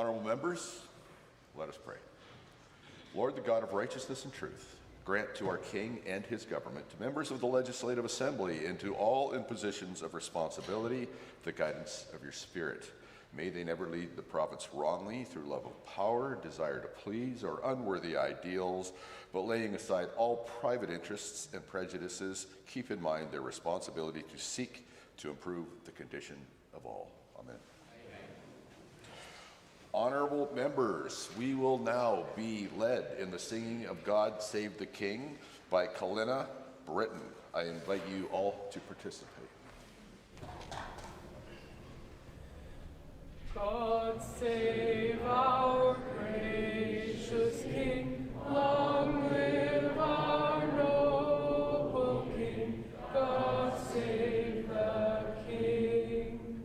Honourable members, let us pray. Lord, the God of righteousness and truth, grant to our King and his government, to members of the Legislative Assembly, and to all in positions of responsibility, the guidance of your Spirit. May they never lead the province wrongly through love of power, desire to please, or unworthy ideals, but laying aside all private interests and prejudices, keep in mind their responsibility to seek to improve the condition of all. Amen. Honourable members, we will now be led in the singing of God Save the King by Kalina Britton. I invite you all to participate. God save our gracious King, long live our noble King. God save the King.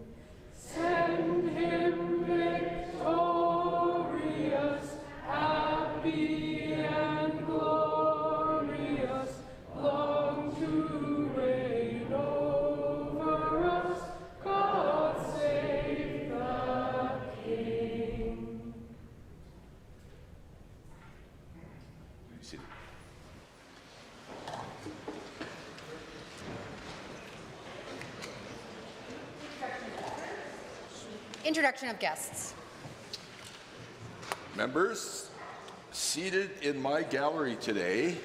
Send him victorious, happy and glorious, long to reign over us. God save the King. Introduction of guests. Members, seated in my gallery today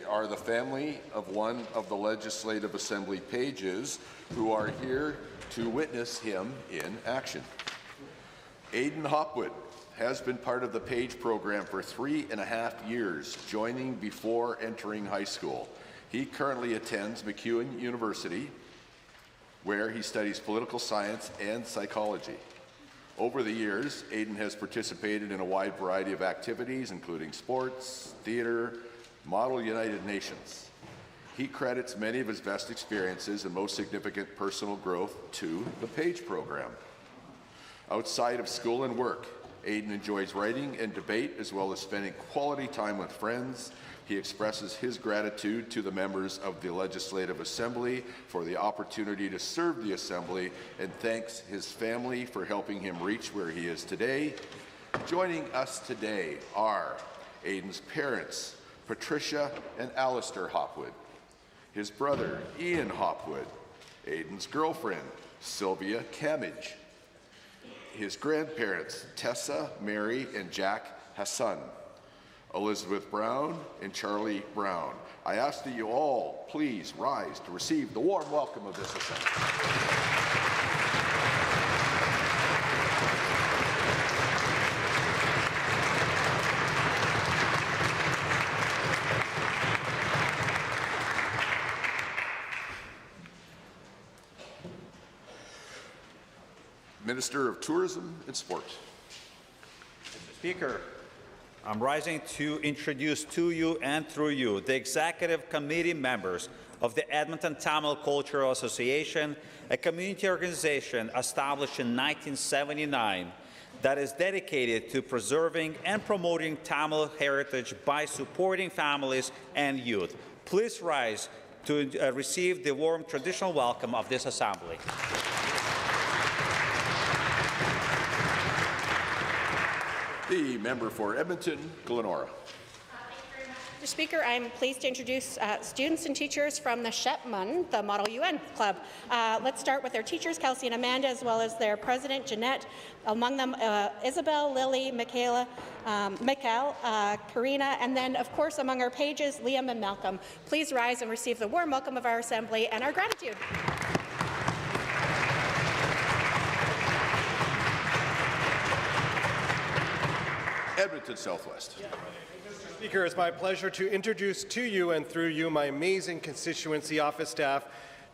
are the family of one of the Legislative Assembly pages who are here to witness him in action. Aidan Hopwood has been part of the Page program for 3.5 years, joining before entering high school. He currently attends MacEwan University, where he studies political science and psychology. Over the years, Aidan has participated in a wide variety of activities, including sports, theatre, Model United Nations. He credits many of his best experiences and most significant personal growth to the Page program. Outside of school and work, Aidan enjoys writing and debate, as well as spending quality time with friends. He expresses his gratitude to the members of the Legislative Assembly for the opportunity to serve the Assembly, and thanks his family for helping him reach where he is today. Joining us today are Aidan's parents, Patricia and Alistair Hopwood, his brother, Ian Hopwood, Aidan's girlfriend, Sylvia Camage, his grandparents, Tessa, Mary, and Jack Hassan, Elizabeth Brown, and Charlie Brown. I ask that you all please rise to receive the warm welcome of this assembly. Minister of Tourism and Sport. Mr. Speaker, I'm rising to introduce to you and through you the Executive Committee members of the Edmonton Tamil Cultural Association, a community organization established in 1979 that is dedicated to preserving and promoting Tamil heritage by supporting families and youth. Please rise to receive the warm traditional welcome of this assembly. The member for Edmonton, Glenora. Mr. Speaker, I'm pleased to introduce students and teachers from the Shepmun, the Model UN Club. Let's start with their teachers, Kelsey and Amanda, as well as their president, Jeanette. Among them, Isabel, Lily, Michael, Karina, and then, of course, among our pages, Liam and Malcolm. Please rise and receive the warm welcome of our assembly and our gratitude. Edmonton Southwest. Mr. Speaker, it's my pleasure to introduce to you and through you my amazing constituency office staff,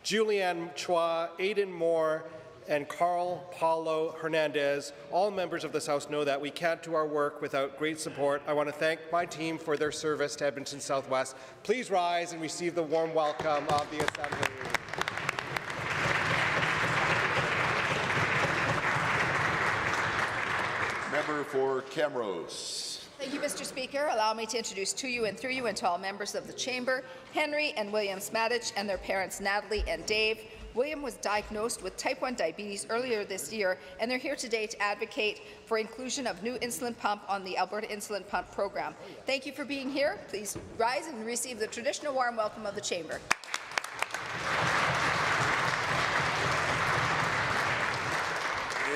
Julianne Chua, Aidan Moore, and Carl Paulo Hernandez. All members of this House know that we can't do our work without great support. I want to thank my team for their service to Edmonton Southwest. Please rise and receive the warm welcome of the Assembly. Member for Camrose. Thank you, Mr. Speaker. Allow me to introduce to you and through you and to all members of the Chamber, Henry and William Smadich and their parents Natalie and Dave, William was diagnosed with type 1 diabetes earlier this year, and they're here today to advocate for inclusion of new insulin pump on the Alberta Insulin Pump program. Thank you for being here. Please rise and receive the traditional warm welcome of the Chamber.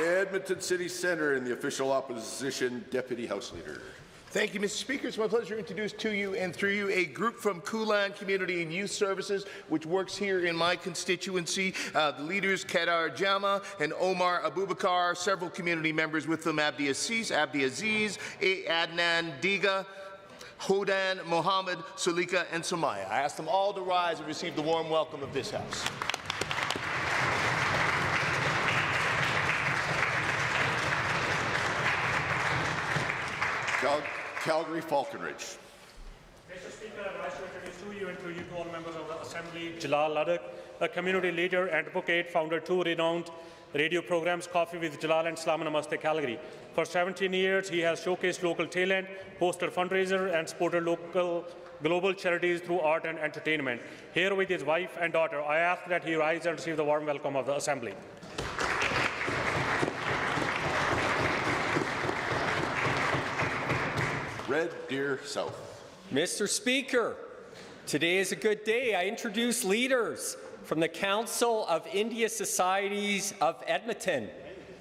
Edmonton City Centre and the official opposition Deputy House Leader. Thank you, Mr. Speaker. It's my pleasure to introduce to you and through you a group from Kulan Community and Youth Services, which works here in my constituency. The leaders, Kedar Jama and Omar Abubakar, several community members with them, Abdi Aziz, Adnan Diga, Hodan, Mohammed, Sulika, and Somaya. I ask them all to rise and receive the warm welcome of this House. Calgary Falconridge. Mr. Speaker, I rise to introduce to you and to you to all members of the Assembly, Jalal Ladakh, a community leader, advocate, founder two renowned radio programs, Coffee with Jalal and Salam Namaste Calgary. For 17 years, he has showcased local talent, hosted fundraisers, and supported local global charities through art and entertainment. Here with his wife and daughter, I ask that he rise and receive the warm welcome of the Assembly. Red Deer South. Mr. Speaker, today is a good day. I introduce leaders from the Council of India Societies of Edmonton,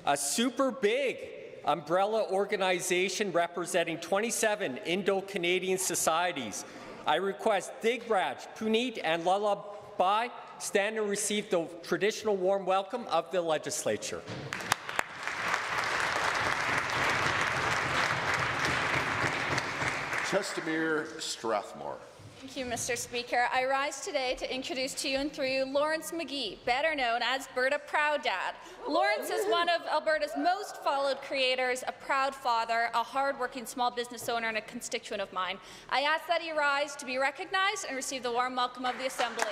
a super big umbrella organization representing 27 Indo-Canadian societies. I request Digraj, Puneet, and Lullaby stand and receive the traditional warm welcome of the Legislature. Chestermere Strathmore. Thank you, Mr. Speaker. I rise today to introduce to you and through you Lawrence McGee, better known as Berta Proud Dad. Lawrence is one of Alberta's most followed creators, a proud father, a hard-working small business owner, and a constituent of mine. I ask that he rise to be recognized and receive the warm welcome of the Assembly.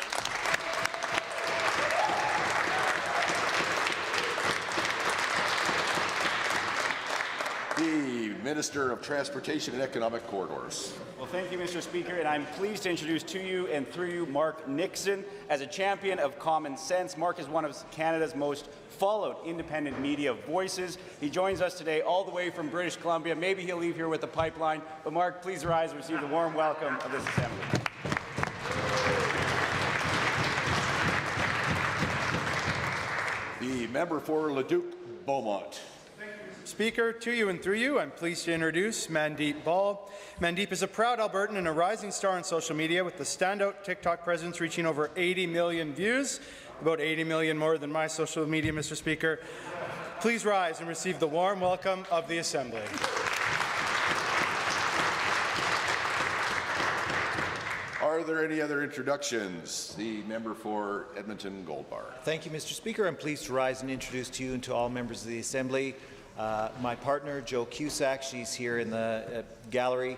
The Minister of Transportation and Economic Corridors. Well, thank you, Mr. Speaker, and I'm pleased to introduce to you and through you Mark Nixon. As a champion of common sense, Mark is one of Canada's most followed independent media voices. He joins us today all the way from British Columbia. Maybe he'll leave here with a pipeline, but Mark, please rise and receive the warm welcome of this Assembly. The member for Leduc Beaumont. Speaker, to you and through you, I'm pleased to introduce Mandeep Ball. Mandeep is a proud Albertan and a rising star on social media with the standout TikTok presence reaching over 80 million views, about 80 million more than my social media, Mr. Speaker. Please rise and receive the warm welcome of the Assembly. Are there any other introductions? The member for Edmonton Gold Bar. Thank you, Mr. Speaker. I'm pleased to rise and introduce to you and to all members of the Assembly my partner, Jo Cusack. She's here in the gallery.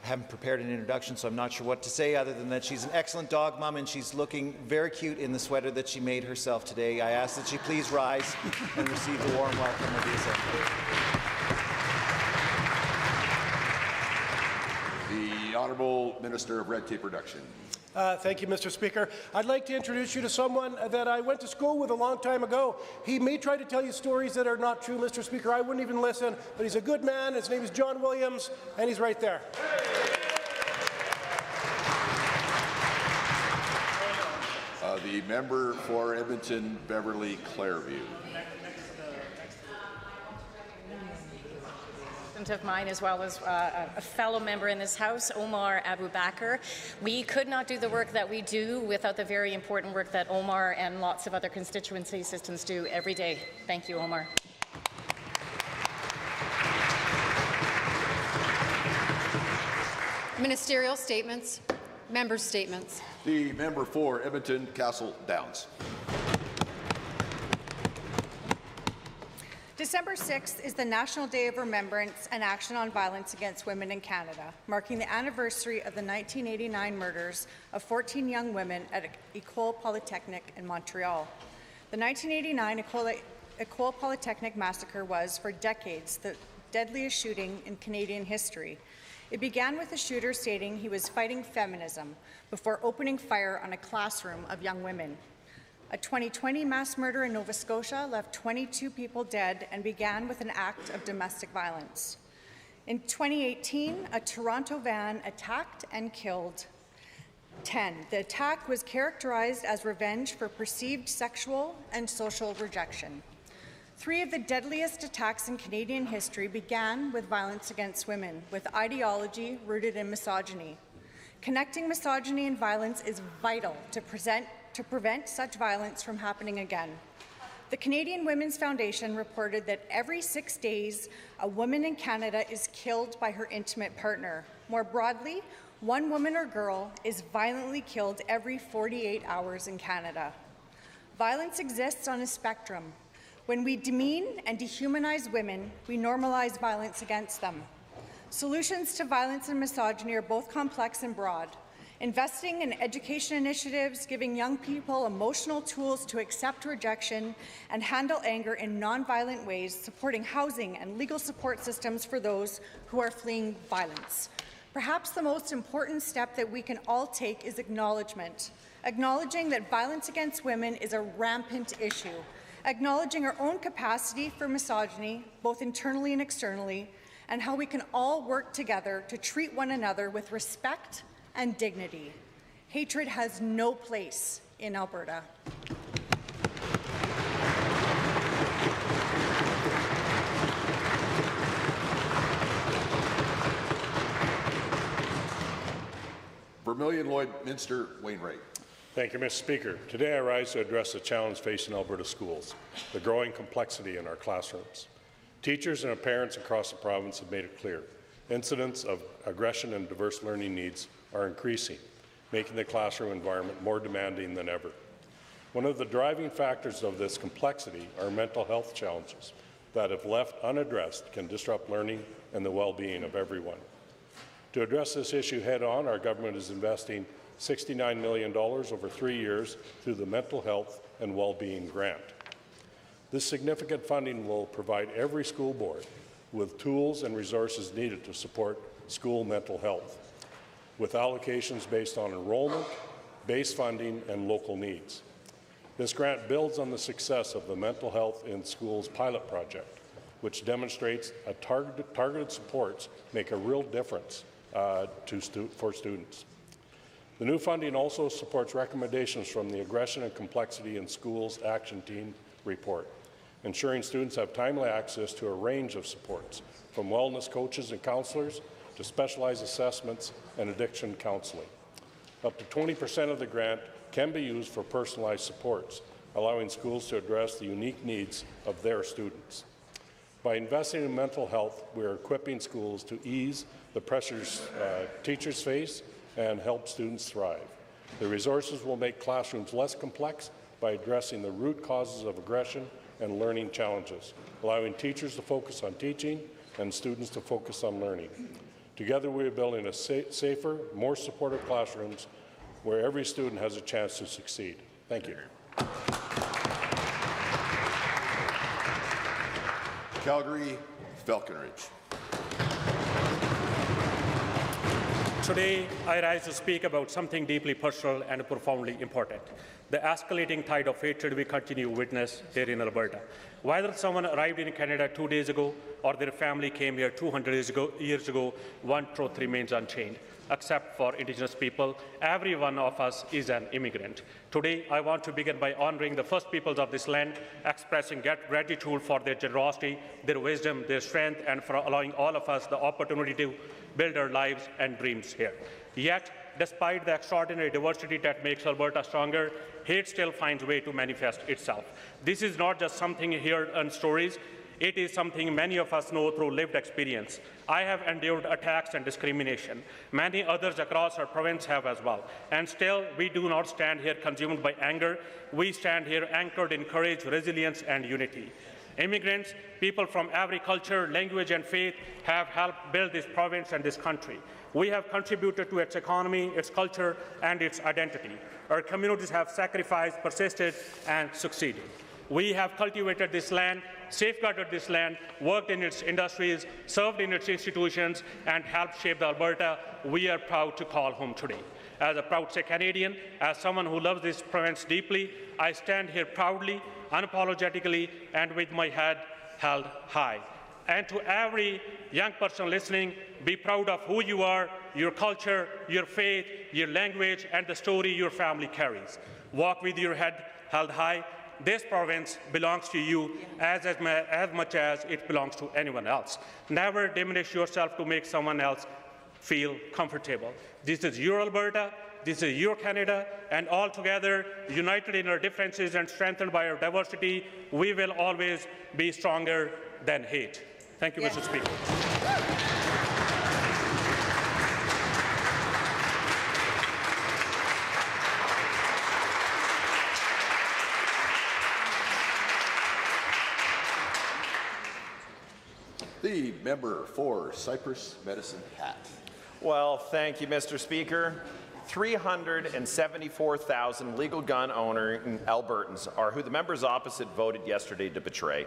Haven't prepared an introduction, so I'm not sure what to say other than that she's an excellent dog mom and she's looking very cute in the sweater that she made herself today. I ask that she please rise and receive the warm welcome of the Assembly. The Honourable Minister of Red Tape Reduction. Thank you, Mr. Speaker. I'd like to introduce you to someone that I went to school with a long time ago. He may try to tell you stories that are not true, Mr. Speaker. I wouldn't even listen, but he's a good man. His name is John Williams, and he's right there. The member for Edmonton Beverly Clairview. Of mine, as well as a fellow member in this House, Omar Abubakar. We could not do the work that we do without the very important work that Omar and lots of other constituency assistants do every day. Thank you, Omar. Ministerial statements. Members' statements. The member for Edmonton Castle Downs. December 6th is the National Day of Remembrance and Action on Violence Against Women in Canada, marking the anniversary of the 1989 murders of 14 young women at École Polytechnique in Montreal. The 1989 École Polytechnique massacre was, for decades, the deadliest shooting in Canadian history. It began with the shooter stating he was fighting feminism before opening fire on a classroom of young women. A 2020 mass murder in Nova Scotia left 22 people dead and began with an act of domestic violence. In 2018, a Toronto van attacked and killed 10. The attack was characterized as revenge for perceived sexual and social rejection. 3 of the deadliest attacks in Canadian history began with violence against women, with ideology rooted in misogyny. Connecting misogyny and violence is vital to prevent such violence from happening again. The Canadian Women's Foundation reported that every 6 days, a woman in Canada is killed by her intimate partner. More broadly, 1 woman or girl is violently killed every 48 hours in Canada. Violence exists on a spectrum. When we demean and dehumanize women, we normalize violence against them. Solutions to violence and misogyny are both complex and broad. Investing in education initiatives, giving young people emotional tools to accept rejection and handle anger in nonviolent ways, supporting housing and legal support systems for those who are fleeing violence. Perhaps the most important step that we can all take is acknowledgement. Acknowledging that violence against women is a rampant issue. Acknowledging our own capacity for misogyny, both internally and externally, and how we can all work together to treat one another with respect and dignity. Hatred has no place in Alberta. Vermilion Lloydminster Wainwright. Thank you, Mr. Speaker. Today I rise to address the challenge facing Alberta schools, the growing complexity in our classrooms. Teachers and parents across the province have made it clear. Incidents of aggression and diverse learning needs are increasing, making the classroom environment more demanding than ever. One of the driving factors of this complexity are mental health challenges that, if left unaddressed, can disrupt learning and the well-being of everyone. To address this issue head-on, our government is investing $69 million over 3 years through the Mental Health and Well-being Grant. This significant funding will provide every school board with tools and resources needed to support school mental health, with allocations based on enrollment, base funding, and local needs. This grant builds on the success of the Mental Health in Schools pilot project, which demonstrates that targeted supports make a real difference for students. The new funding also supports recommendations from the Aggression and Complexity in Schools Action Team report, ensuring students have timely access to a range of supports, from wellness coaches and counselors to specialized assessments and addiction counseling. Up to 20% of the grant can be used for personalized supports, allowing schools to address the unique needs of their students. By investing in mental health, we are equipping schools to ease the pressures teachers face and help students thrive. The resources will make classrooms less complex by addressing the root causes of aggression and learning challenges, allowing teachers to focus on teaching and students to focus on learning. Together, we are building a safer, more supportive classrooms where every student has a chance to succeed. Thank you. Calgary, Falconridge. Today, I rise to speak about something deeply personal and profoundly important: the escalating tide of hatred we continue to witness here in Alberta. Whether someone arrived in Canada 2 days ago or their family came here 200 years ago, one truth remains unchanged. Except for Indigenous people, every one of us is an immigrant. Today, I want to begin by honoring the first peoples of this land, expressing gratitude for their generosity, their wisdom, their strength, and for allowing all of us the opportunity to build our lives and dreams here. Yet, despite the extraordinary diversity that makes Alberta stronger, hate still finds a way to manifest itself. This is not just something heard in stories. It is something many of us know through lived experience. I have endured attacks and discrimination. Many others across our province have as well. And still, we do not stand here consumed by anger. We stand here anchored in courage, resilience, and unity. Immigrants, people from every culture, language, and faith have helped build this province and this country. We have contributed to its economy, its culture, and its identity. Our communities have sacrificed, persisted, and succeeded. We have cultivated this land, safeguarded this land, worked in its industries, served in its institutions, and helped shape the Alberta we are proud to call home today. As a proud Canadian, as someone who loves this province deeply, I stand here proudly, unapologetically, and with my head held high. And to every young person listening, be proud of who you are, your culture, your faith, your language, and the story your family carries. Walk with your head held high. This province belongs to you as much as it belongs to anyone else. Never diminish yourself to make someone else feel comfortable. This is your Alberta, this is your Canada, and all together, united in our differences and strengthened by our diversity, we will always be stronger than hate. Thank you, Mr. Speaker. The member for Cypress Medicine Hat. Well, thank you, Mr. Speaker. 374,000 legal gun owners in Albertans are who the members opposite voted yesterday to betray.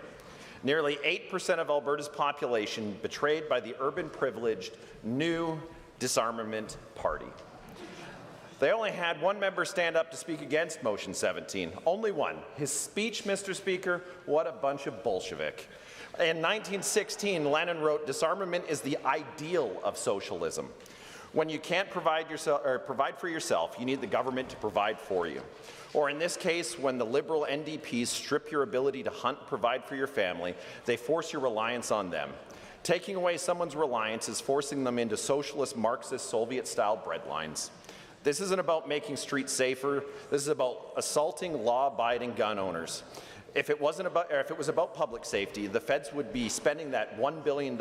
Nearly 8% of Alberta's population betrayed by the urban-privileged new disarmament party. They only had one member stand up to speak against Motion 17. Only one. His speech, Mr. Speaker, what a bunch of Bolshevik. In 1916, Lenin wrote, "Disarmament is the ideal of socialism. When you can't provide for yourself, you need the government to provide for you." Or in this case, when the Liberal NDPs strip your ability to hunt and provide for your family, they force your reliance on them. Taking away someone's reliance is forcing them into socialist, Marxist, Soviet-style breadlines. This isn't about making streets safer. This is about assaulting law-abiding gun owners. If it was about public safety, the feds would be spending that $1 billion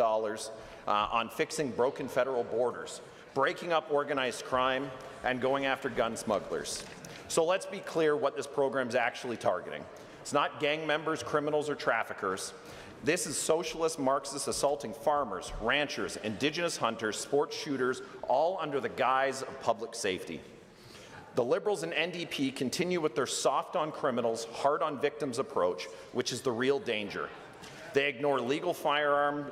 on fixing broken federal borders, breaking up organized crime, and going after gun smugglers. So let's be clear what this program is actually targeting. It's not gang members, criminals, or traffickers. This is socialist Marxists assaulting farmers, ranchers, Indigenous hunters, sports shooters, all under the guise of public safety. The Liberals and NDP continue with their soft on criminals, hard on victims approach, which is the real danger. They ignore illegal firearms,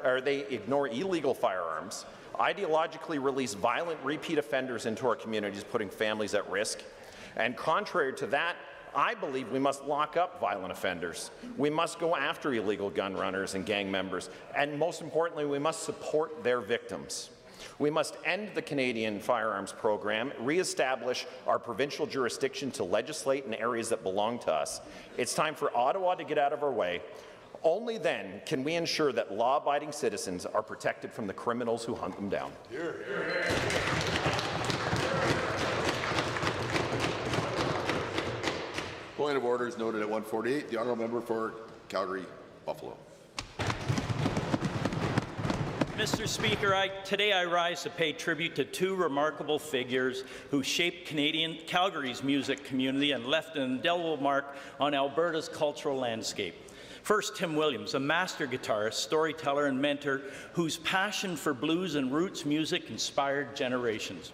ideologically release violent repeat offenders into our communities, putting families at risk. And contrary to that, I believe we must lock up violent offenders. We must go after illegal gun runners and gang members. And most importantly, we must support their victims. We must end the Canadian firearms program, re-establish our provincial jurisdiction to legislate in areas that belong to us. It's time for Ottawa to get out of our way. Only then can we ensure that law-abiding citizens are protected from the criminals who hunt them down. Point of order is noted at 148. The honourable member for Calgary-Buffalo. Mr. Speaker, today I rise to pay tribute to two remarkable figures who shaped Calgary's music community and left an indelible mark on Alberta's cultural landscape. First, Tim Williams, a master guitarist, storyteller, and mentor whose passion for blues and roots music inspired generations.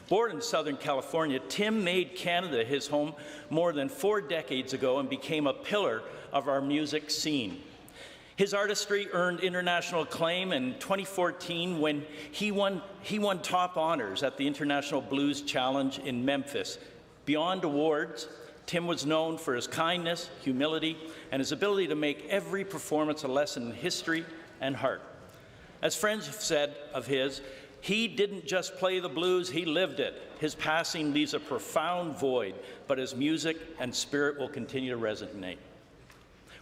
Born in Southern California, Tim made Canada his home more than 4 decades ago and became a pillar of our music scene. His artistry earned international acclaim in 2014 when he won top honors at the International Blues Challenge in Memphis. Beyond awards, Tim was known for his kindness, humility, and his ability to make every performance a lesson in history and heart. As friends have said of his, he didn't just play the blues, he lived it. His passing leaves a profound void, but his music and spirit will continue to resonate.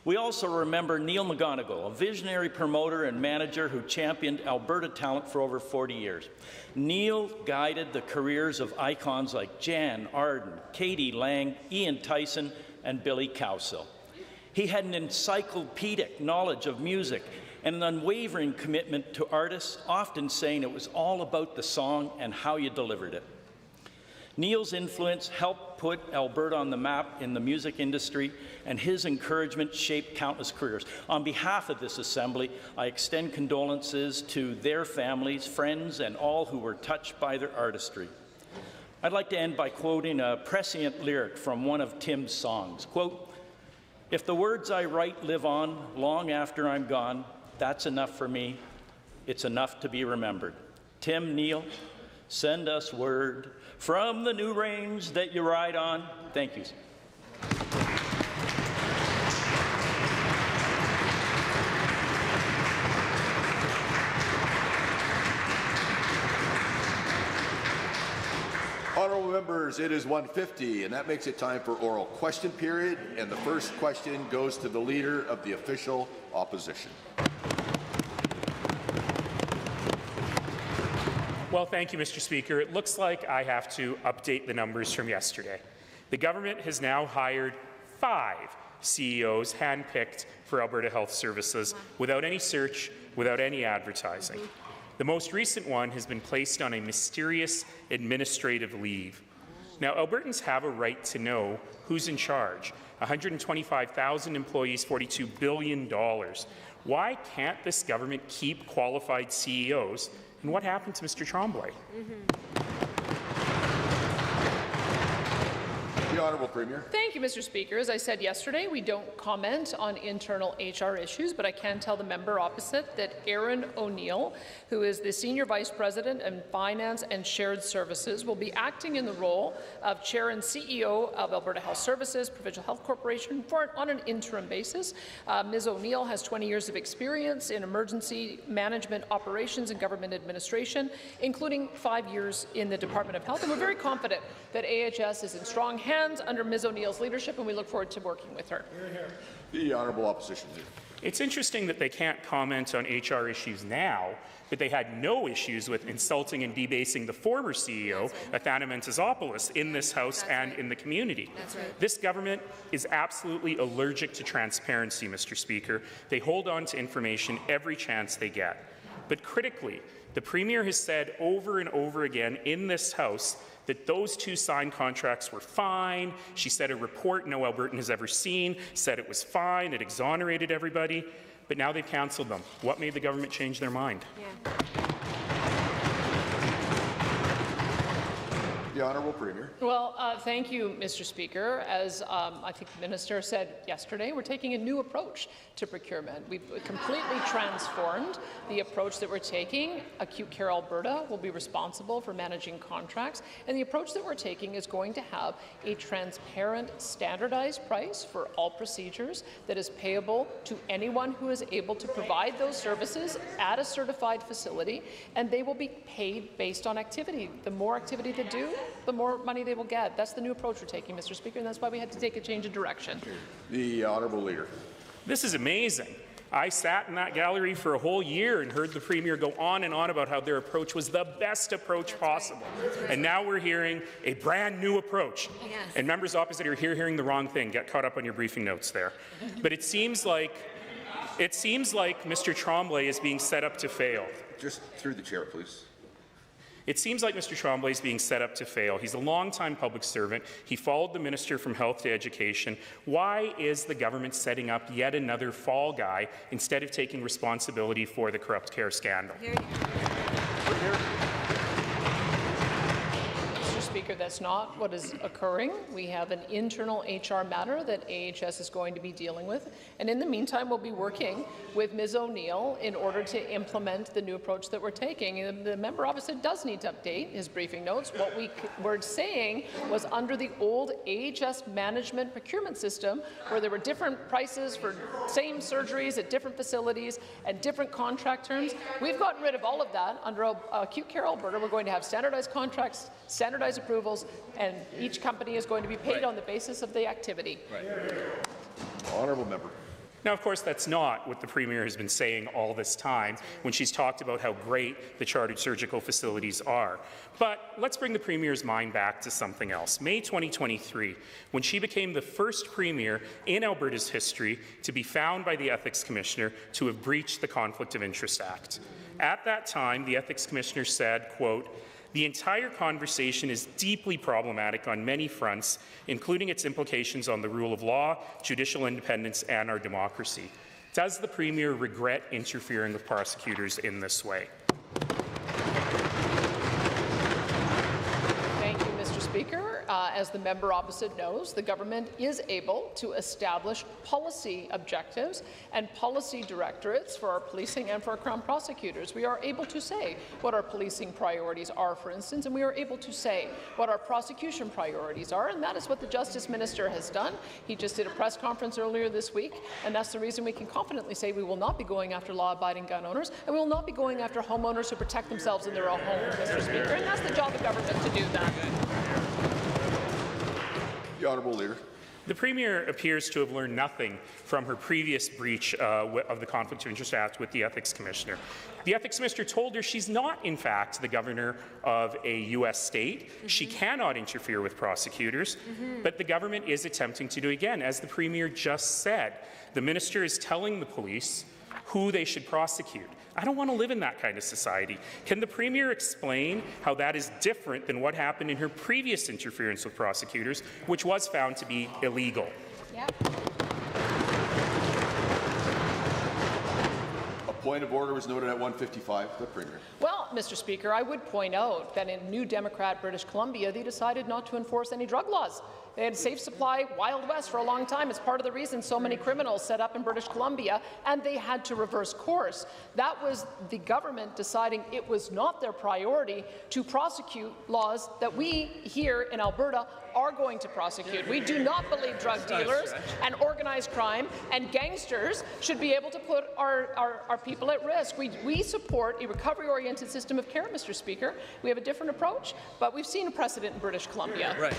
We also remember Neil McGonigal, a visionary promoter and manager who championed Alberta talent for over 40 years. Neil guided the careers of icons like Jan Arden, Katie Lang, Ian Tyson, and Billy Cowsill. He had an encyclopedic knowledge of music and an unwavering commitment to artists, often saying it was all about the song and how you delivered it. Neil's influence helped put Alberta on the map in the music industry, and his encouragement shaped countless careers. On behalf of this Assembly, I extend condolences to their families, friends, and all who were touched by their artistry. I'd like to end by quoting a prescient lyric from one of Tim's songs. Quote, "If the words I write live on long after I'm gone, that's enough for me. It's enough to be remembered." Tim, Neil, send us word from the new range that you ride on. Thank you. Honourable members, it is 1:50, and that makes it time for oral question period. And the first question goes to the Leader of the Official Opposition. Well, thank you, Mr. Speaker. It looks like I have to update the numbers from yesterday. The government has now hired 5 CEOs handpicked for Alberta Health Services without any search, without any advertising. The most recent one has been placed on a mysterious administrative leave. Now, Albertans have a right to know who's in charge. 125,000 employees, $42 billion. Why can't this government keep qualified CEOs? And what happened to Mr. Tremblay? The Honourable Premier. Thank you, Mr. Speaker. As I said yesterday, we don't comment on internal HR issues, but I can tell the member opposite that Aaron O'Neill, who is the Senior Vice President in Finance and Shared Services, will be acting in the role of Chair and CEO of Alberta Health Services, Provincial Health Corporation, on an interim basis. Ms. O'Neill has 20 years of experience in emergency management operations and government administration, including 5 years in the Department of Health, and we're very confident that AHS is in strong hands under Ms. O'Neill's leadership, and we look forward to working with her. The Honourable Opposition Leader. It's interesting that they can't comment on HR issues now, but they had no issues with insulting and debasing the former CEO, Athana Mentezopoulos, in this House and in the community. This government is absolutely allergic to transparency, Mr. Speaker. They hold on to information every chance they get. But critically, the Premier has said over and over again in this House that those 2 signed contracts were fine. She said a report no Albertan has ever seen said it was fine, it exonerated everybody, but now they've cancelled them. What made the government change their mind? The Honourable Premier. Well, thank you, Mr. Speaker. As I think the Minister said yesterday, we're taking a new approach to procurement. We've completely transformed the approach that we're taking. Acute Care Alberta will be responsible for managing contracts, and the approach that we're taking is going to have a transparent, standardized price for all procedures that is payable to anyone who is able to provide those services at a certified facility, and they will be paid based on activity. The more activity they do, the more money they will get. That's the new approach we're taking, Mr. Speaker, and that's why we had to take a change of direction. The Honourable Leader. This is amazing. I sat in that gallery for a whole year and heard the Premier go on and on about how their approach was the best approach possible. And now we're hearing a brand new approach. And members opposite are here hearing the wrong thing. Get caught up on your briefing notes there. But it seems like Mr. Tremblay is being set up to fail. Just through the chair, please. It seems like Mr. Tremblay is being set up to fail. He's a long-time public servant. He followed the Minister from Health to Education. Why is the government setting up yet another fall guy instead of taking responsibility for the corrupt care scandal? Mr. Speaker, that's not what is occurring. We have an internal HR matter that AHS is going to be dealing with, and in the meantime, we'll be working with Ms. O'Neill in order to implement the new approach that we're taking. And the member opposite does need to update his briefing notes. What we were saying was under the old AHS management procurement system, where there were different prices for same surgeries at different facilities and different contract terms. We've gotten rid of all of that. Under Acute Care Alberta, we're going to have standardized contracts, standardized approvals, and each company is going to be paid on the basis of the activity. Honourable member. Now, of course, that's not what the Premier has been saying all this time when she's talked about how great the chartered surgical facilities are. But let's bring the Premier's mind back to something else. May 2023, when she became the first Premier in Alberta's history to be found by the Ethics Commissioner to have breached the Conflict of Interest Act. At that time, the Ethics Commissioner said, quote, "The entire conversation is deeply problematic on many fronts, including its implications on the rule of law, judicial independence, and our democracy." Does the Premier regret interfering with prosecutors in this way? Thank you, Mr. Speaker. As the member opposite knows, the government is able to establish policy objectives and policy directorates for our policing and for our Crown prosecutors. We are able to say what our policing priorities are, for instance, and we are able to say what our prosecution priorities are, and that is what the Justice Minister has done. He just did a press conference earlier this week, and that's the reason we can confidently say we will not be going after law-abiding gun owners, and we will not be going after homeowners who protect themselves in their own homes, Mr. Speaker, and that's the job of government to do that. The Honourable Leader. The Premier appears to have learned nothing from her previous breach of the Conflict of Interest Act with the Ethics Commissioner. The Ethics Commissioner told her she's not, in fact, the governor of a U.S. state. She cannot interfere with prosecutors, but the government is attempting to do again. As the Premier just said, the minister is telling the police who they should prosecute. I don't want to live in that kind of society. Can the Premier explain how that is different than what happened in her previous interference with prosecutors, which was found to be illegal? Yep. A point of order was noted at 1:55. The Premier. Well, Mr. Speaker, I would point out that in New Democrat British Columbia, they decided not to enforce any drug laws. They had safe supply Wild West for a long time. It's part of the reason so many criminals set up in British Columbia, and they had to reverse course. That was the government deciding it was not their priority to prosecute laws that we here in Alberta are going to prosecute. We do not believe drug dealers and organized crime and gangsters should be able to put our people at risk. We support a recovery-oriented system of care, Mr. Speaker. We have a different approach, but we've seen a precedent in British Columbia. Right.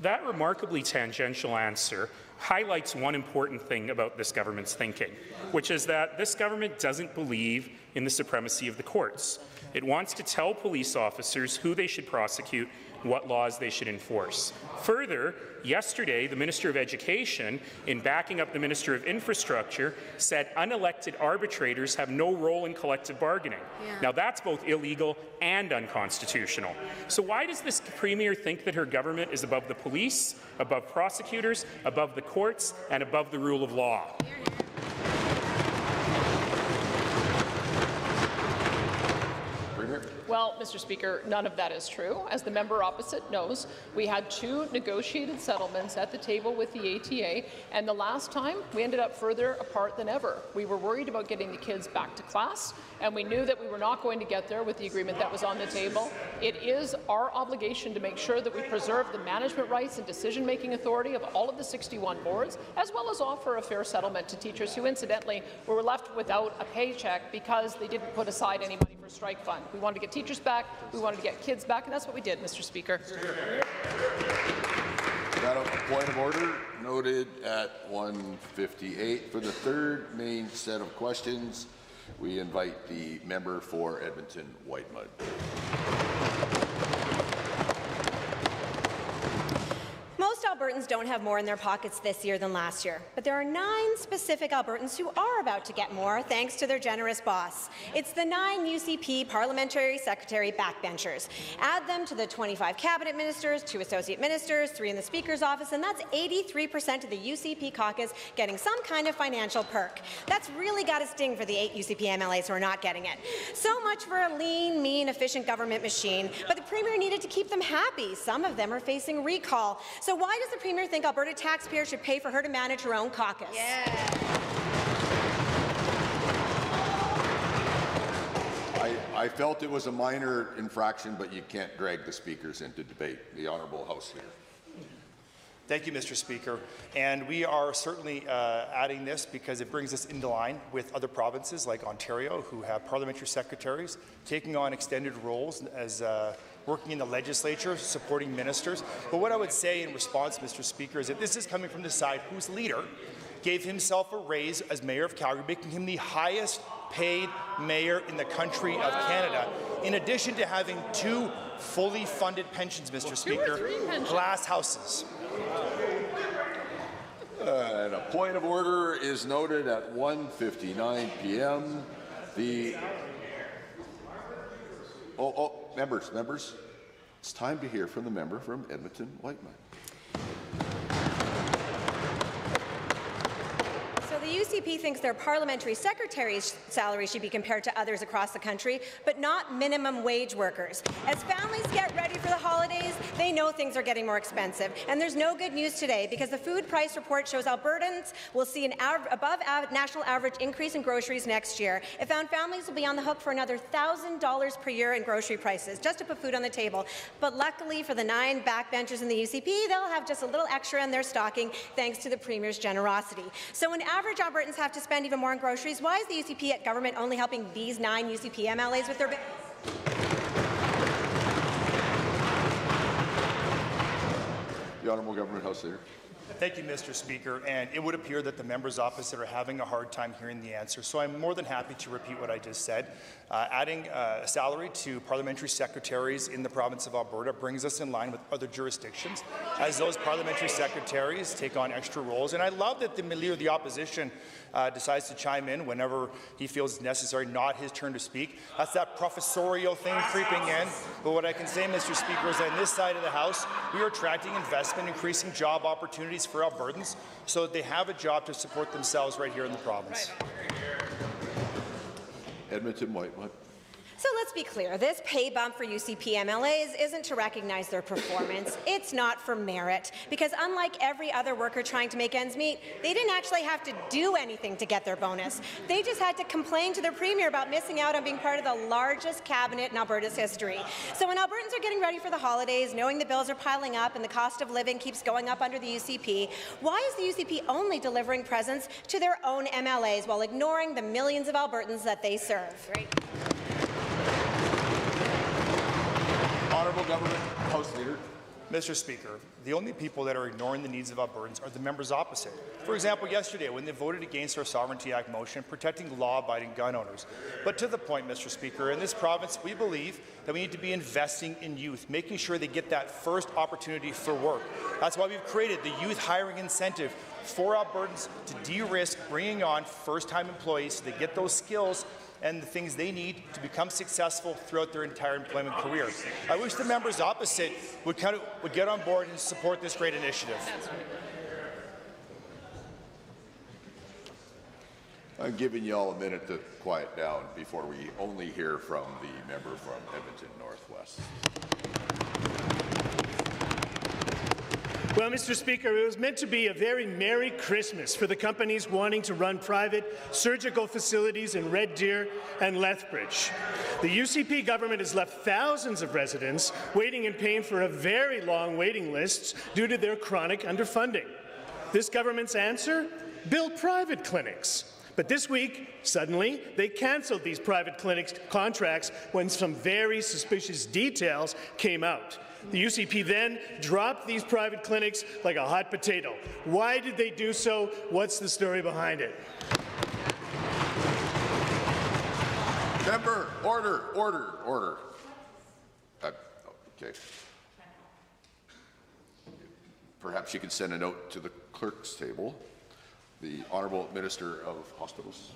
That remarkably tangential answer highlights one important thing about this government's thinking, which is that this government doesn't believe in the supremacy of the courts. It wants to tell police officers who they should prosecute, what laws they should enforce. Further, yesterday, the Minister of Education, in backing up the Minister of Infrastructure, said unelected arbitrators have no role in collective bargaining. Now, that's both illegal and unconstitutional. So why does this Premier think that her government is above the police, above prosecutors, above the courts, and above the rule of law? Well, Mr. Speaker, none of that is true. As the member opposite knows, we had 2 negotiated settlements at the table with the ATA, and the last time we ended up further apart than ever. We were worried about getting the kids back to class, and we knew that we were not going to get there with the agreement that was on the table. It is our obligation to make sure that we preserve the management rights and decision-making authority of all of the 61 boards, as well as offer a fair settlement to teachers who, incidentally, were left without a paycheck because they didn't put aside any money for strike fund. We wanted to get teachers back, we wanted to get kids back, and that's what we did, Mr. Speaker. That a point of order noted at 1:58. For the third main set of questions, we invite the member for Edmonton Whitemud. Most Albertans don't have more in their pockets this year than last year, but there are 9 specific Albertans who are about to get more thanks to their generous boss. It's the 9 UCP parliamentary secretary backbenchers. Add them to the 25 cabinet ministers, 2 associate ministers, 3 in the Speaker's office, and that's 83% of the UCP caucus getting some kind of financial perk. That's really got a sting for the 8 UCP MLAs who are not getting it. So much for a lean, mean, efficient government machine, but the Premier needed to keep them happy. Some of them are facing recall. So why does the Premier think Alberta taxpayers should pay for her to manage her own caucus? I felt it was a minor infraction, but you can't drag the speakers into debate. The Honourable House Leader. Thank you, Mr. Speaker. And we are certainly adding this because it brings us into line with other provinces like Ontario, who have parliamentary secretaries taking on extended roles as working in the legislature, supporting ministers. But what I would say in response, Mr. Speaker, is that this is coming from the side whose leader gave himself a raise as Mayor of Calgary, making him the highest paid mayor in the country of Canada, in addition to having 2 fully funded pensions, Mr. Speaker, glass houses. And a point of order is noted at 1:59 p.m. Members, it's time to hear from the member from Edmonton Whitemud. So the UCP thinks their parliamentary secretary's salary should be compared to others across the country, but not minimum wage workers. As families get ready for the holidays, they know things are getting more expensive. And there's no good news today because the food price report shows Albertans will see an above national average increase in groceries next year. It found families will be on the hook for another $1,000 per year in grocery prices just to put food on the table. But luckily for the 9 backbenchers in the UCP, they'll have just a little extra in their stocking thanks to the Premier's generosity. So when average Albertans have to spend even more on groceries, why is the UCP at government only helping these 9 UCP MLAs with their bills? The Honourable Government House Leader. Thank you, Mr. Speaker. And it would appear that the members opposite are having a hard time hearing the answer. So I'm more than happy to repeat what I just said. Adding a salary to parliamentary secretaries in the province of Alberta brings us in line with other jurisdictions as those parliamentary secretaries take on extra roles. And I love that the Leader of the Opposition decides to chime in whenever he feels it's necessary, not his turn to speak. That's that professorial thing creeping in. But what I can say, Mr. Speaker, is that on this side of the House, we are attracting investment, increasing job opportunities for Albertans so that they have a job to support themselves right here in the province. Edmonton Whitewood. So let's be clear, this pay bump for UCP MLAs isn't to recognize their performance. It's not for merit, because unlike every other worker trying to make ends meet, they didn't actually have to do anything to get their bonus. They just had to complain to their Premier about missing out on being part of the largest cabinet in Alberta's history. So when Albertans are getting ready for the holidays, knowing the bills are piling up and the cost of living keeps going up under the UCP, why is the UCP only delivering presents to their own MLAs while ignoring the millions of Albertans that they serve? Right. Honourable Government House Leader. Mr. Speaker, the only people that are ignoring the needs of Albertans are the members opposite. For example, yesterday when they voted against our Sovereignty Act motion protecting law-abiding gun owners. But to the point, Mr. Speaker, in this province we believe that we need to be investing in youth, making sure they get that first opportunity for work. That's why we've created the youth hiring incentive for Albertans to de-risk bringing on first-time employees so they get those skills and the things they need to become successful throughout their entire employment career. I wish the members opposite would get on board and support this great initiative. I'm giving you all a minute to quiet down before we only hear from the member from Edmonton Northwest. Well, Mr. Speaker, it was meant to be a very Merry Christmas for the companies wanting to run private surgical facilities in Red Deer and Lethbridge. The UCP government has left thousands of residents waiting and paying for a very long waiting lists due to their chronic underfunding. This government's answer? Build private clinics. But this week, suddenly, they cancelled these private clinics contracts when some very suspicious details came out. The UCP then dropped these private clinics like a hot potato. Why did they do so? What's the story behind it? Member, order. Okay. Perhaps you can send a note to the clerk's table. The Honourable Minister of Hospitals.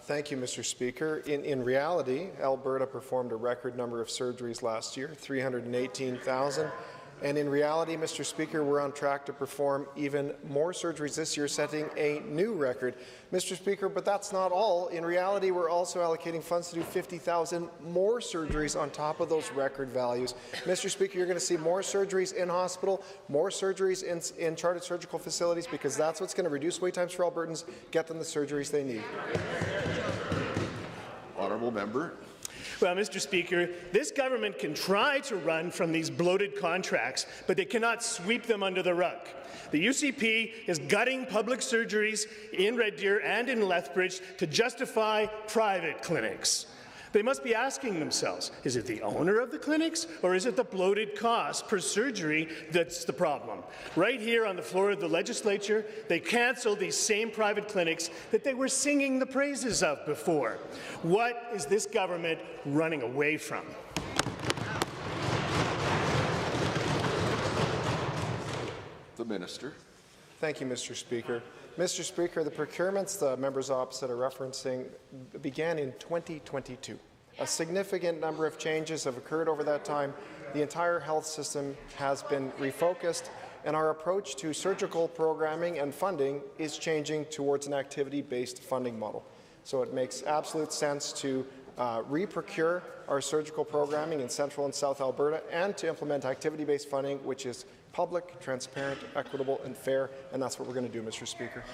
Thank you, Mr. Speaker. In reality, Alberta performed a record number of surgeries last year, 318,000. And in reality, Mr. Speaker, we're on track to perform even more surgeries this year, setting a new record. Mr. Speaker, but that's not all. In reality, we're also allocating funds to do 50,000 more surgeries on top of those record values. Mr. Speaker, you're going to see more surgeries in hospital, more surgeries in chartered surgical facilities, because that's what's going to reduce wait times for Albertans, get them the surgeries they need. Honourable member. Well, Mr. Speaker, this government can try to run from these bloated contracts, but they cannot sweep them under the rug. The UCP is gutting public surgeries in Red Deer and in Lethbridge to justify private clinics. They must be asking themselves, is it the owner of the clinics or is it the bloated cost per surgery that's the problem? Right here on the floor of the legislature, they canceled these same private clinics that they were singing the praises of before. What is this government running away from? The Minister. Thank you, Mr. Speaker. Mr. Speaker, the procurements the members opposite are referencing began in 2022. A significant number of changes have occurred over that time. The entire health system has been refocused. and our approach to surgical programming and funding is changing towards an activity-based funding model. So it makes absolute sense to re-procure our surgical programming in Central and South Alberta and to implement activity-based funding, which is public, transparent, equitable, and fair, and that's what we're going to do, Mr. Speaker.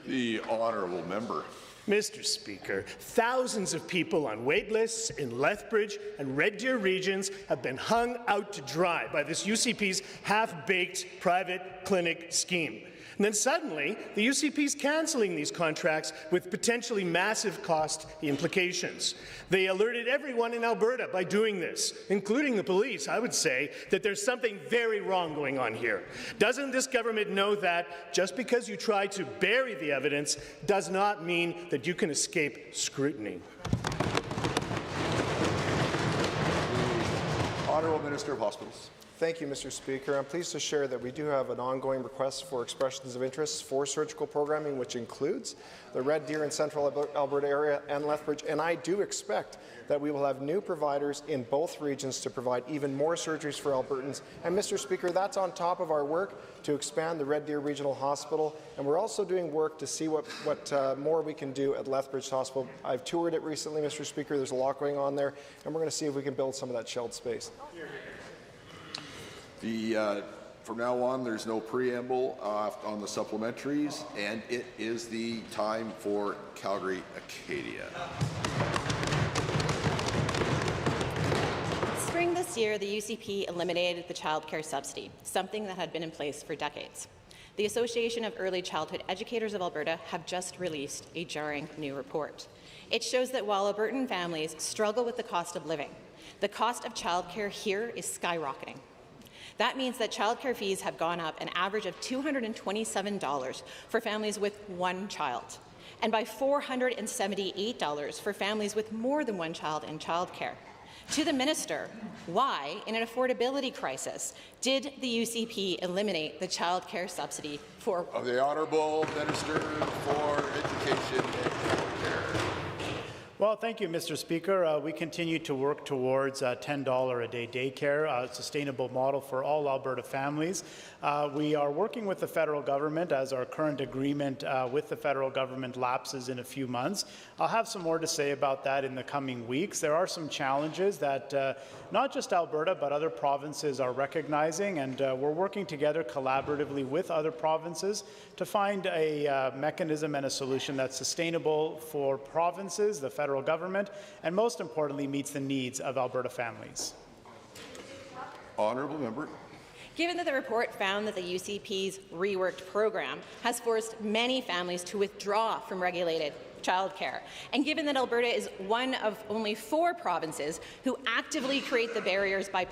The honourable member. Mr. Speaker, thousands of people on wait lists in Lethbridge and Red Deer regions have been hung out to dry by this UCP's half-baked private clinic scheme. And then suddenly, the UCP is cancelling these contracts with potentially massive cost implications. They alerted everyone in Alberta by doing this, including the police. I would say that there's something very wrong going on here. Doesn't this government know that just because you try to bury the evidence does not mean that you can escape scrutiny? Honourable Minister of Hospitals. Thank you, Mr. Speaker. I'm pleased to share that we do have an ongoing request for expressions of interest for surgical programming, which includes the Red Deer and Central Alberta area and Lethbridge, and I do expect that we will have new providers in both regions to provide even more surgeries for Albertans. And, Mr. Speaker, that's on top of our work to expand the Red Deer Regional Hospital, and we're also doing work to see what more we can do at Lethbridge Hospital. I've toured it recently, Mr. Speaker. There's a lot going on there, and we're going to see if we can build some of that shelled space. From now on, there's no preamble on the supplementaries, and it is the time for Calgary Acadia. Spring this year, the UCP eliminated the child care subsidy, something that had been in place for decades. The Association of Early Childhood Educators of Alberta have just released a jarring new report. It shows that while Albertan families struggle with the cost of living, the cost of childcare here is skyrocketing. That means that childcare fees have gone up an average of $227 for families with one child, and by $478 for families with more than one child in childcare. To the Minister, why, in an affordability crisis, did the UCP eliminate the childcare subsidy for... The Honourable Minister for Education and Healthcare. Well, thank you, Mr. Speaker. We continue to work towards $10 a day daycare, a sustainable model for all Alberta families. We are working with the federal government as our current agreement with the federal government lapses in a few months. I'll have some more to say about that in the coming weeks. There are some challenges that not just Alberta but other provinces are recognizing, and we're working together collaboratively with other provinces to find a mechanism and a solution that's sustainable for provinces, the federal government, and most importantly meets the needs of Alberta families. Honourable member. Given that the report found that the UCP's reworked program has forced many families to withdraw from regulated childcare, and given that Alberta is one of only 4 provinces who actively create the barriers by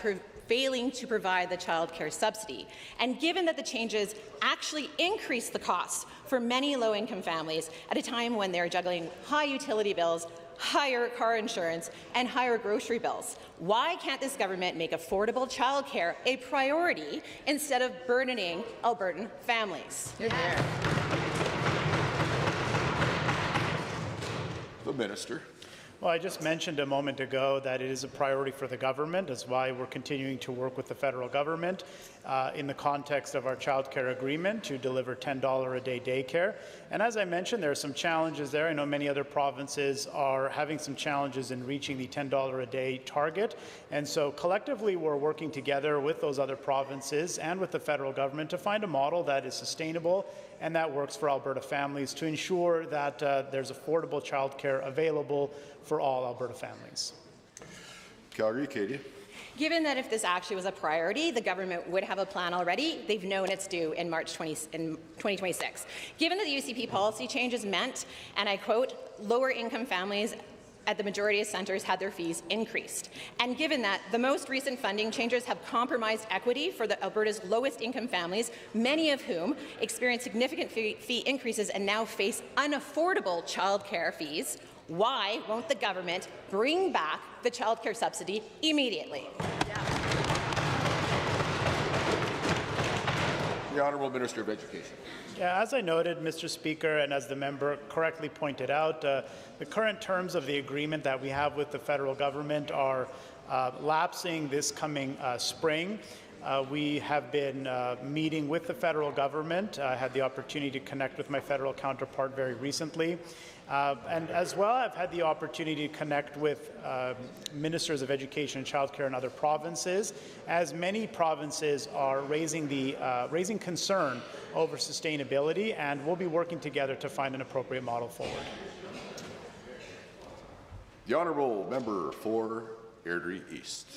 failing to provide the childcare subsidy, and given that the changes actually increase the costs for many low-income families at a time when they're juggling high utility bills, higher car insurance, and higher grocery bills, why can't this government make affordable childcare a priority instead of burdening Albertan families? The Minister. Well, I just mentioned a moment ago that it is a priority for the government. That's why we're continuing to work with the federal government in the context of our child care agreement to deliver $10 a day daycare. And as I mentioned, there are some challenges there. I know many other provinces are having some challenges in reaching the $10 a day target. And so collectively, we're working together with those other provinces and with the federal government to find a model that is sustainable and that works for Alberta families to ensure that there's affordable child care available for all Alberta families. Calgary Acadia. Given that if this actually was a priority, the government would have a plan already. They've known it's due in March 2026. Given that the UCP policy changes meant, and I quote, lower income families at the majority of centres had their fees increased. And given that the most recent funding changes have compromised equity for Alberta's lowest income families, many of whom experienced significant fee increases and now face unaffordable childcare fees, why won't the government bring back the childcare subsidy immediately? The Honourable Minister of Education. Yeah, as I noted, Mr. Speaker, and as the member correctly pointed out, the current terms of the agreement that we have with the federal government are lapsing this coming spring. We have been meeting with the federal government. I had the opportunity to connect with my federal counterpart very recently. And as well, I've had the opportunity to connect with ministers of education and childcare in other provinces, as many provinces are raising concern over sustainability, and we'll be working together to find an appropriate model forward. The honourable member for Airdrie East.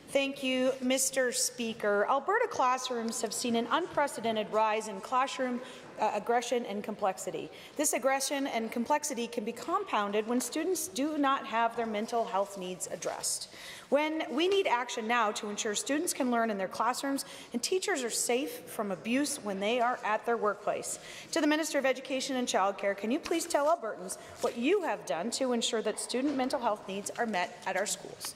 Thank you, Mr. Speaker. Alberta classrooms have seen an unprecedented rise in classroom aggression and complexity. This aggression and complexity can be compounded when students do not have their mental health needs addressed. When we need action now to ensure students can learn in their classrooms and teachers are safe from abuse when they are at their workplace. To the Minister of Education and Childcare, can you please tell Albertans what you have done to ensure that student mental health needs are met at our schools?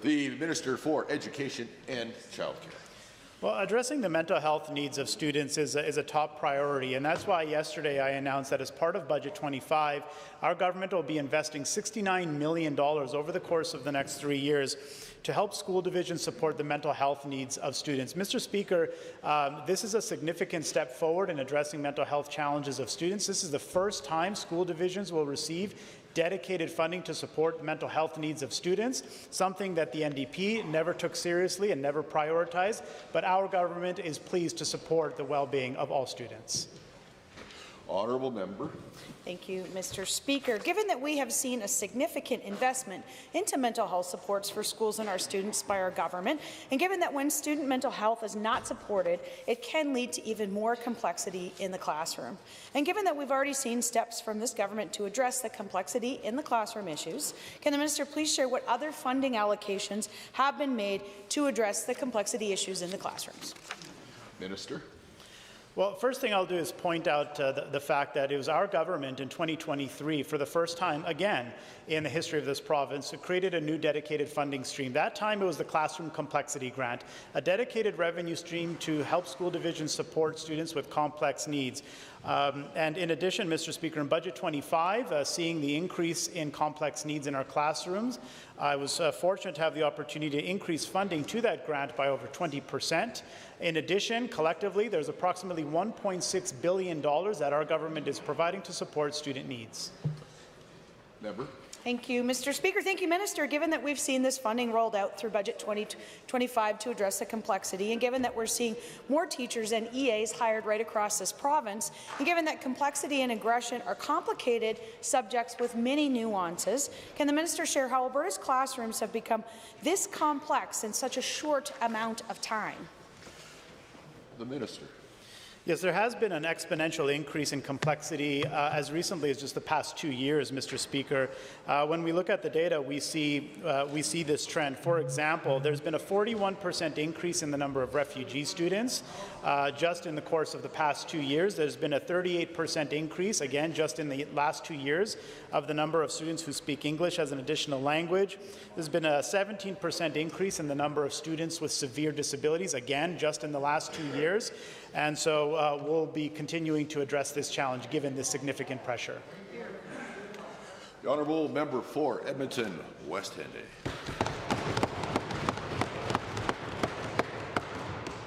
The Minister for Education and Childcare. Well, addressing the mental health needs of students is a top priority, and that's why yesterday I announced that as part of Budget 25, our government will be investing $69 million over the course of the next 3 years to help school divisions support the mental health needs of students. Mr. Speaker, this is a significant step forward in addressing mental health challenges of students. This is the first time school divisions will receive dedicated funding to support the mental health needs of students, something that the NDP never took seriously and never prioritized, but our government is pleased to support the well-being of all students. Honourable member. Thank you, Mr. Speaker. Given that we have seen a significant investment into mental health supports for schools and our students by our government, and given that when student mental health is not supported, it can lead to even more complexity in the classroom. And given that we've already seen steps from this government to address the complexity in the classroom issues, can the minister please share what other funding allocations have been made to address the complexity issues in the classrooms? Minister. Well, first thing I'll do is point out the fact that it was our government in 2023, for the first time again in the history of this province, who created a new dedicated funding stream. That time it was the Classroom Complexity Grant, a dedicated revenue stream to help school divisions support students with complex needs. And in addition, Mr. Speaker, in Budget 25, seeing the increase in complex needs in our classrooms, I was fortunate to have the opportunity to increase funding to that grant by over 20%. In addition, collectively, there's approximately $1.6 billion that our government is providing to support student needs. Member. Thank you, Mr. Speaker. Thank you, Minister. Given that we've seen this funding rolled out through Budget 2025 to address the complexity, and given that we're seeing more teachers and EAs hired right across this province, and given that complexity and aggression are complicated subjects with many nuances, can the minister share how Alberta's classrooms have become this complex in such a short amount of time? The minister. Yes, there has been an exponential increase in complexity as recently as just the past 2 years, Mr. Speaker. When we look at the data, we see this trend. For example, there's been a 41% increase in the number of refugee students just in the course of the past 2 years. There's been a 38% increase, again, just in the last 2 years, of the number of students who speak English as an additional language. There's been a 17% increase in the number of students with severe disabilities, again, just in the last 2 years. And so we'll be continuing to address this challenge given this significant pressure. The honourable member for Edmonton West Henday.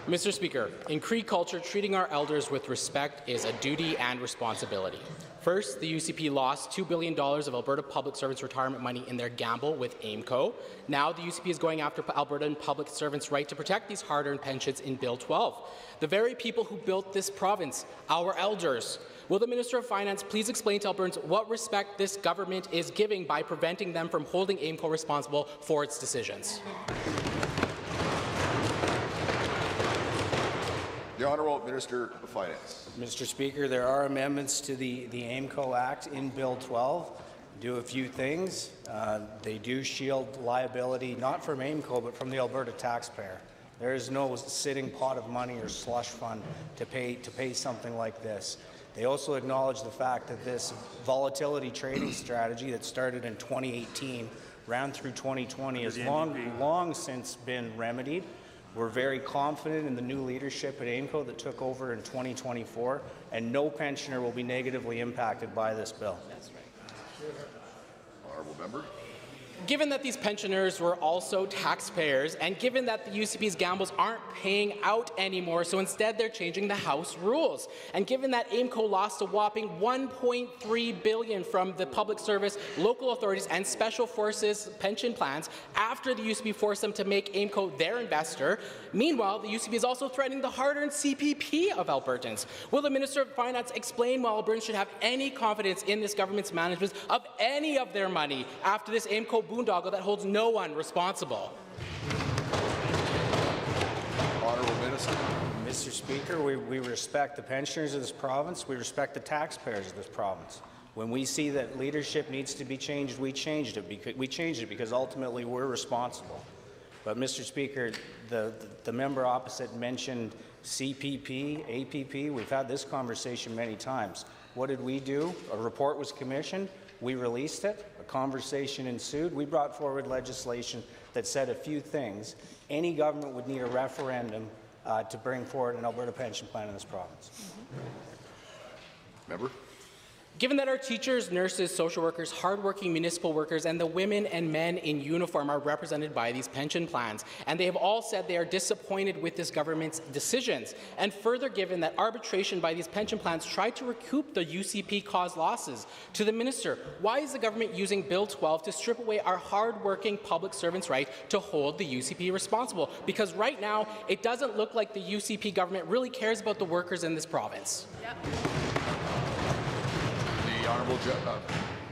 Mr. Speaker, in Cree culture, treating our elders with respect is a duty and responsibility. First, the UCP lost $2 billion of Alberta public servants' retirement money in their gamble with AIMCO. Now the UCP is going after Albertan public servants' right to protect these hard-earned pensions in Bill 12. The very people who built this province, our elders. Will the Minister of Finance please explain to Albertans what respect this government is giving by preventing them from holding AIMCO responsible for its decisions? The Honourable Minister of Finance. Mr. Speaker, there are amendments to the AIMCO Act in Bill 12. Do a few things. They do shield liability not from AIMCO but from the Alberta taxpayer. There is no sitting pot of money or slush fund to pay something like this. They also acknowledge the fact that this volatility trading strategy that started in 2018 ran through 2020 has long since been remedied. We're very confident in the new leadership at AIMCO that took over in 2024, and no pensioner will be negatively impacted by this bill. Honourable member. Given that these pensioners were also taxpayers, and given that the UCP's gambles aren't paying out anymore, so instead they're changing the House rules, and given that AIMCO lost a whopping $1.3 billion from the public service, local authorities, and special forces pension plans after the UCP forced them to make AIMCO their investor, meanwhile, the UCP is also threatening the hard-earned CPP of Albertans. Will the Minister of Finance explain why Albertans should have any confidence in this government's management of any of their money after this AIMCO boondoggle that holds no one responsible? Honourable Minister. Mr. Speaker, we respect the pensioners of this province. We respect the taxpayers of this province. When we see that leadership needs to be changed, we changed it because ultimately we're responsible. But, Mr. Speaker, the member opposite mentioned CPP, APP. We've had this conversation many times. What did we do? A report was commissioned. We released it. A conversation ensued. We brought forward legislation that said a few things. Any government would need a referendum to bring forward an Alberta pension plan in this province. Member. Given that our teachers, nurses, social workers, hardworking municipal workers, and the women and men in uniform are represented by these pension plans, and they have all said they are disappointed with this government's decisions, and further given that arbitration by these pension plans tried to recoup the UCP-caused losses, to the Minister, why is the government using Bill 12 to strip away our hardworking public servants' right to hold the UCP responsible? Because right now, it doesn't look like the UCP government really cares about the workers in this province. Yep.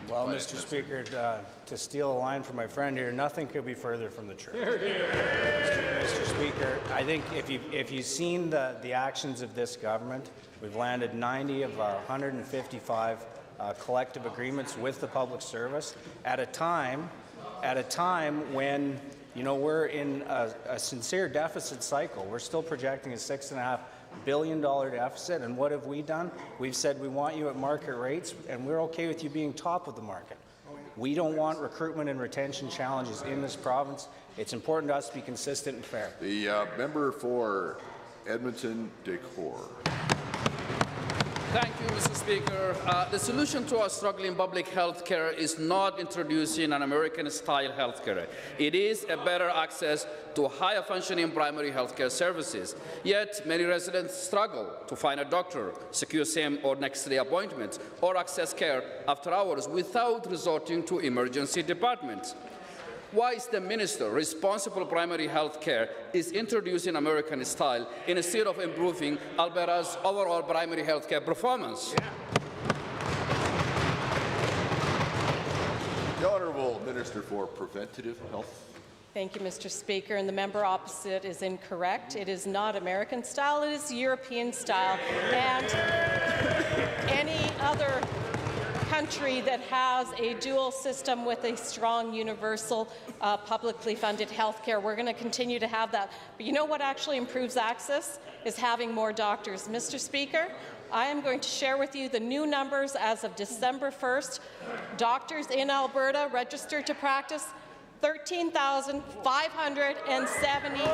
Well, Mr. Speaker, to steal a line from my friend here, nothing could be further from the truth. Mr. Speaker, I think if you've seen the actions of this government, we've landed 90 of our 155 collective agreements with the public service at a time when we're in a sincere deficit cycle. We're still projecting a $6.5 billion deficit, and what have we done? We've said we want you at market rates, and we're okay with you being top of the market. We don't want recruitment and retention challenges in this province. It's important to us to be consistent and fair. The member for Edmonton-Decour. Thank you, Mr. Speaker. The solution to our struggling public health care is not introducing an American-style health care. It is a better access to higher functioning primary health care services. Yet, many residents struggle to find a doctor, secure same or next day appointments, or access care after hours without resorting to emergency departments. Why is the Minister responsible for primary health care is introducing American style instead of improving Alberta's overall primary health care performance? The Honourable Minister for Preventative Health. Thank you, Mr. Speaker. And the member opposite is incorrect. It is not American style, it is European style. And any other country that has a dual system with a strong, universal, publicly funded health care. We're going to continue to have that. But you know what actually improves access? Is having more doctors. Mr. Speaker, I am going to share with you the new numbers as of December 1st. Doctors in Alberta registered to practice 13,576.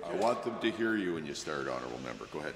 I want them to hear you when you start, Honourable Member. Go ahead.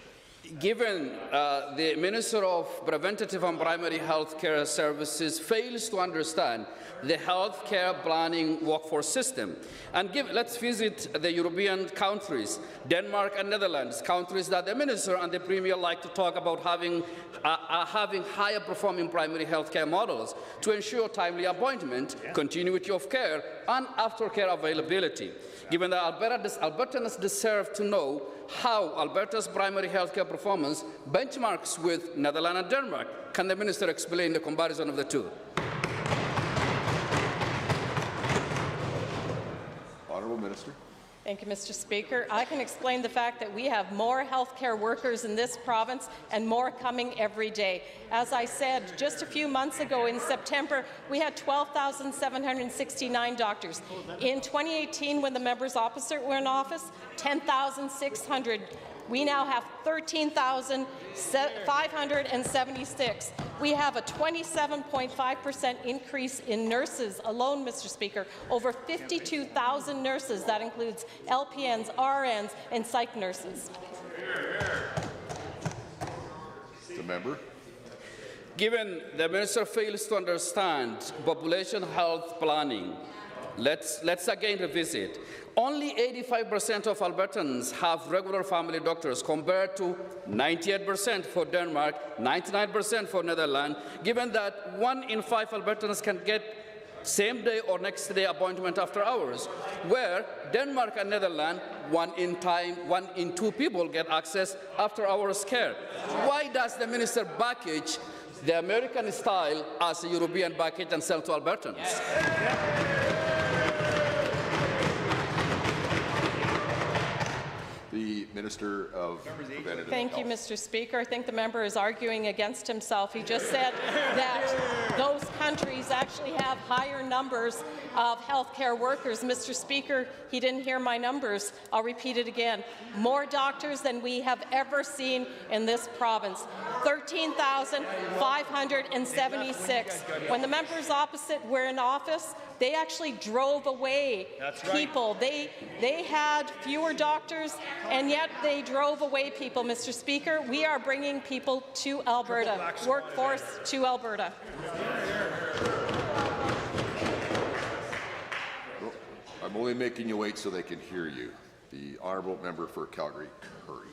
Given the Minister of Preventative and Primary Health Care Services fails to understand the health care planning workforce system, and let's visit the European countries, Denmark and Netherlands, countries that the Minister and the Premier like to talk about having higher performing primary health care models to ensure timely appointment, continuity of care, and aftercare availability. Given that Albertans deserve to know how Alberta's primary health care performance benchmarks with Netherlands and Denmark, can the Minister explain the comparison of the two? Honourable Minister. Thank you, Mr. Speaker. I can explain the fact that we have more healthcare workers in this province and more coming every day. As I said, just a few months ago in September, we had 12,769 doctors. In 2018, when the members opposite were in office, 10,600. We now have 13,576. We have a 27.5% increase in nurses alone, Mr. Speaker. Over 52,000 nurses. That includes LPNs, RNs, and psych nurses. The member. Given the minister fails to understand population health planning, let's again revisit. Only 85% of Albertans have regular family doctors compared to 98% for Denmark, 99% for Netherlands, given that 1 in 5 Albertans can get same day or next day appointment after hours, where Denmark and Netherlands, 1 in 2 people get access after hours care. Why does the minister package the American style as a European package and sell to Albertans? The Minister of Preventative Thank you, Mr. Speaker. I think the member is arguing against himself. He just said that those countries actually have higher numbers of healthcare workers. Mr. Speaker, he didn't hear my numbers. I'll repeat it again. More doctors than we have ever seen in this province. 13,576. When the members opposite were in office, they actually drove away people. They had fewer doctors, and yet they drove away people, Mr. Speaker. We are bringing people to Alberta, workforce to Alberta. I'm only making you wait so they can hear you. The honourable member for Calgary, Hurry.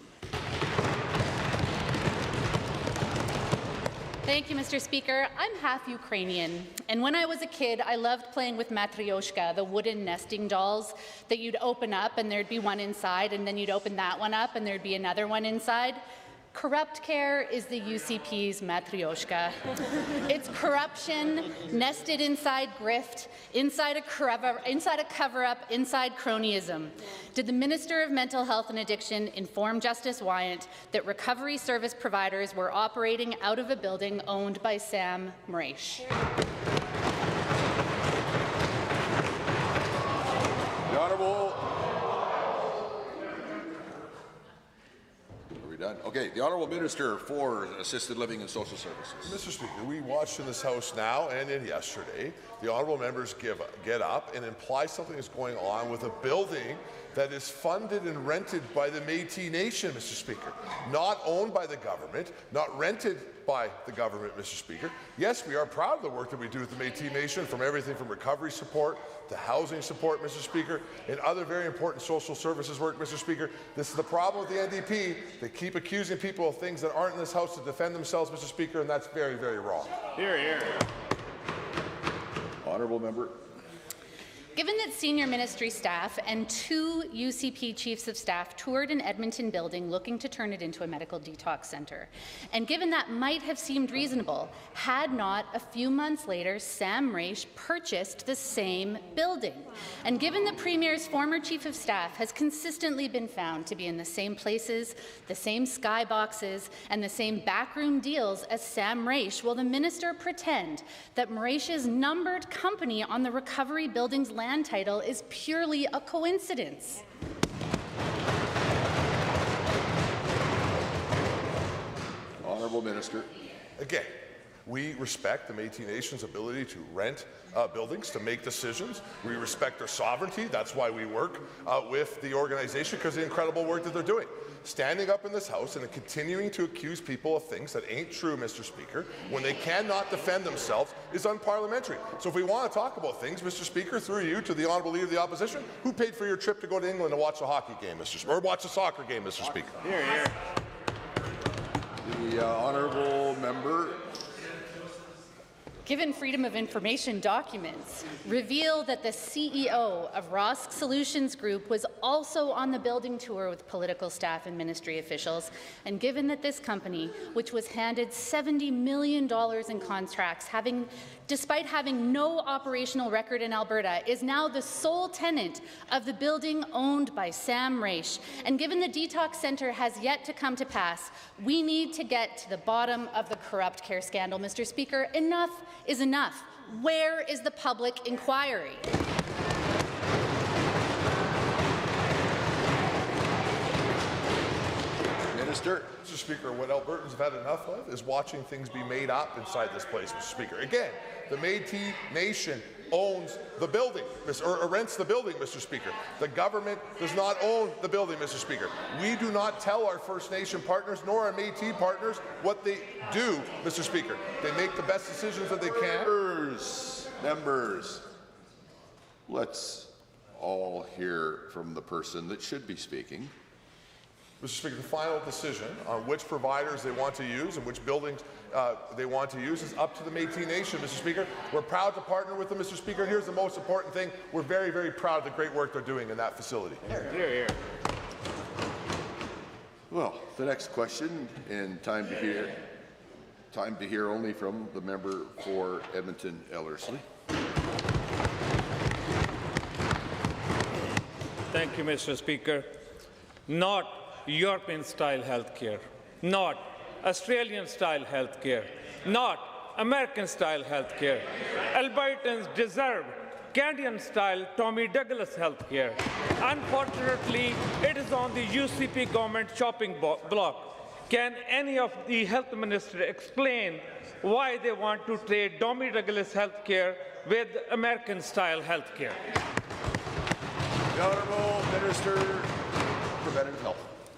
Thank you, Mr. Speaker. I'm half Ukrainian, and when I was a kid, I loved playing with matryoshka, the wooden nesting dolls that you'd open up and there'd be one inside, and then you'd open that one up and there'd be another one inside. Corrupt care is the UCP's matryoshka. It's corruption nested inside grift, inside a cover-up, inside cronyism. Did the Minister of Mental Health and Addiction inform Justice Wyant that recovery service providers were operating out of a building owned by Sam Mraish? The Honourable. Done. Okay, the Honourable Minister for Assisted Living and Social Services. Mr. Speaker, we watched in this House now and in yesterday, the Honourable members get up and imply something is going on with a building that is funded and rented by the Métis Nation, Mr. Speaker. Not owned by the government, not rented by the government, Mr. Speaker. Yes, we are proud of the work that we do with the Métis Nation, from everything from recovery support to housing support, Mr. Speaker, and other very important social services work, Mr. Speaker. This is the problem with the NDP. They keep accusing people of things that aren't in this House to defend themselves, Mr. Speaker, and that's very, very wrong. Hear, hear. Honourable member. Given that senior ministry staff and 2 UCP chiefs of staff toured an Edmonton building looking to turn it into a medical detox centre, and given that might have seemed reasonable, had not a few months later Sam Mraish purchased the same building, and given the Premier's former chief of staff has consistently been found to be in the same places, the same skyboxes, and the same backroom deals as Sam Mraish, will the minister pretend that Mraish's numbered company on the recovery building's land title is purely a coincidence? Honourable Minister. Again, we respect the Métis Nation's ability to rent buildings, to make decisions. We respect their sovereignty. That's why we work with the organization, because of the incredible work that they're doing. Standing up in this House and continuing to accuse people of things that ain't true, Mr. Speaker, when they cannot defend themselves, is unparliamentary. So if we want to talk about things, Mr. Speaker, through you to the Honourable Leader of the Opposition, who paid for your trip to go to England to watch a hockey game, or watch a soccer game, Mr. Speaker? Hear, hear. The Honourable Member. Given Freedom of Information documents reveal that the CEO of Rosk Solutions Group was also on the building tour with political staff and ministry officials, and given that this company, which was handed $70 million in contracts, despite having no operational record in Alberta, is now the sole tenant of the building owned by Sam Mraish, and given the detox centre has yet to come to pass, we need to get to the bottom of the corrupt care scandal, Mr. Speaker. Enough is enough. Where is the public inquiry? Mr. Speaker, what Albertans have had enough of is watching things be made up inside this place, Mr. Speaker. Again, the Métis Nation owns the building, or rents the building, Mr. Speaker. The government does not own the building, Mr. Speaker. We do not tell our First Nation partners nor our Métis partners what they do, Mr. Speaker. They make the best decisions that they can. Members, let's all hear from the person that should be speaking. Mr. Speaker, the final decision on which providers they want to use and which buildings they want to use is up to the Métis Nation, Mr. Speaker. We're proud to partner with them, Mr. Speaker. Here's the most important thing. We're very, very proud of the great work they're doing in that facility. Here. Well, the next question, and time to hear only from the member for Edmonton Ellerslie. Thank you, Mr. Speaker. Not European-style healthcare, not Australian-style healthcare, not American-style healthcare. Albertans deserve Canadian-style Tommy Douglas healthcare. Unfortunately, it is on the UCP government chopping block. Can any of the health ministers explain why they want to trade Tommy Douglas healthcare with American-style healthcare? The Honourable Minister of Preventive Health.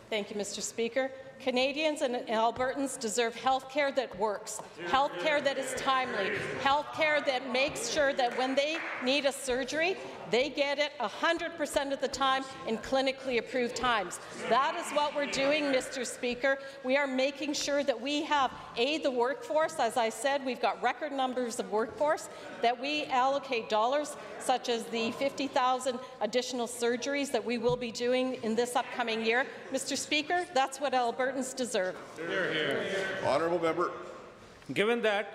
Thank you, Mr. Speaker. Canadians and Albertans deserve health care that works, health care that is timely, health care that makes sure that when they need a surgery, they get it 100% of the time in clinically approved times. That is what we're doing, Mr. Speaker. We are making sure that we have, the workforce. As I said, we've got record numbers of workforce, that we allocate dollars, such as the 50,000 additional surgeries that we will be doing in this upcoming year. Mr. Speaker, that's what Albertans deserve. Hear, hear. Honourable member. Given that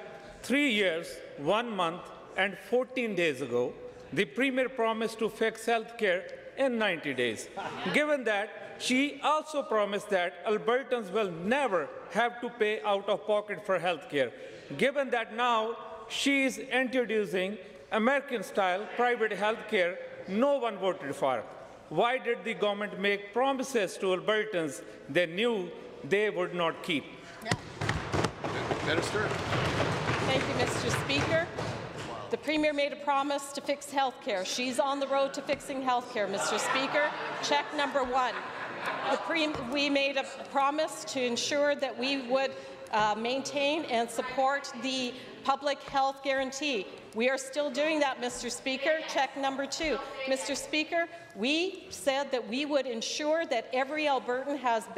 3 years, 1 month and 14 days ago, the Premier promised to fix health care in 90 days. Given that, she also promised that Albertans will never have to pay out of pocket for health care. Given that now she is introducing American-style private health care no one voted for, why did the government make promises to Albertans they knew they would not keep? Minister. Thank you, Mr. Speaker. The Premier made a promise to fix health care. She's on the road to fixing health care, Mr. Speaker. Check number one. We made a promise to ensure that we would maintain and support the public health guarantee. We are still doing that, Mr. Speaker. Check number two. Mr. Speaker, we said that we would ensure that every Albertan has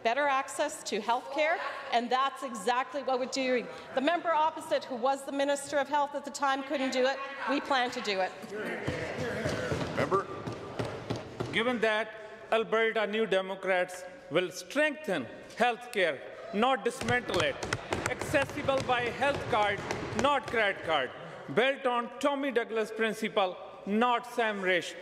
better access to health care, and that's exactly what we're doing. The member opposite, who was the Minister of Health at the time, couldn't do it. We plan to do it. Member. Given that Alberta New Democrats will strengthen health care, not dismantle it, accessible by health card, not credit card, built on Tommy Douglas principle, not Sam Risch.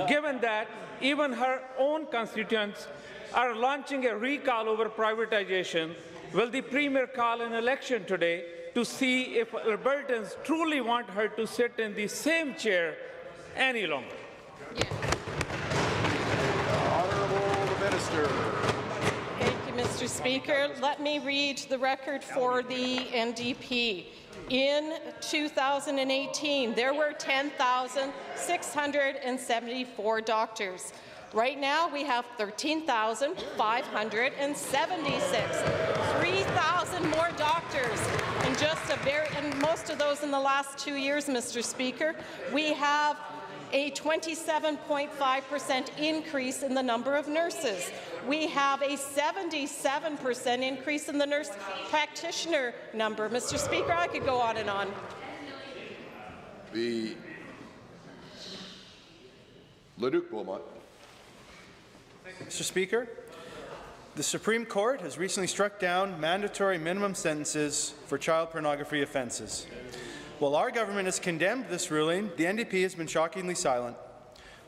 Given that even her own constituents are launching a recall over privatization, will the Premier call an election today to see if Albertans truly want her to sit in the same chair any longer? Honourable Minister. Thank you, Mr. Speaker. Let me read the record for the NDP. In 2018, there were 10,674 doctors. Right now, we have 13,576, 3,000 more doctors, and most of those in the last 2 years, Mr. Speaker. We have a 27.5% increase in the number of nurses. We have a 77% increase in the nurse practitioner number. Mr. Speaker, I could go on and on. The Leduc Wilmot. Mr. Speaker, the Supreme Court has recently struck down mandatory minimum sentences for child pornography offences. While our government has condemned this ruling, the NDP has been shockingly silent.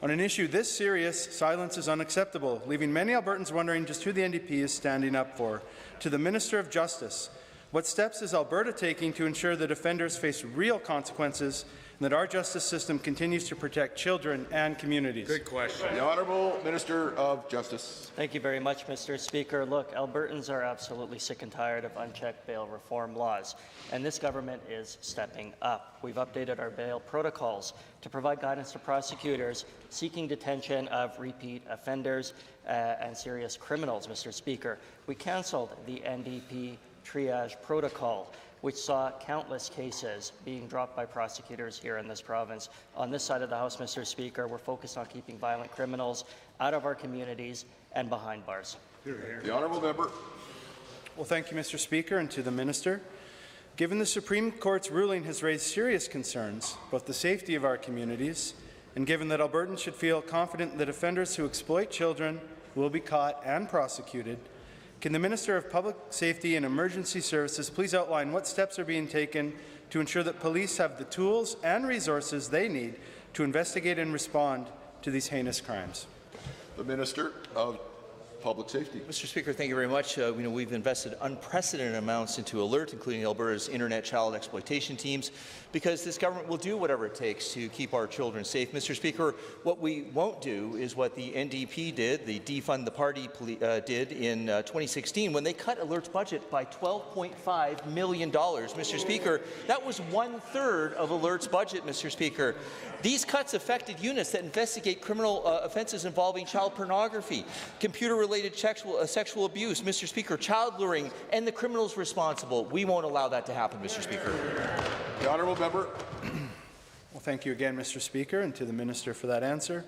On an issue this serious, silence is unacceptable, leaving many Albertans wondering just who the NDP is standing up for. To the Minister of Justice, What steps is Alberta taking to ensure that offenders face real consequences and that our justice system continues to protect children and communities? Good question. The Honourable Minister of Justice. Thank you very much, Mr. Speaker. Look, Albertans are absolutely sick and tired of unchecked bail reform laws, and this government is stepping up. We've updated our bail protocols to provide guidance to prosecutors seeking detention of repeat offenders and serious criminals, Mr. Speaker. We cancelled the NDP triage protocol, which saw countless cases being dropped by prosecutors here in this province. On this side of the House, Mr. Speaker, we're focused on keeping violent criminals out of our communities and behind bars. The Honourable Member. Well, thank you, Mr. Speaker, and to the Minister. Given the Supreme Court's ruling has raised serious concerns about the safety of our communities, and given that Albertans should feel confident that offenders who exploit children will be caught and prosecuted, can the Minister of Public Safety and Emergency Services please outline what steps are being taken to ensure that police have the tools and resources they need to investigate and respond to these heinous crimes? The Minister of Public Safety. Mr. Speaker, thank you very much. We've invested unprecedented amounts into ALERT, including Alberta's Internet child exploitation teams, because this government will do whatever it takes to keep our children safe. Mr. Speaker, what we won't do is what the NDP did, the Defund the Party did in 2016, when they cut ALERT's budget by $12.5 million. Mr. Speaker, that was 1/3 of ALERT's budget, Mr. Speaker. These cuts affected units that investigate criminal offences involving child pornography, computer-related sexual abuse, Mr. Speaker, child luring, and the criminals responsible. We won't allow that to happen, Mr. Speaker. The Honourable Member. Well, thank you again, Mr. Speaker, and to the Minister for that answer.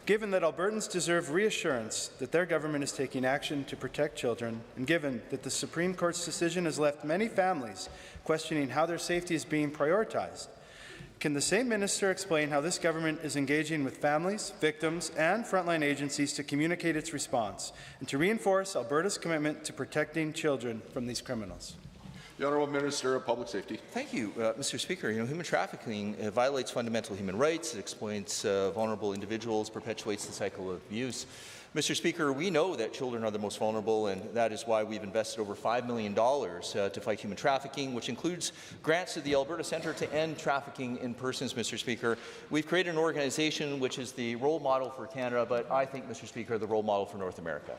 Given that Albertans deserve reassurance that their government is taking action to protect children, and given that the Supreme Court's decision has left many families questioning how their safety is being prioritized, can the same minister explain how this government is engaging with families, victims, and frontline agencies to communicate its response and to reinforce Alberta's commitment to protecting children from these criminals? The Honourable Minister of Public Safety. Thank you, Mr. Speaker. Human trafficking violates fundamental human rights. It exploits vulnerable individuals, perpetuates the cycle of abuse. Mr. Speaker, we know that children are the most vulnerable, and that is why we've invested over $5 million to fight human trafficking, which includes grants to the Alberta Centre to End Trafficking in Persons, Mr. Speaker. We've created an organization which is the role model for Canada, but I think, Mr. Speaker, the role model for North America.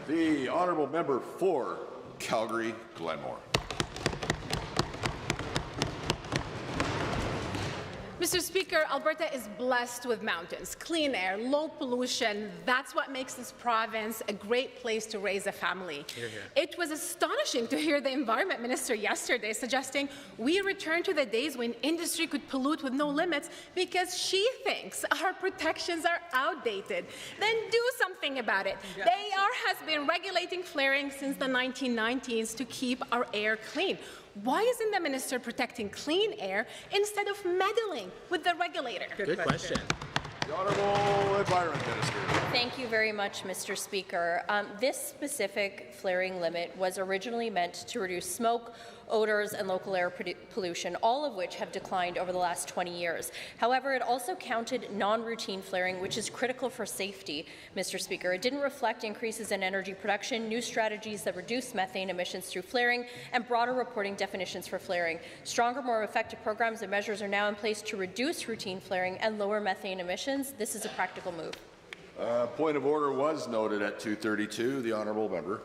The Honourable Member for Calgary Glenmore. Mr. Speaker, Alberta is blessed with mountains, clean air, low pollution. That's what makes this province a great place to raise a family. Hear, hear. It was astonishing to hear the Environment Minister yesterday suggesting we return to the days when industry could pollute with no limits because she thinks our protections are outdated. Then do something about it. Yes. The AR has been regulating flaring since the 1990s to keep our air clean. Why isn't the minister protecting clean air instead of meddling with the regulator? Good question. The Honourable Environment Minister. Thank you very much, Mr. Speaker. This specific flaring limit was originally meant to reduce smoke, odors, and local air pollution, all of which have declined over the last 20 years. However, it also counted non-routine flaring, which is critical for safety, Mr. Speaker. It didn't reflect increases in energy production, new strategies that reduce methane emissions through flaring, and broader reporting definitions for flaring. Stronger, more effective programs and measures are now in place to reduce routine flaring and lower methane emissions. This is a practical move. Point of order was noted at 2:32. The Honourable Member.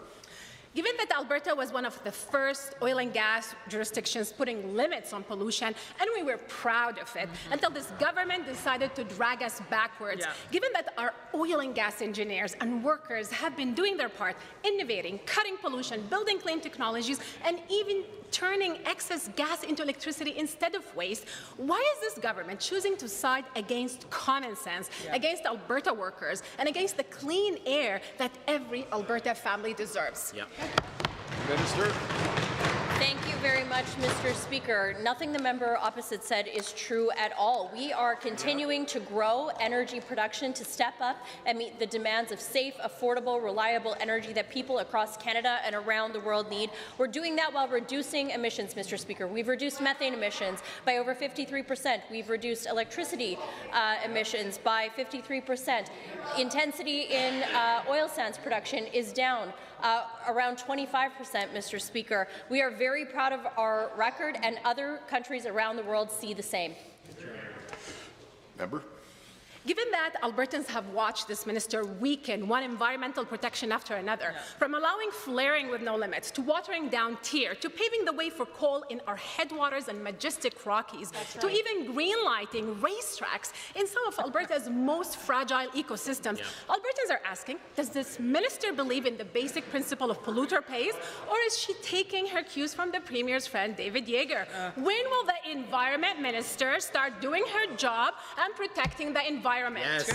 Given that Alberta was one of the first oil and gas jurisdictions putting limits on pollution, and we were proud of it, until this government decided to drag us backwards, given that our oil and gas engineers and workers have been doing their part, innovating, cutting pollution, building clean technologies, and even turning excess gas into electricity instead of waste, why is this government choosing to side against common sense, against Alberta workers, and against the clean air that every Alberta family deserves? Minister. Thank you very much, Mr. Speaker. Nothing the member opposite said is true at all. We are continuing to grow energy production to step up and meet the demands of safe, affordable, reliable energy that people across Canada and around the world need. We're doing that while reducing emissions, Mr. Speaker. We've reduced methane emissions by over 53%. We've reduced electricity emissions by 53%. Intensity in oil sands production is down around 25%, Mr. Speaker. We are very proud of our record, and other countries around the world see the same. Member. Given that Albertans have watched this minister weaken one environmental protection after another, from allowing flaring with no limits, to watering down tier, to paving the way for coal in our headwaters and majestic Rockies, to even greenlighting racetracks in some of Alberta's most fragile ecosystems, Albertans are asking, does this minister believe in the basic principle of polluter pays, or is she taking her cues from the Premier's friend David Yeager? When will the Environment Minister start doing her job and protecting the environment? Yes.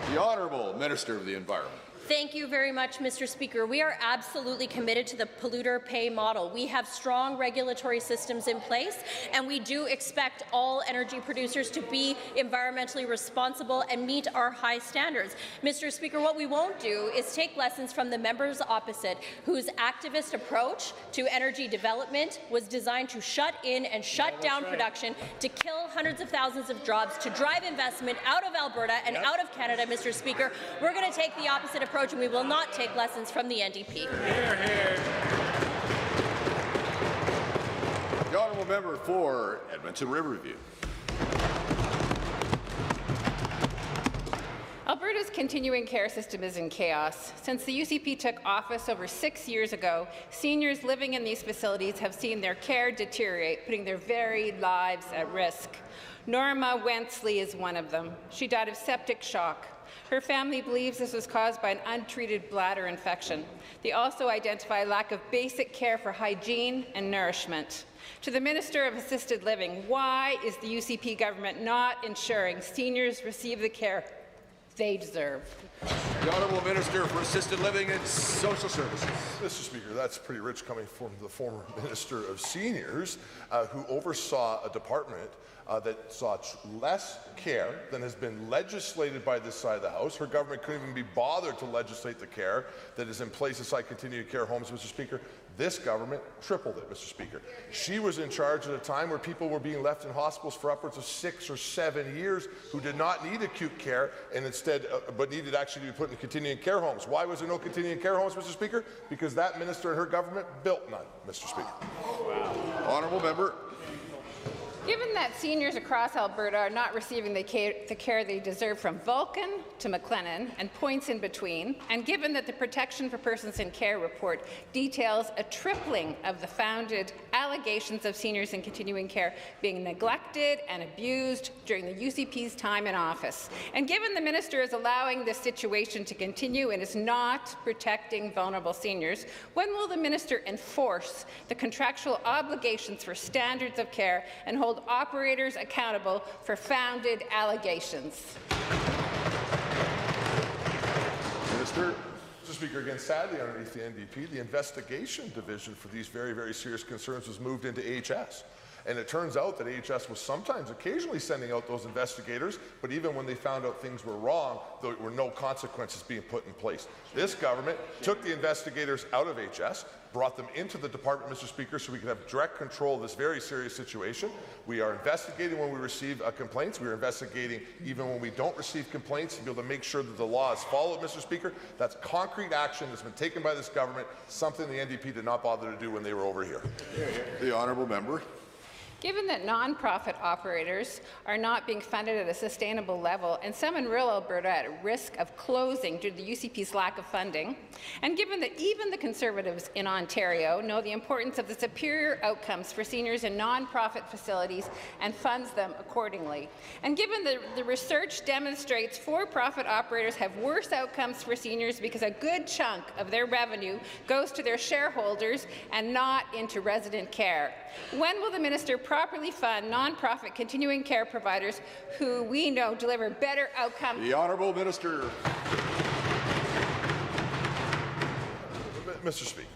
The Honourable Minister of the Environment. Thank you very much, Mr. Speaker. We are absolutely committed to the polluter pay model. We have strong regulatory systems in place, and we do expect all energy producers to be environmentally responsible and meet our high standards. Mr. Speaker, what we won't do is take lessons from the members opposite, whose activist approach to energy development was designed to shut in and shut down production, to kill hundreds of thousands of jobs, to drive investment out of Alberta and out of Canada, Mr. Speaker. We're going to take the opposite approach, and we will not take lessons from the NDP. The Honourable Member for Edmonton Riverview. Alberta's continuing care system is in chaos. Since the UCP took office over 6 years ago, seniors living in these facilities have seen their care deteriorate, putting their very lives at risk. Norma Wensley is one of them. She died of septic shock. Her family believes this was caused by an untreated bladder infection. They also identify lack of basic care for hygiene and nourishment. To the Minister of Assisted Living, why is the UCP government not ensuring seniors receive the care they deserve? The Honourable Minister for Assisted Living and Social Services. Mr. Speaker, that's pretty rich coming from the former Minister of Seniors, who oversaw a department that saw less care than has been legislated by this side of the House. Her government couldn't even be bothered to legislate the care that is in place inside continuing care homes, Mr. Speaker. This government tripled it, Mr. Speaker. She was in charge at a time where people were being left in hospitals for upwards of 6 or 7 years who did not need acute care and instead, but needed actually to be put in continuing care homes. Why was there no continuing care homes, Mr. Speaker? Because that minister and her government built none, Mr. Speaker. Wow. Honourable Member. Given that seniors across Alberta are not receiving the care they deserve from Vulcan to McLennan and points in between, and given that the Protection for Persons in Care report details a tripling of the founded allegations of seniors in continuing care being neglected and abused during the UCP's time in office, and given the minister is allowing this situation to continue and is not protecting vulnerable seniors, when will the minister enforce the contractual obligations for standards of care and hold operators accountable for founded allegations? Minister. Mr. Speaker, again, sadly, underneath the NDP, the investigation division for these very, very serious concerns was moved into AHS. And it turns out that AHS was sometimes occasionally sending out those investigators, but even when they found out things were wrong, there were no consequences being put in place. This government took the investigators out of HS, brought them into the department, Mr. Speaker, so we could have direct control of this very serious situation. We are investigating when we receive complaints. We are investigating even when we don't receive complaints to be able to make sure that the law is followed, Mr. Speaker. That's concrete action that's been taken by this government, something the NDP did not bother to do when they were over here. The Honourable Member. Given that nonprofit operators are not being funded at a sustainable level, and some in rural Alberta are at risk of closing due to the UCP's lack of funding, and given that even the Conservatives in Ontario know the importance of the superior outcomes for seniors in nonprofit facilities and funds them accordingly, and given the research demonstrates for-profit operators have worse outcomes for seniors because a good chunk of their revenue goes to their shareholders and not into resident care, when will the minister properly fund nonprofit continuing care providers who we know deliver better outcomes? The Honourable Minister. Mr. Speaker,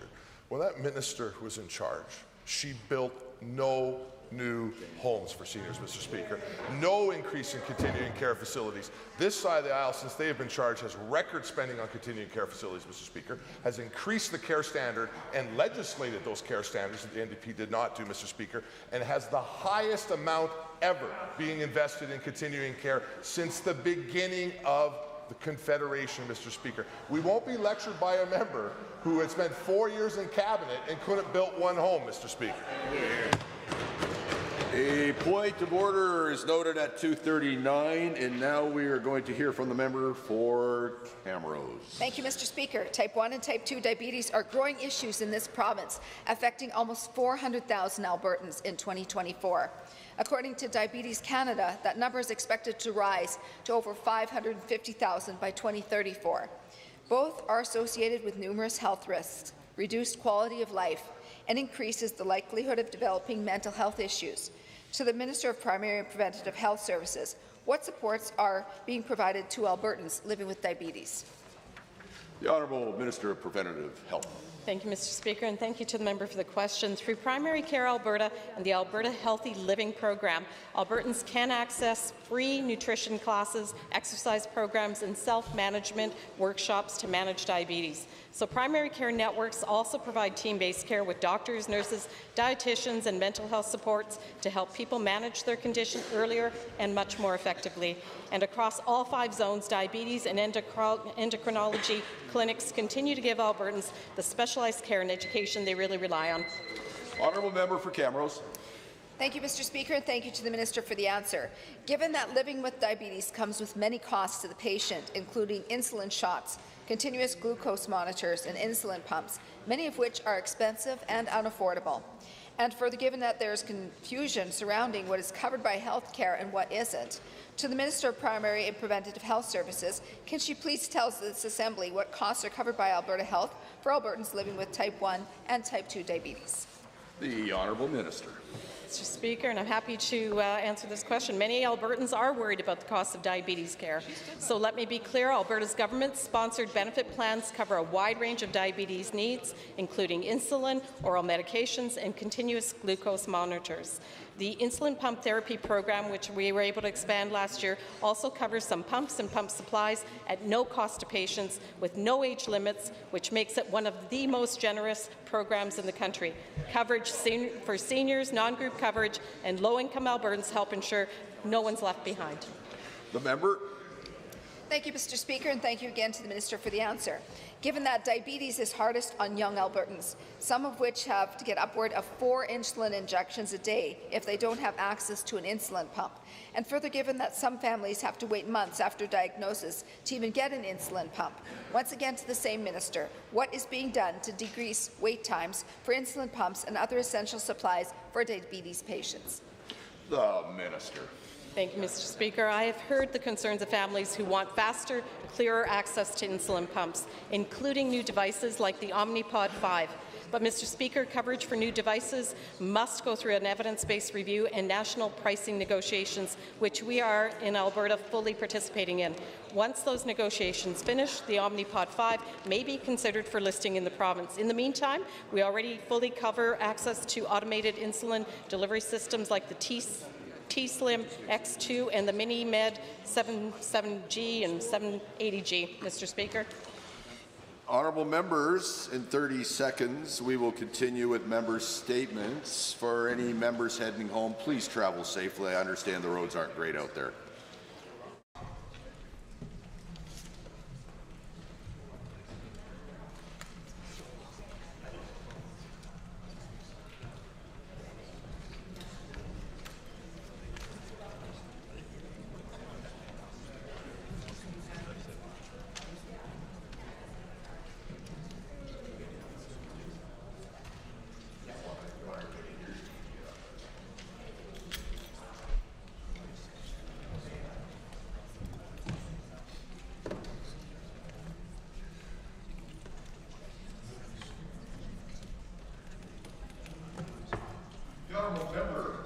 when that minister was in charge, she built no new homes for seniors, Mr. Speaker. No increase in continuing care facilities. This side of the aisle, since they have been charged, has record spending on continuing care facilities, Mr. Speaker, has increased the care standard and legislated those care standards that the NDP did not do, Mr. Speaker, and has the highest amount ever being invested in continuing care since the beginning of the Confederation, Mr. Speaker. We won't be lectured by a member who had spent 4 years in cabinet and couldn't build one home, Mr. Speaker. A point of order is noted at 2:39, and now we are going to hear from the member for Camrose. Thank you, Mr. Speaker. Type 1 and Type 2 diabetes are growing issues in this province, affecting almost 400,000 Albertans in 2024. According to Diabetes Canada, that number is expected to rise to over 550,000 by 2034. Both are associated with numerous health risks, reduced quality of life, and increases the likelihood of developing mental health issues. To the Minister of Primary and Preventative Health Services, what supports are being provided to Albertans living with diabetes? The Honourable Minister of Preventative Health. Thank you, Mr. Speaker, and thank you to the member for the question. Through Primary Care Alberta and the Alberta Healthy Living Program, Albertans can access free nutrition classes, exercise programs, and self-management workshops to manage diabetes. So primary care networks also provide team-based care with doctors, nurses, dietitians, and mental health supports to help people manage their condition earlier and much more effectively. And across all 5 zones, diabetes and endocrinology clinics continue to give Albertans the specialized care and education they really rely on. Honourable member for Camrose. Thank you, Mr. Speaker, and thank you to the Minister for the answer. Given that living with diabetes comes with many costs to the patient, including insulin shots, continuous glucose monitors, and insulin pumps, many of which are expensive and unaffordable, and further given that there is confusion surrounding what is covered by health care and what isn't, to the Minister of Primary and Preventative Health Services, can she please tell this Assembly what costs are covered by Alberta Health for Albertans living with Type 1 and Type 2 diabetes? The Honourable Minister. Mr. Speaker, and I'm happy to answer this question. Many Albertans are worried about the cost of diabetes care. So let me be clear, Alberta's government-sponsored benefit plans cover a wide range of diabetes needs, including insulin, oral medications, and continuous glucose monitors. The insulin pump therapy program, which we were able to expand last year, also covers some pumps and pump supplies at no cost to patients with no age limits, which makes it one of the most generous programs in the country. Coverage for seniors, non-group coverage, and low-income Albertans help ensure no one's left behind. The member. Thank you, Mr. Speaker, and thank you again to the Minister for the answer. Given that diabetes is hardest on young Albertans, some of which have to get upward of 4 insulin injections a day if they don't have access to an insulin pump, and further given that some families have to wait months after diagnosis to even get an insulin pump, once again to the same Minister, what is being done to decrease wait times for insulin pumps and other essential supplies for diabetes patients? The Minister. Thank you, Mr. Speaker. I have heard the concerns of families who want faster, clearer access to insulin pumps, including new devices like the Omnipod 5. But, Mr. Speaker, coverage for new devices must go through an evidence-based review and national pricing negotiations, which we are in Alberta fully participating in. Once those negotiations finish, the Omnipod 5 may be considered for listing in the province. In the meantime, we already fully cover access to automated insulin delivery systems like the T-Slim X2 and the Mini-Med 77G and 780G, Mr. Speaker. Honourable members, in 30 seconds, we will continue with members' statements. For any members heading home, please travel safely. I understand the roads aren't great out there.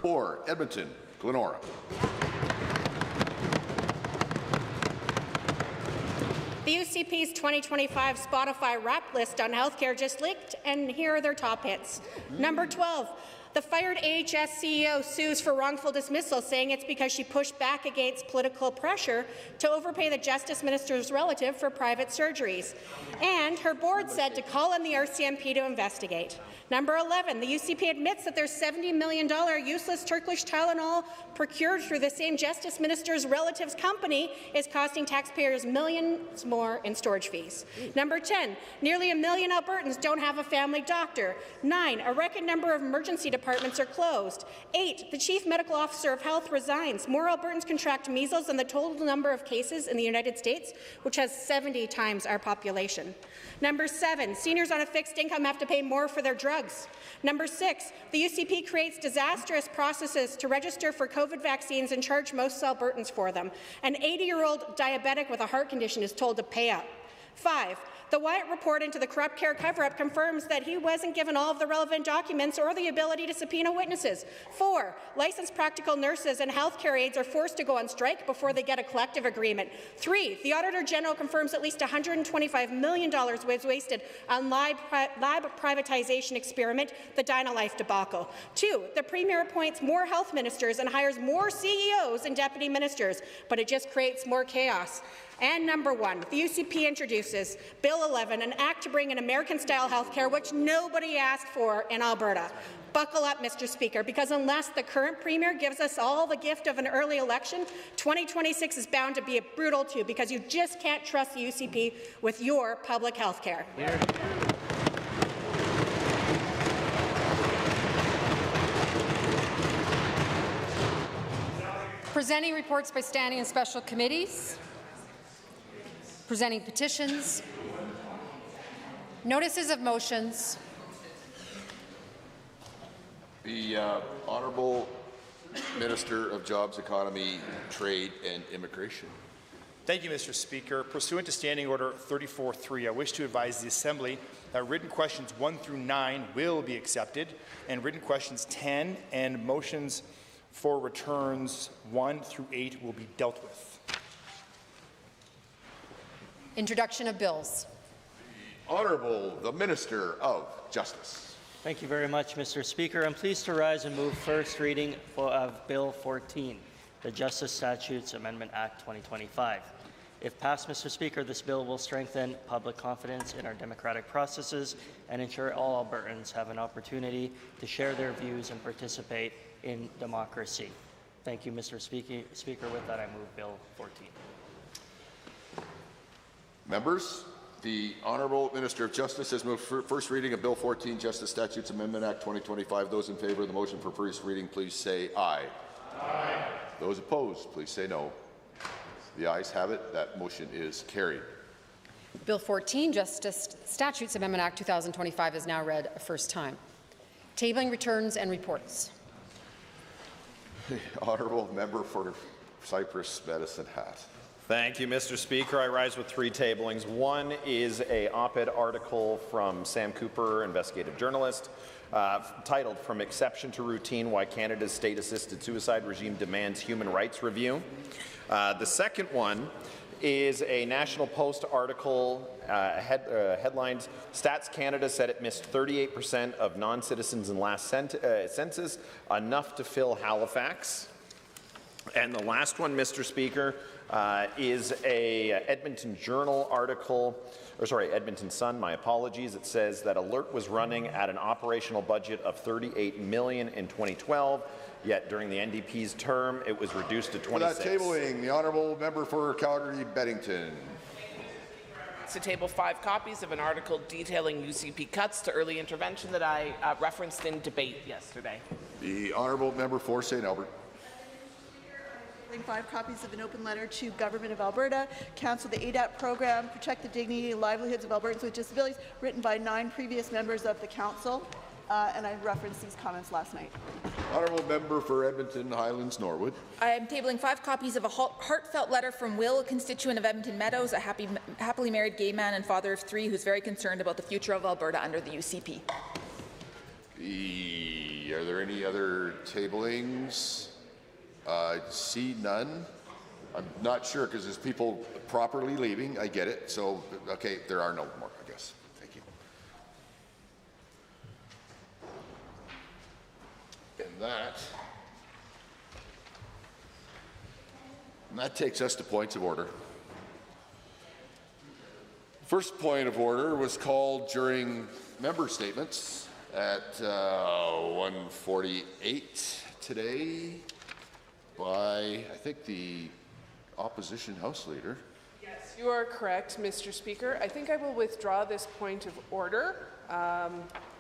For Edmonton, Glenora. The UCP's 2025 Spotify rap list on healthcare just leaked, and here are their top hits. Number 12, The fired AHS CEO sues for wrongful dismissal, saying it's because she pushed back against political pressure to overpay the Justice Minister's relative for private surgeries. And her board said to call on the RCMP to investigate. Number 11, the UCP admits that their $70 million useless Turkish Tylenol procured through the same Justice Minister's relative's company is costing taxpayers millions more in storage fees. Number 10, nearly 1 million Albertans don't have a family doctor. 9, a record number of emergency departments are closed. 8, the Chief Medical Officer of Health resigns. More Albertans contract measles than the total number of cases in the United States, which has 70 times our population. Number 7, seniors on a fixed income have to pay more for their drugs. Number 6, the UCP creates disastrous processes to register for COVID vaccines and charge most Albertans for them. An 80-year-old diabetic with a heart condition is told to pay up. 5, the Wyatt report into the corrupt care cover-up confirms that he wasn't given all of the relevant documents or the ability to subpoena witnesses. 4, licensed practical nurses and healthcare aides are forced to go on strike before they get a collective agreement. 3, the Auditor General confirms at least $125 million was wasted on lab privatization experiment, the DynaLife debacle. 2, the Premier appoints more health ministers and hires more CEOs and deputy ministers, but it just creates more chaos. And number 1, the UCP introduces Bill 11, an act to bring in American-style health care, which nobody asked for in Alberta. Buckle up, Mr. Speaker, because unless the current Premier gives us all the gift of an early election, 2026 is bound to be brutal too, because you just can't trust the UCP with your public health care. Presenting reports by standing and special committees. Presenting petitions. Notices of motions. The Honourable Minister of Jobs, Economy, Trade and Immigration. Thank you, Mr. Speaker. Pursuant to Standing Order 34.3, I wish to advise the Assembly that written questions 1 through 9 will be accepted, and written questions 10 and motions for returns 1 through 8 will be dealt with. Introduction of bills. Honourable the Minister of Justice. Thank you very much, Mr. Speaker. I'm pleased to rise and move first reading of Bill 14, the Justice Statutes Amendment Act 2025. If passed, Mr. Speaker, this bill will strengthen public confidence in our democratic processes and ensure all Albertans have an opportunity to share their views and participate in democracy. Thank you, Mr. Speaker. With that, I move Bill 14. Members, the Honourable Minister of Justice has moved first reading of Bill 14, Justice Statutes Amendment Act 2025. Those in favour of the motion for first reading, please say aye. Aye. Those opposed, please say no. The ayes have it. That motion is carried. Bill 14, Justice Statutes Amendment Act 2025 is now read a first time. Tabling returns and reports. The Honourable Member for Cypress Medicine Hat. Thank you, Mr. Speaker. I rise with 3 tablings. One is a op-ed article from Sam Cooper, investigative journalist, titled "From Exception to Routine: Why Canada's State-Assisted Suicide Regime Demands Human Rights Review." The second one is a National Post article headlined "Stats Canada said it missed 38% of non-citizens in last census, enough to fill Halifax." And the last one, Mr. Speaker, is a Edmonton Journal article, or sorry, Edmonton Sun, my apologies. It says that Alert was running at an operational budget of $38 million in 2012, yet during the NDP's term, it was reduced to 26. For that tabling, the Honourable Member for Calgary-Beddington. To table 5 copies of an article detailing UCP cuts to early intervention that I referenced in debate yesterday. The Honourable Member for St. Albert. 5 copies of an open letter to Government of Alberta, cancel the ADAP program, protect the dignity and livelihoods of Albertans with disabilities, written by 9 previous members of the Council, and I referenced these comments last night. Honourable Member for Edmonton Highlands Norwood. I am tabling 5 copies of a heartfelt letter from Will, a constituent of Edmonton Meadows, a happily married gay man and father of 3 who's very concerned about the future of Alberta under the UCP. Are there any other tablings? See none. I'm not sure because there's people properly leaving. I get it. So, okay, there are no more, I guess. Thank you. that takes us to points of order. First point of order was called during member statements at 1:48 today by, I think, the opposition House Leader. Yes, you are correct, Mr. Speaker. I think I will withdraw this point of order.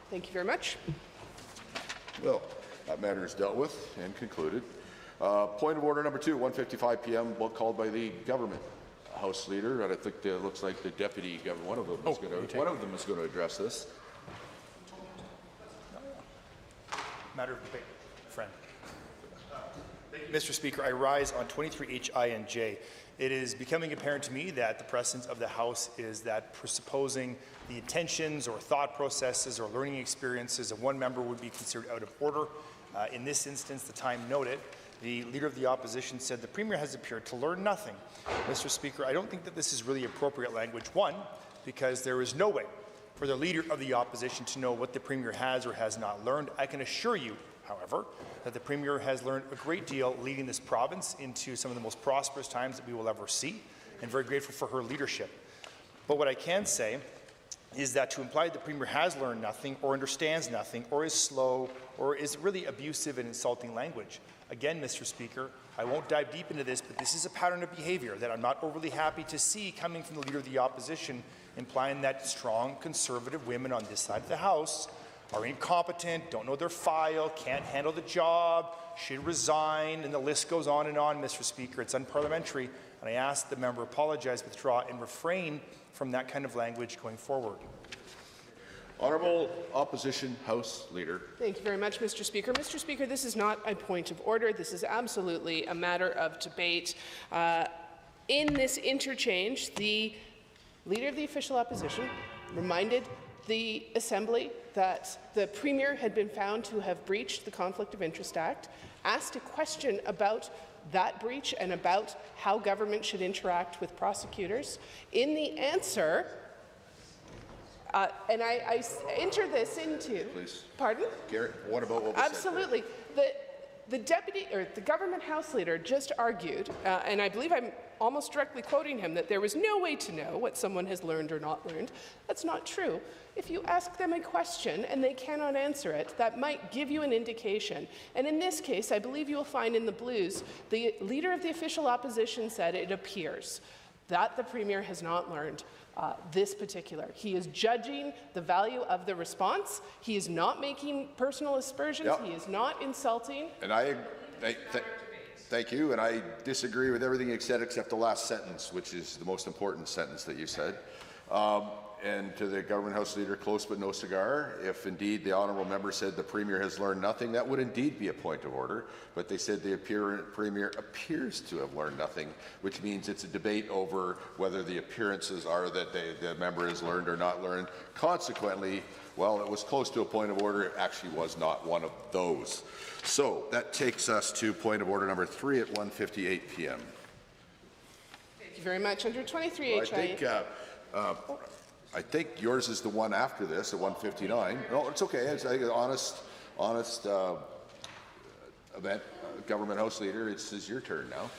Thank you very much. Well, that matter is dealt with and concluded. Point of order number 2, 1:55 p.m. Called by the government House Leader, and I think it looks like the deputy governor, one of them is going to address this. Matter of debate, friend. Mr. Speaker, I rise on 23H, I, and J. It is becoming apparent to me that the precedent of the House is that presupposing the intentions or thought processes or learning experiences of one member would be considered out of order. In this instance, the time noted, the Leader of the Opposition said the Premier has appeared to learn nothing. Mr. Speaker, I don't think that this is really appropriate language. One, because there is no way for the Leader of the Opposition to know what the Premier has or has not learned. I can assure you, however, that the Premier has learned a great deal leading this province into some of the most prosperous times that we will ever see, and very grateful for her leadership. But what I can say is that to imply the Premier has learned nothing or understands nothing or is slow or is really abusive and insulting language. Again, Mr. Speaker, I won't dive deep into this, but this is a pattern of behavior that I'm not overly happy to see coming from the Leader of the Opposition, implying that strong Conservative women on this side of the House are incompetent, don't know their file, can't handle the job, should resign, and the list goes on, Mr. Speaker. It's unparliamentary, and I ask the member apologize, withdraw, and refrain from that kind of language going forward. Honourable Opposition House Leader. Thank you very much, Mr. Speaker. Mr. Speaker, this is not a point of order. This is absolutely a matter of debate. In this interchange, the Leader of the Official Opposition reminded the Assembly that the Premier had been found to have breached the Conflict of Interest Act, asked a question about that breach and about how government should interact with prosecutors. In the answer, and I enter this into. Please. Pardon? Garrett, what about what was Absolutely. The deputy or the government House Leader just argued, and I believe I'm almost directly quoting him, that there was no way to know what someone has learned or not learned. That's not true. If you ask them a question and they cannot answer it, that might give you an indication. And in this case, I believe you will find in the Blues, the Leader of the Official Opposition said it appears that the Premier has not learned this particular. He is judging the value of the response. He is not making personal aspersions. Yep. He is not insulting. And thank you, and I disagree with everything you said except the last sentence, which is the most important sentence that you said. And to the Government House Leader, close but no cigar, if indeed the honourable member said the Premier has learned nothing, that would indeed be a point of order. But they said the Premier appears to have learned nothing, which means it's a debate over whether the appearances are that the member has learned or not learned. Consequently, well, it was close to a point of order. It actually was not one of those. So that takes us to point of order number 3 at 1:58 p.m. Thank you very much. Under 23H, I think yours is the one after this at 1:59. No, it's okay. It's an honest event. Government House Leader, it's your turn now.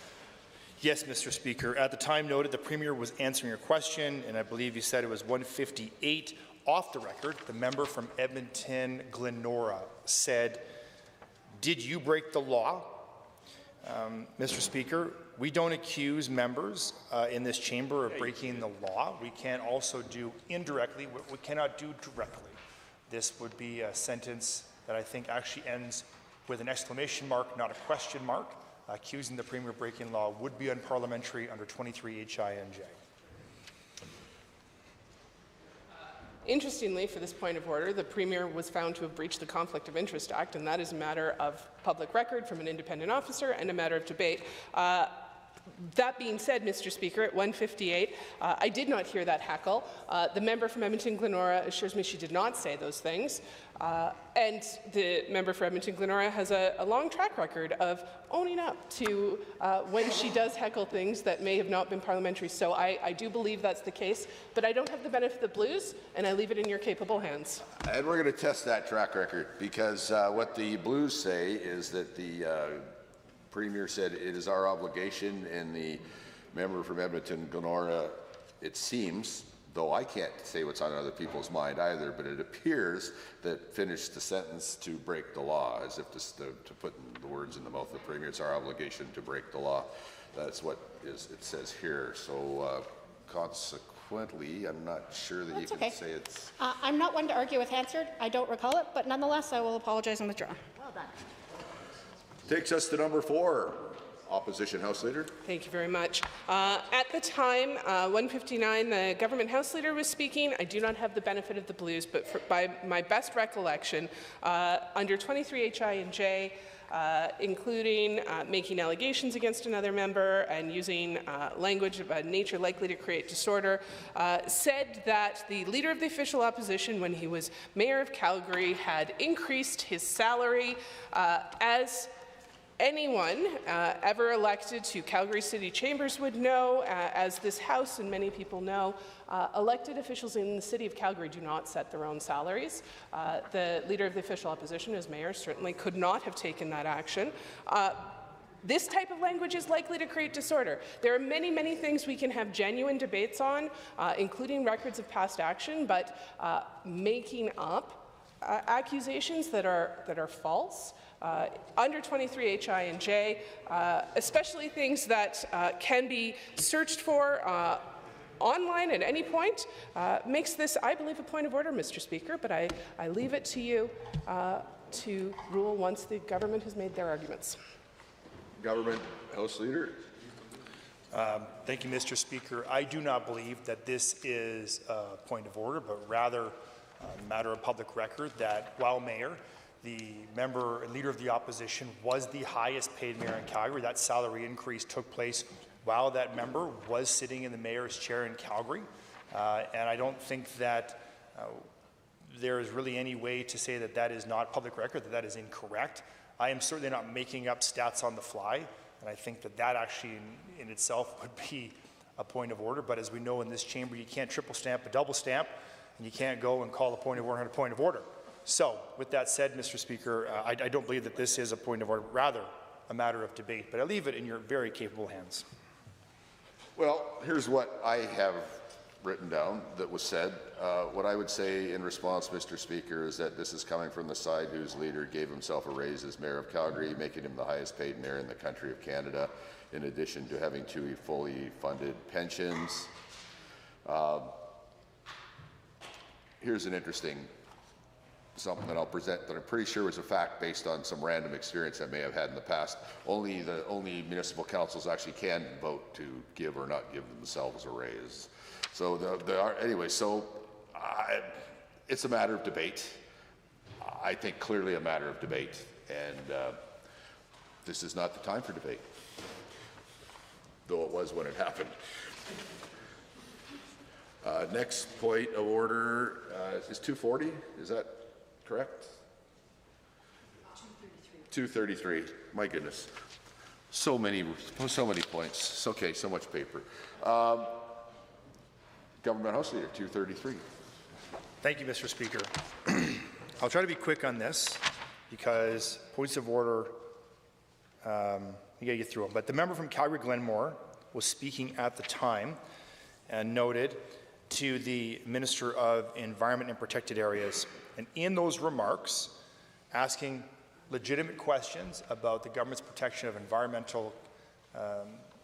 Yes, Mr. Speaker. At the time noted, the Premier was answering your question, and I believe you said it was 1:58. Off the record, the member from Edmonton, Glenora, said, "Did you break the law?" Mr. Speaker, we don't accuse members in this chamber of breaking the law. We can also do indirectly what we cannot do directly. This would be a sentence that I think actually ends with an exclamation mark, not a question mark. Accusing the Premier of breaking law would be unparliamentary under 23HINJ. Interestingly, for this point of order, the Premier was found to have breached the Conflict of Interest Act, and that is a matter of public record from an independent officer and a matter of debate. That being said, Mr. Speaker, at 1:58, I did not hear that heckle. The member from Edmonton-Glenora assures me she did not say those things. And the member for Edmonton-Glenora has a long track record of owning up to when she does heckle things that may have not been parliamentary. So I do believe that's the case, but I don't have the benefit of the Blues, and I leave it in your capable hands. And we're going to test that track record, because what the Blues say is that the Premier said it is our obligation, and the member from Edmonton-Glenora, it seems, though I can't say what's on other people's mind either, but it appears that finished the sentence to break the law, as if to put the words in the mouth of the Premier. It's our obligation to break the law. That's what it says here. So consequently, I'm not sure that you can say it's... I'm not one to argue with Hansard. I don't recall it, but nonetheless, I will apologize and withdraw. Well done. Takes us to number 4. Opposition House Leader. Thank you very much. At the time, 1:59, the Government House Leader was speaking. I do not have the benefit of the Blues, but by my best recollection, under 23 HI and J, including making allegations against another member and using language of a nature likely to create disorder, said that the Leader of the Official Opposition, when he was Mayor of Calgary, had increased his salary as anyone ever elected to Calgary City Chambers would know, as this House and many people know, elected officials in the City of Calgary do not set their own salaries. The Leader of the Official Opposition, as Mayor, certainly could not have taken that action. This type of language is likely to create disorder. There are many, many things we can have genuine debates on, including records of past action, but making up accusations that are false, under 23 HI and J, especially things that can be searched for online at any point, makes this, I believe, a point of order, Mr. Speaker, but I leave it to you to rule once the government has made their arguments. Government House Leader. Thank you, Mr. Speaker. I do not believe that this is a point of order, but rather a matter of public record that while Mayor, the member and Leader of the Opposition was the highest paid mayor in Calgary. That salary increase took place while that member was sitting in the mayor's chair in Calgary. And I don't think that there is really any way to say that that is not public record, that is incorrect. I am certainly not making up stats on the fly, and I think that that actually in itself would be a point of order. But as we know in this chamber, you can't triple stamp a double stamp, and you can't go and call a point of order on a point of order. So, with that said, Mr. Speaker, I don't believe that this is a point of order, rather a matter of debate, but I leave it in your very capable hands. Well, here's what I have written down that was said. What I would say in response, Mr. Speaker, is that this is coming from the side whose leader gave himself a raise as Mayor of Calgary, making him the highest paid mayor in the country of Canada, in addition to having 2 fully funded pensions. Here's an interesting something that I'll present that I'm pretty sure was a fact based on some random experience I may have had in the past. Only municipal councils actually can vote to give or not give themselves a raise. So anyway, so it's a matter of debate. I think clearly a matter of debate, and this is not the time for debate, though it was when it happened. Next point of order is 240. Is that correct? 233. My goodness. So many points. It's okay, so much paper. Government House Leader, 233. Thank you, Mr. Speaker. I'll try to be quick on this because points of order, you gotta get through them. But the member from Calgary-Glenmore was speaking at the time and noted to the Minister of Environment and Protected Areas, and in those remarks, asking legitimate questions about the government's protection of environmental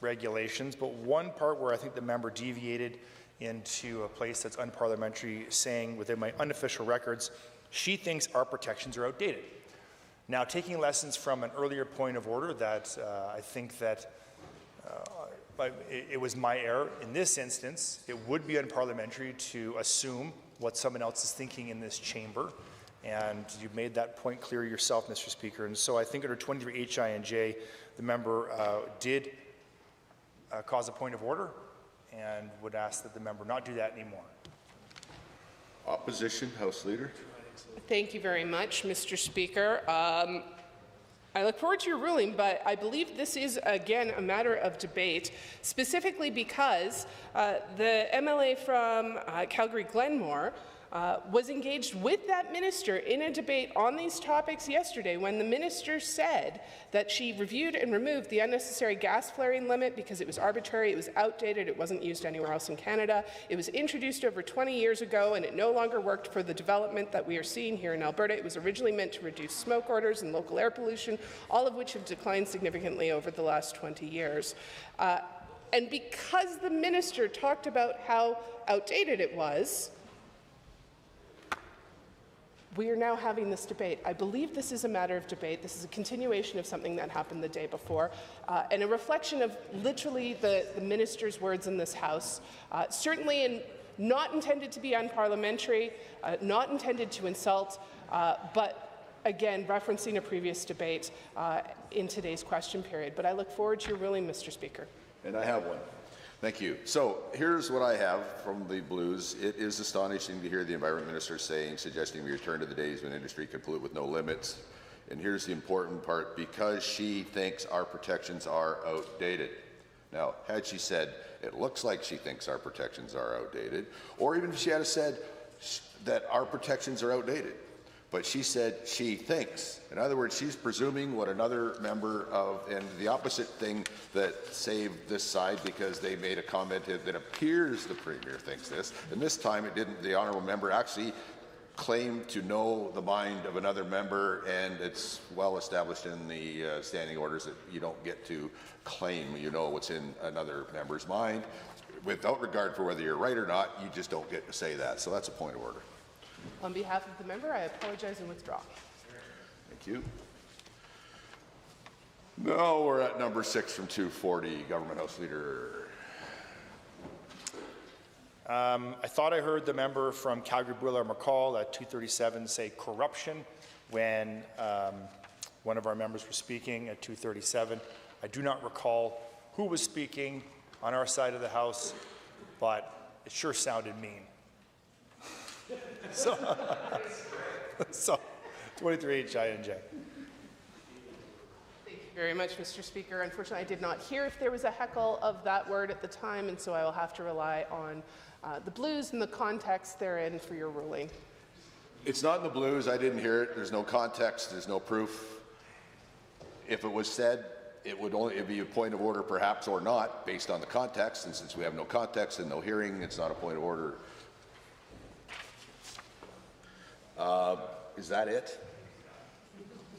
regulations, but one part where I think the member deviated into a place that's unparliamentary, saying within my unofficial records, she thinks our protections are outdated. Now, taking lessons from an earlier point of order that I think that it was my error. In this instance, it would be unparliamentary to assume what someone else is thinking in this chamber, and you've made that point clear yourself, Mr. Speaker. And so I think under 23 HI and J, the member did cause a point of order and would ask that the member not do that anymore. Opposition, House Leader. Thank you very much, Mr. Speaker. I look forward to your ruling, but I believe this is, again, a matter of debate, specifically because the MLA from Calgary-Glenmore was engaged with that minister in a debate on these topics yesterday when the minister said that she reviewed and removed the unnecessary gas flaring limit because it was arbitrary, it was outdated, it wasn't used anywhere else in Canada. It was introduced over 20 years ago and it no longer worked for the development that we are seeing here in Alberta. It was originally meant to reduce smoke odors and local air pollution, all of which have declined significantly over the last 20 years. And because the minister talked about how outdated it was, we are now having this debate. I believe this is a matter of debate. This is a continuation of something that happened the day before, and a reflection of literally the minister's words in this House. Certainly not intended to be unparliamentary, not intended to insult, but again, referencing a previous debate in today's question period. But I look forward to your ruling, Mr. Speaker. And I have one. Thank you. So here's what I have from the Blues. It is astonishing to hear the Environment Minister suggesting we return to the days when industry could pollute with no limits. And here's the important part, because she thinks our protections are outdated. Now, had she said, it looks like she thinks our protections are outdated, or even if she had said that our protections are outdated, but she said she thinks. In other words, she's presuming what another member of, and the opposite thing that saved this side because they made a comment that appears the Premier thinks this, and this time it didn't. The honourable member actually claimed to know the mind of another member, and it's well established in the standing orders that you don't get to claim you know what's in another member's mind. Without regard for whether you're right or not, you just don't get to say that. So that's a point of order. On behalf of the member, I apologize and withdraw. Thank you. Now we're at number 6 from 240, Government House Leader. I thought I heard the member from Calgary-Brulard-McCall at 237 say corruption when one of our members was speaking at 237. I do not recall who was speaking on our side of the House, but it sure sounded mean. So 23H INJ. Thank you very much, Mr. Speaker. Unfortunately, I did not hear if there was a heckle of that word at the time, and so I will have to rely on the Blues and the context therein for your ruling. It's not in the Blues. I didn't hear it. There's no context. There's no proof. If it was said, it would only be a point of order, perhaps, or not, based on the context. And since we have no context and no hearing, it's not a point of order. Is that it?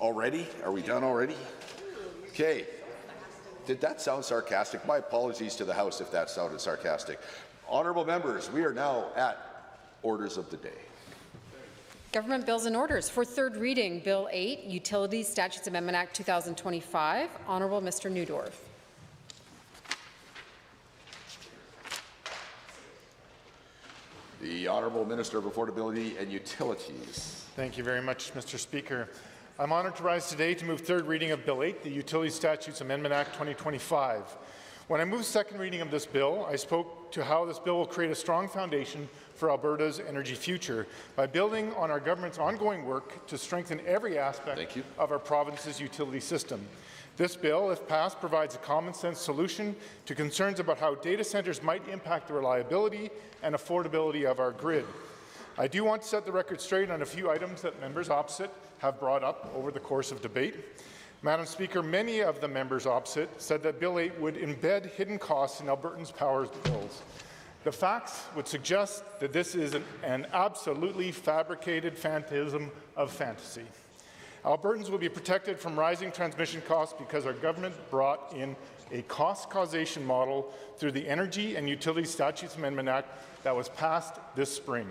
Already? Are we done already? Okay. Did that sound sarcastic? My apologies to the House if that sounded sarcastic. Honourable members, we are now at orders of the day. Government bills and orders. For third reading, Bill 8, Utilities Statutes Amendment Act 2025. Honourable Mr. Neudorf. The Honourable Minister of Affordability and Utilities. Thank you very much, Mr. Speaker. I'm honoured to rise today to move third reading of Bill 8, the Utilities Statutes Amendment Act 2025. When I moved second reading of this bill, I spoke to how this bill will create a strong foundation for Alberta's energy future by building on our government's ongoing work to strengthen every aspect of our province's utility system. This bill, if passed, provides a common-sense solution to concerns about how data centres might impact the reliability and affordability of our grid. I do want to set the record straight on a few items that members opposite have brought up over the course of debate. Madam Speaker, many of the members opposite said that Bill 8 would embed hidden costs in Albertans' power bills. The facts would suggest that this is an absolutely fabricated phantasm of fantasy. Albertans will be protected from rising transmission costs because our government brought in a cost causation model through the Energy and Utilities Statutes Amendment Act that was passed this spring.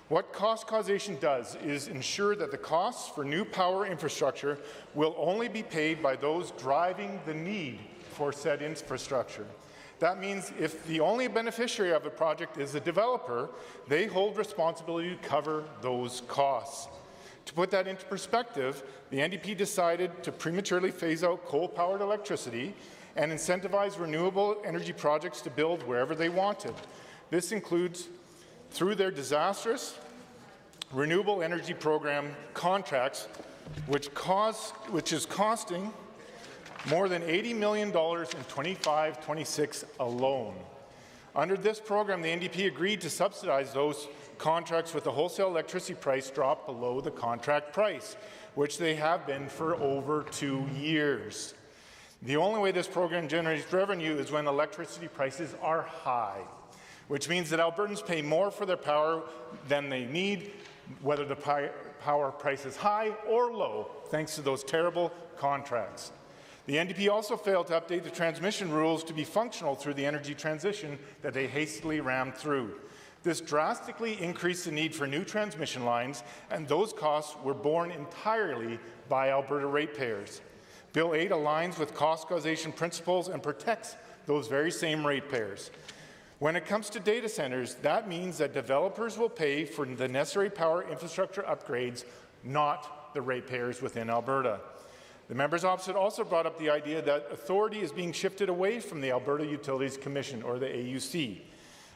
What cost causation does is ensure that the costs for new power infrastructure will only be paid by those driving the need for said infrastructure. That means if the only beneficiary of a project is the developer, they hold responsibility to cover those costs. To put that into perspective, the NDP decided to prematurely phase out coal-powered electricity and incentivize renewable energy projects to build wherever they wanted. This includes through their disastrous renewable energy program contracts, which is costing more than $80 million in 25-26 alone. Under this program, the NDP agreed to subsidize those contracts with the wholesale electricity price drop below the contract price, which they have been for over 2 years. The only way this program generates revenue is when electricity prices are high, which means that Albertans pay more for their power than they need, whether the power price is high or low, thanks to those terrible contracts. The NDP also failed to update the transmission rules to be functional through the energy transition that they hastily rammed through. This drastically increased the need for new transmission lines, and those costs were borne entirely by Alberta ratepayers. Bill 8 aligns with cost causation principles and protects those very same ratepayers. When it comes to data centres, that means that developers will pay for the necessary power infrastructure upgrades, not the ratepayers within Alberta. The members opposite also brought up the idea that authority is being shifted away from the Alberta Utilities Commission, or the AUC.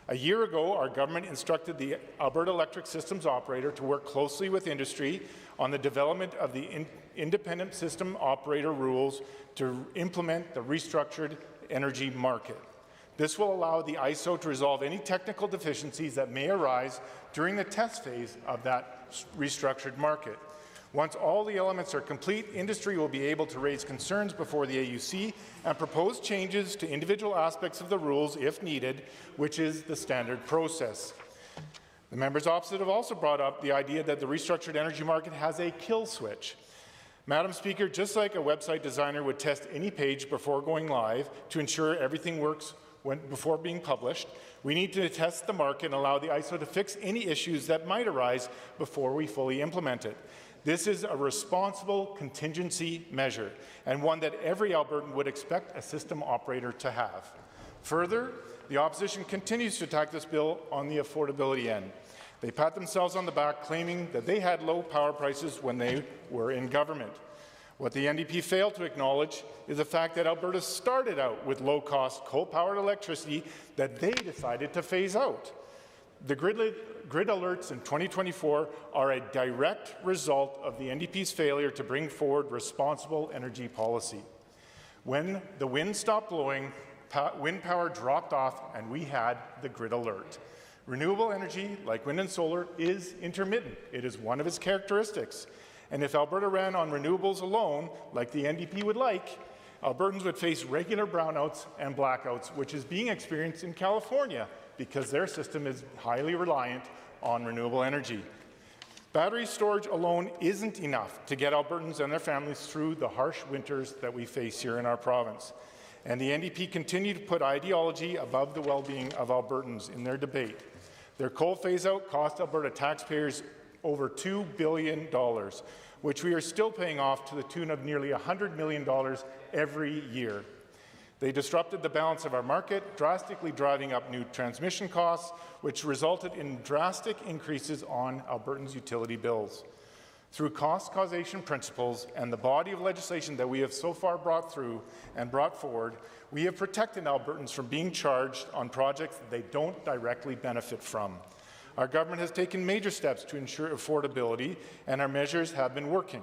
A year ago, our government instructed the Alberta Electric Systems Operator to work closely with industry on the development of the independent system operator rules to implement the restructured energy market. This will allow the ISO to resolve any technical deficiencies that may arise during the test phase of that restructured market. Once all the elements are complete, industry will be able to raise concerns before the AUC and propose changes to individual aspects of the rules if needed, which is the standard process. The members opposite have also brought up the idea that the restructured energy market has a kill switch. Madam Speaker, just like a website designer would test any page before going live to ensure everything works before being published, we need to test the market and allow the ISO to fix any issues that might arise before we fully implement it. This is a responsible contingency measure, and one that every Albertan would expect a system operator to have. Further, the opposition continues to attack this bill on the affordability end. They pat themselves on the back, claiming that they had low power prices when they were in government. What the NDP failed to acknowledge is the fact that Alberta started out with low-cost coal-powered electricity that they decided to phase out. The grid alerts in 2024 are a direct result of the NDP's failure to bring forward responsible energy policy. When the wind stopped blowing, wind power dropped off and we had the grid alert. Renewable energy, like wind and solar, is intermittent. It is one of its characteristics. And if Alberta ran on renewables alone, like the NDP would like, Albertans would face regular brownouts and blackouts, which is being experienced in California, because their system is highly reliant on renewable energy. Battery storage alone isn't enough to get Albertans and their families through the harsh winters that we face here in our province. And the NDP continue to put ideology above the well-being of Albertans in their debate. Their coal phase-out cost Alberta taxpayers over $2 billion, which we are still paying off to the tune of nearly $100 million every year. They disrupted the balance of our market, drastically driving up new transmission costs, which resulted in drastic increases on Albertans' utility bills. Through cost causation principles and the body of legislation that we have so far brought through and brought forward, we have protected Albertans from being charged on projects that they don't directly benefit from. Our government has taken major steps to ensure affordability, and our measures have been working.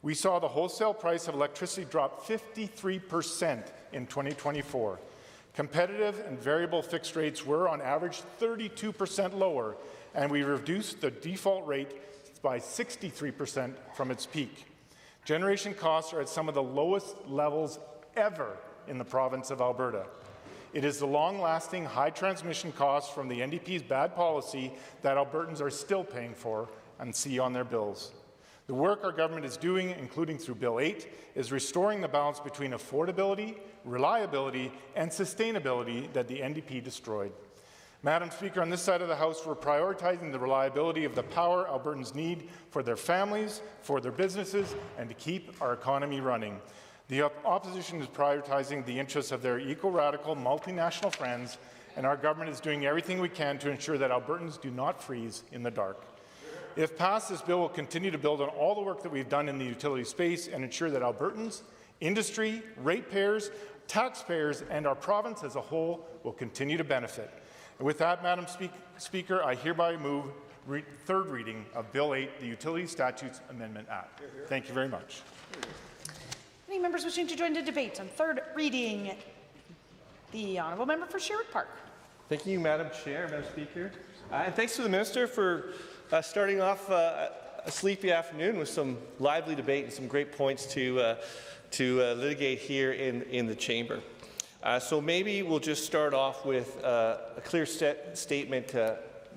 We saw the wholesale price of electricity drop 53% in 2024. Competitive and variable fixed rates were, on average, 32% lower, and we reduced the default rate by 63% from its peak. Generation costs are at some of the lowest levels ever in the province of Alberta. It is the long-lasting high transmission costs from the NDP's bad policy that Albertans are still paying for and see on their bills. The work our government is doing, including through Bill 8, is restoring the balance between affordability, reliability, and sustainability that the NDP destroyed. Madam Speaker, on this side of the House, we're prioritizing the reliability of the power Albertans need for their families, for their businesses, and to keep our economy running. The opposition is prioritizing the interests of their eco-radical multinational friends, and our government is doing everything we can to ensure that Albertans do not freeze in the dark. If passed, this bill will continue to build on all the work that we've done in the utility space and ensure that Albertans, industry, ratepayers taxpayers and our province as a whole will continue to benefit. And with that, Madam Speaker, I hereby move third reading of Bill 8, the Utility Statutes Amendment Act. Thank you very much. Any members wishing to join the debate on third reading? The honourable member for Sherwood Park. Thank you, Madam Chair, Madam Speaker. And thanks to the Minister for starting off a sleepy afternoon with some lively debate and some great points to litigate here in the chamber. So maybe we'll just start off with a clear statement,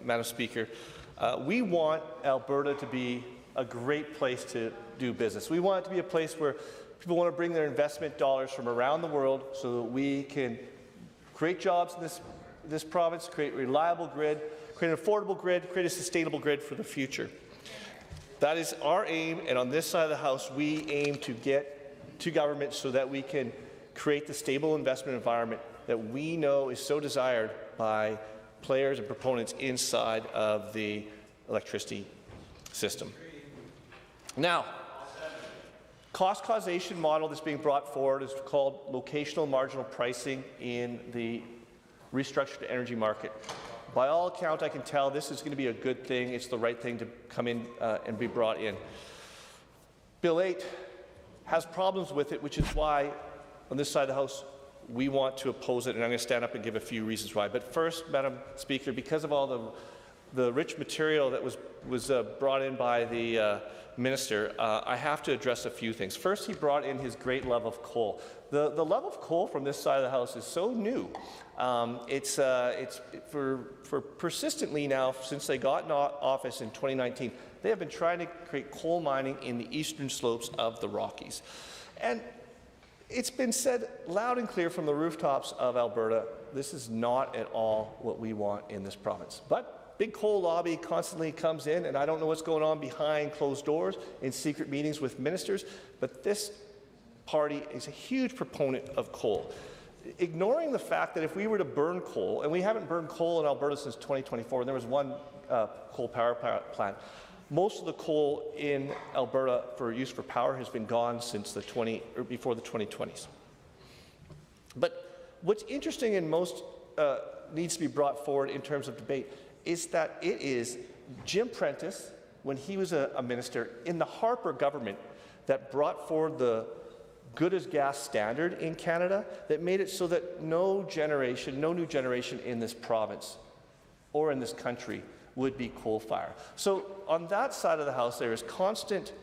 Madam Speaker. We want Alberta to be a great place to do business. We want it to be a place where people want to bring their investment dollars from around the world so that we can create jobs in this province, create a reliable grid, create an affordable grid, create a sustainable grid for the future. That is our aim, and on this side of the House, we aim to get to government so that we can create the stable investment environment that we know is so desired by players and proponents inside of the electricity system. Now, cost causation model that's being brought forward is called locational marginal pricing in the restructured energy market. By all accounts, I can tell this is going to be a good thing. It's the right thing to come in and be brought in. Bill 8 has problems with it, which is why on this side of the House we want to oppose it, and I'm going to stand up and give a few reasons why. But first, Madam Speaker, because of all the rich material that was brought in by the Minister, I have to address a few things. First, he brought in his great love of coal. The love of coal from this side of the House is so new. It's for persistently now, since they got in office in 2019, they have been trying to create coal mining in the eastern slopes of the Rockies. And it's been said loud and clear from the rooftops of Alberta, this is not at all what we want in this province. But big coal lobby constantly comes in, and I don't know what's going on behind closed doors in secret meetings with ministers, but this party is a huge proponent of coal. Ignoring the fact that if we were to burn coal, and we haven't burned coal in Alberta since 2024, and there was one coal power plant, most of the coal in Alberta for use for power has been gone since before the 2020s. But what's interesting and most needs to be brought forward in terms of debate is that it is Jim Prentice, when he was a minister in the Harper government, that brought forward the good as gas standard in Canada that made it so that no new generation in this province or in this country would be coal-fired. So on that side of the House, there is constant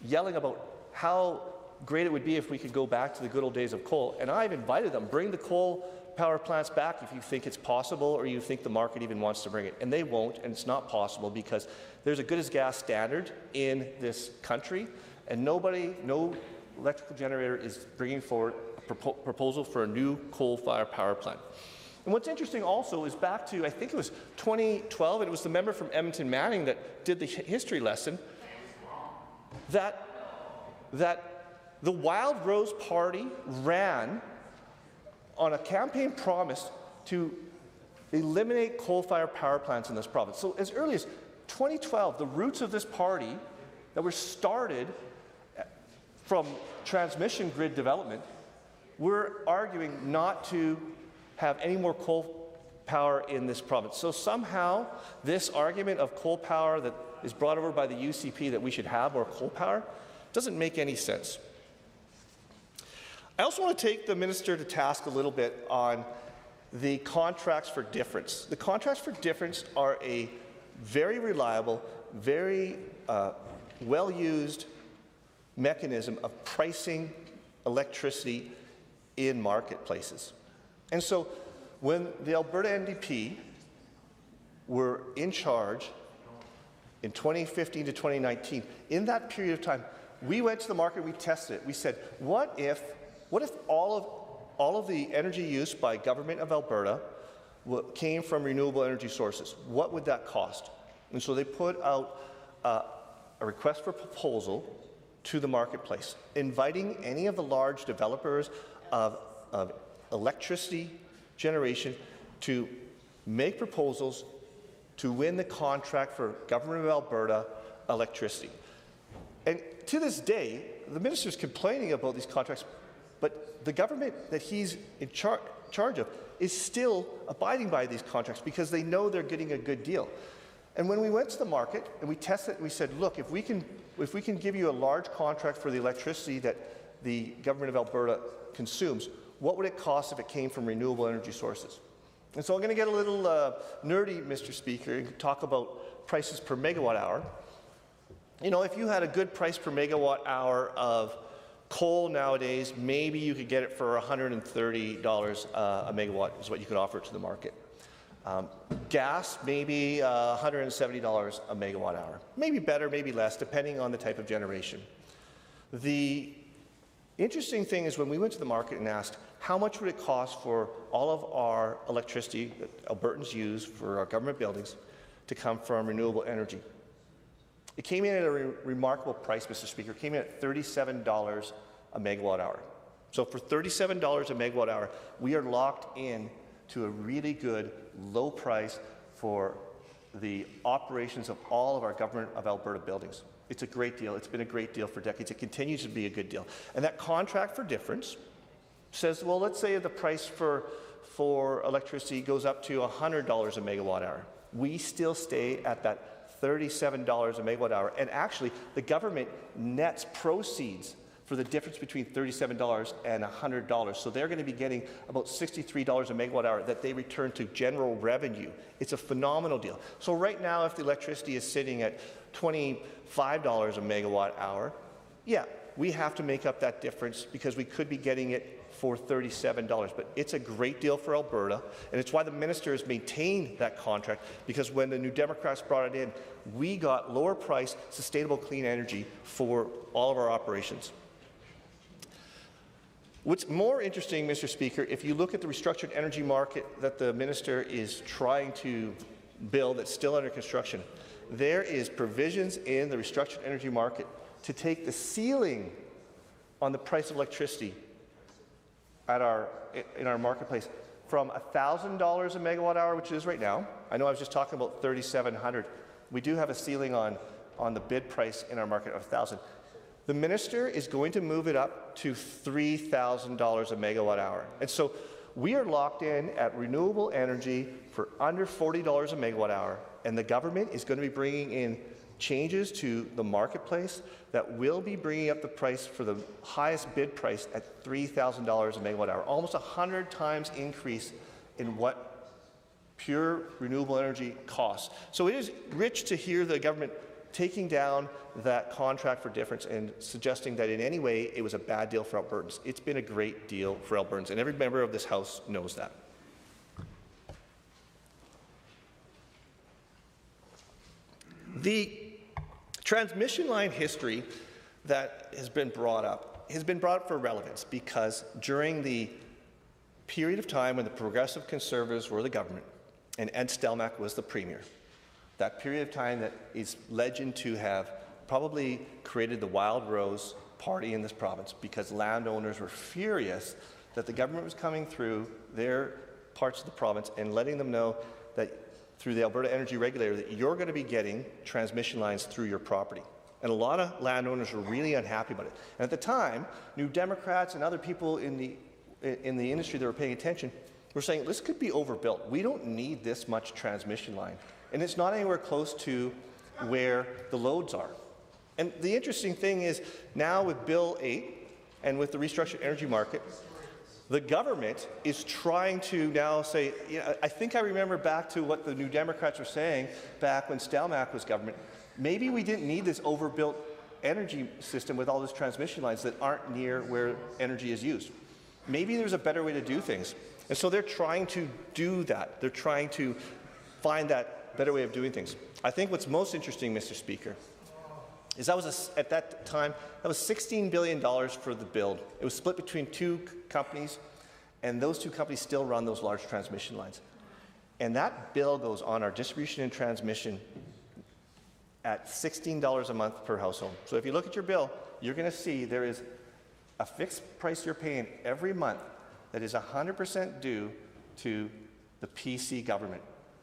yelling about how great it would be if we could go back to the good old days of coal. And I've invited them, bring the coal power plants back if you think it's possible or you think the market even wants to bring it. And they won't, and it's not possible because there's a good as gas standard in this country, and no electrical generator is bringing forward a proposal for a new coal-fired power plant. And what's interesting also is back to, I think it was 2012, and it was the member from Edmonton Manning that did the history lesson, that the Wild Rose Party ran on a campaign promise to eliminate coal-fired power plants in this province. So as early as 2012, the roots of this party that were started from transmission grid development were arguing not to have any more coal power in this province. So somehow this argument of coal power that is brought over by the UCP that we should have more coal power doesn't make any sense. I also want to take the Minister to task a little bit on the contracts for difference. The contracts for difference are a very reliable, very well-used mechanism of pricing electricity in marketplaces. And so when the Alberta NDP were in charge in 2015 to 2019, in that period of time, we went to the market, we tested it. We said, what if all of the energy use by government of Alberta came from renewable energy sources? What would that cost? And so they put out a request for proposal to the marketplace, inviting any of the large developers of electricity generation to make proposals to win the contract for Government of Alberta electricity. And to this day, the Minister's complaining about these contracts, but the government that he's in charge of is still abiding by these contracts because they know they're getting a good deal. And when we went to the market and we tested it, we said, look, if we can give you a large contract for the electricity that the government of Alberta consumes, what would it cost if it came from renewable energy sources? And so I'm going to get a little nerdy, Mr. Speaker, and talk about prices per megawatt hour. You know, if you had a good price per megawatt hour of coal nowadays, maybe you could get it for $130 a megawatt is what you could offer to the market. Gas, maybe $170 a megawatt hour. Maybe better, maybe less, depending on the type of generation. The interesting thing is when we went to the market and asked, how much would it cost for all of our electricity that Albertans use for our government buildings to come from renewable energy? It came in at a remarkable price, Mr. Speaker. It came in at $37 a megawatt hour. So for $37 a megawatt hour, we are locked in to a really good low price for the operations of all of our Government of Alberta buildings. It's a great deal. It's been a great deal for decades. It continues to be a good deal. And that contract for difference says, well, let's say the price for electricity goes up to $100 a megawatt hour. We still stay at that $37 a megawatt hour. And actually, the government nets proceeds for the difference between $37 and $100. So they're going to be getting about $63 a megawatt hour that they return to general revenue. It's a phenomenal deal. So right now, if the electricity is sitting at $25 a megawatt hour, yeah, we have to make up that difference because we could be getting it for $37. But it's a great deal for Alberta, and it's why the minister has maintained that contract, because when the New Democrats brought it in, we got lower price, sustainable clean energy for all of our operations. What's more interesting, Mr. Speaker, if you look at the restructured energy market that the minister is trying to build that's still under construction, there is provisions in the restructured energy market to take the ceiling on the price of electricity in our marketplace from $1,000 a megawatt hour, which it is right now. I know I was just talking about $3,700. We do have a ceiling on the bid price in our market of $1,000. The minister is going to move it up to $3,000 a megawatt hour. And so we are locked in at renewable energy for under $40 a megawatt hour, and the government is going to be bringing in changes to the marketplace that will be bringing up the price for the highest bid price at $3,000 a megawatt hour, almost 100 times increase in what pure renewable energy costs. So it is rich to hear the government taking down that contract for difference and suggesting that in any way it was a bad deal for Albertans. It's been a great deal for Albertans, and every member of this House knows that. The transmission line history that has been brought up for relevance because during the period of time when the Progressive Conservatives were the government and Ed Stelmach was the Premier, that period of time that is legend to have probably created the Wild Rose Party in this province because landowners were furious that the government was coming through their parts of the province and letting them know that through the Alberta Energy Regulator that you're going to be getting transmission lines through your property. And a lot of landowners were really unhappy about it. And at the time, New Democrats and other people in the industry that were paying attention were saying, this could be overbuilt. We don't need this much transmission line. And it's not anywhere close to where the loads are. And the interesting thing is, now with Bill 8 and with the restructured energy market, the government is trying to now say, I think I remember back to what the New Democrats were saying back when Stelmach was government. Maybe we didn't need this overbuilt energy system with all these transmission lines that aren't near where energy is used. Maybe there's a better way to do things. And so they're trying to do that. They're trying to find that better way of doing things. I think what's most interesting, Mr. Speaker, is at that time, that was $16 billion for the build. It was split between two companies, and those two companies still run those large transmission lines. And that bill goes on our distribution and transmission at $16 a month per household. So if you look at your bill, you're going to see there is a fixed price you're paying every month that is 100% due to the PC government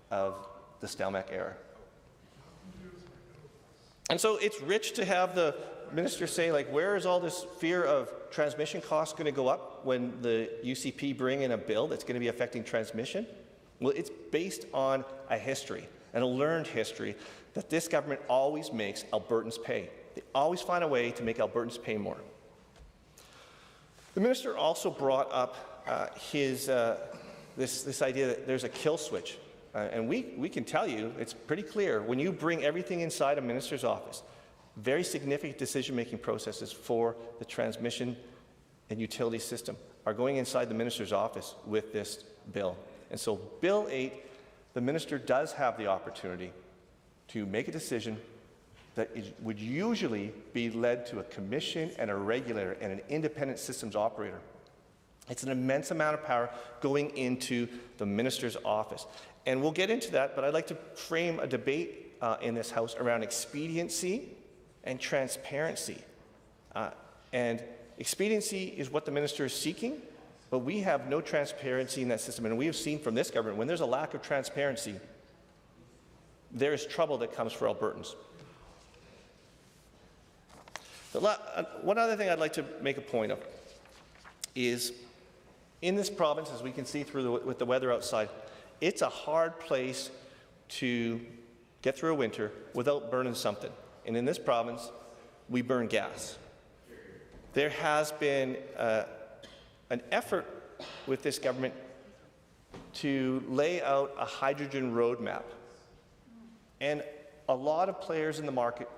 of the Stelmach era. And so it's rich to have the ministers say, like, where is all this fear of transmission costs going to go up when the UCP bring in a bill that's going to be affecting transmission? Well, it's based on a history, and a learned history, that this government always makes Albertans pay. They always find a way to make Albertans pay more. The minister also brought up this idea that there's a kill switch. And we can tell you, it's pretty clear, when you bring everything inside a minister's office, very significant decision-making processes for the transmission and utility system are going inside the minister's office with this bill. And so Bill 8, the minister does have the opportunity to make a decision that would usually be led to a commission and a regulator and an independent systems operator. It's an immense amount of power going into the minister's office. And we'll get into that, but I'd like to frame a debate in this House around expediency and transparency. And expediency is what the minister is seeking, but we have no transparency in that system. And we have seen from this government, when there's a lack of transparency, there is trouble that comes for Albertans. One other thing I'd like to make a point of is, in this province, as we can see with the weather outside, it's a hard place to get through a winter without burning something. And in this province, we burn gas. There has been an effort with this government to lay out a hydrogen roadmap. And a lot of players in the market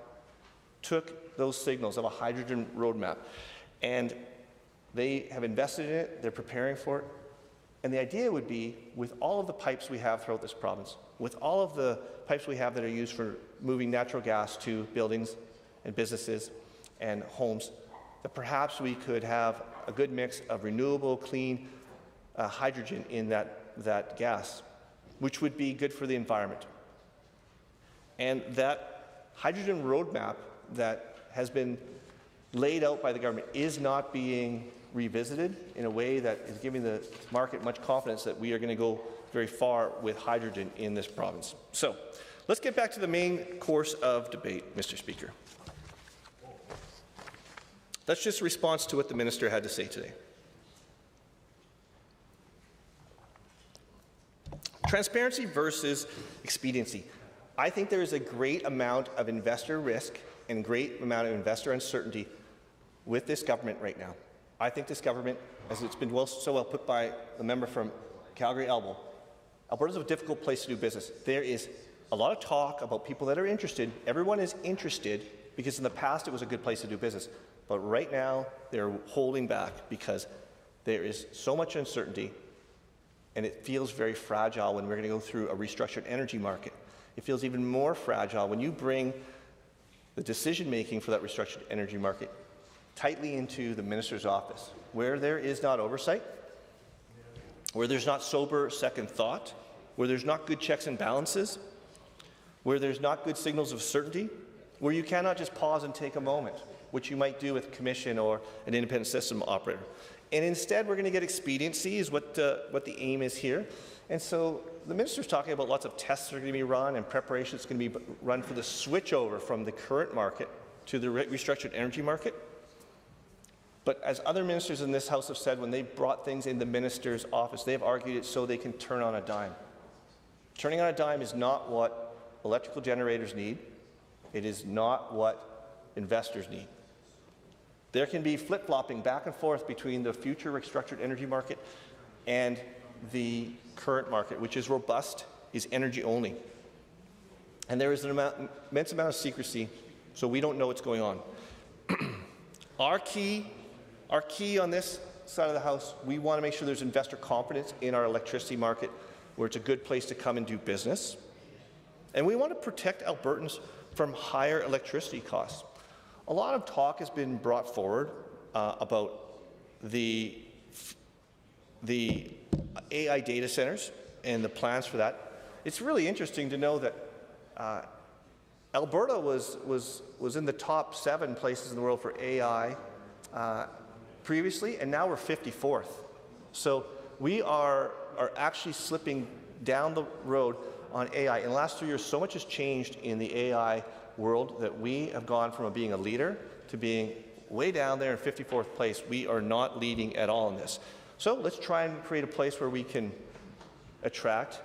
took those signals of a hydrogen roadmap, and they have invested in it, they're preparing for it. And the idea would be, with all of the pipes we have throughout this province, with all of the pipes we have that are used for moving natural gas to buildings and businesses and homes, that perhaps we could have a good mix of renewable, clean hydrogen in that gas, which would be good for the environment. And that hydrogen roadmap that has been laid out by the government is not being revisited in a way that is giving the market much confidence that we are going to go very far with hydrogen in this province. So let's get back to the main course of debate, Mr. Speaker. That's just a response to what the minister had to say today. Transparency versus expediency. I think there is a great amount of investor risk and great amount of investor uncertainty with this government right now. I think this government, as it's been so well put by the member from Calgary Elbow, Alberta's a difficult place to do business. There is a lot of talk about people that are interested. Everyone is interested because in the past it was a good place to do business. But right now they're holding back because there is so much uncertainty, and it feels very fragile when we're going to go through a restructured energy market. It feels even more fragile when you bring the decision-making for that restructured energy market tightly into the minister's office, where there is not oversight, where there's not sober second thought, where there's not good checks and balances, where there's not good signals of certainty, where you cannot just pause and take a moment, which you might do with a commission or an independent system operator. And instead, we're going to get expediency is what the aim is here. And so the minister's talking about lots of tests that are going to be run and preparation that's going to be run for the switchover from the current market to the restructured energy market. But as other ministers in this House have said, when they brought things in the minister's office, they've argued it so they can turn on a dime. Turning on a dime is not what electrical generators need. It is not what investors need. There can be flip-flopping back and forth between the future restructured energy market and the current market, which is robust, is energy only. And there is an immense amount of secrecy, so we don't know what's going on. Our key on this side of the House, we want to make sure there's investor confidence in our electricity market, where it's a good place to come and do business. And we want to protect Albertans from higher electricity costs. A lot of talk has been brought forward about the AI data centers and the plans for that. It's really interesting to know that Alberta was in the top 7 places in the world for AI previously, and now we're 54th. So we are actually slipping down the road on AI. In the last 3 years, so much has changed in the AI world that we have gone from being a leader to being way down there in 54th place. We are not leading at all in this. So let's try and create a place where we can attract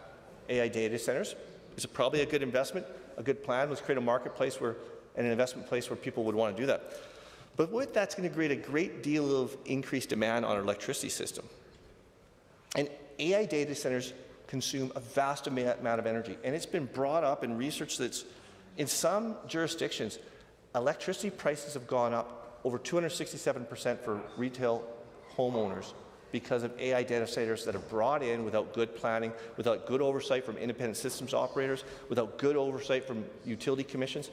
AI data centers. It's probably a good investment, a good plan. Let's create a marketplace where, and an investment place where people would want to do that. But with that's going to create a great deal of increased demand on our electricity system. And AI data centers consume a vast amount of energy. And it's been brought up in research that's in some jurisdictions, electricity prices have gone up over 267% for retail homeowners because of AI data centers that are brought in without good planning, without good oversight from independent systems operators, without good oversight from utility commissions.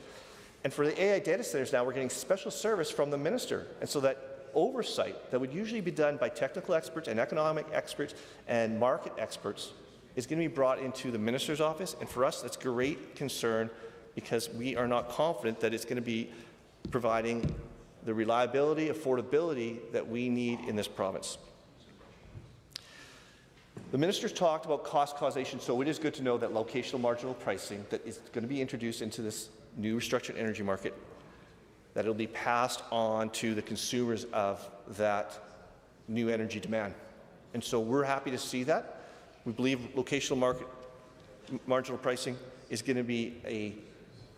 And for the AI data centers now, we're getting special service from the minister. And so that oversight that would usually be done by technical experts and economic experts and market experts is going to be brought into the minister's office. And for us, that's great concern because we are not confident that it's going to be providing the reliability, affordability that we need in this province. The minister's talked about cost causation, so it is good to know that locational marginal pricing that is going to be introduced into this new restructured energy market, that it'll be passed on to the consumers of that new energy demand. And so we're happy to see that. We believe locational marginal pricing is going to be a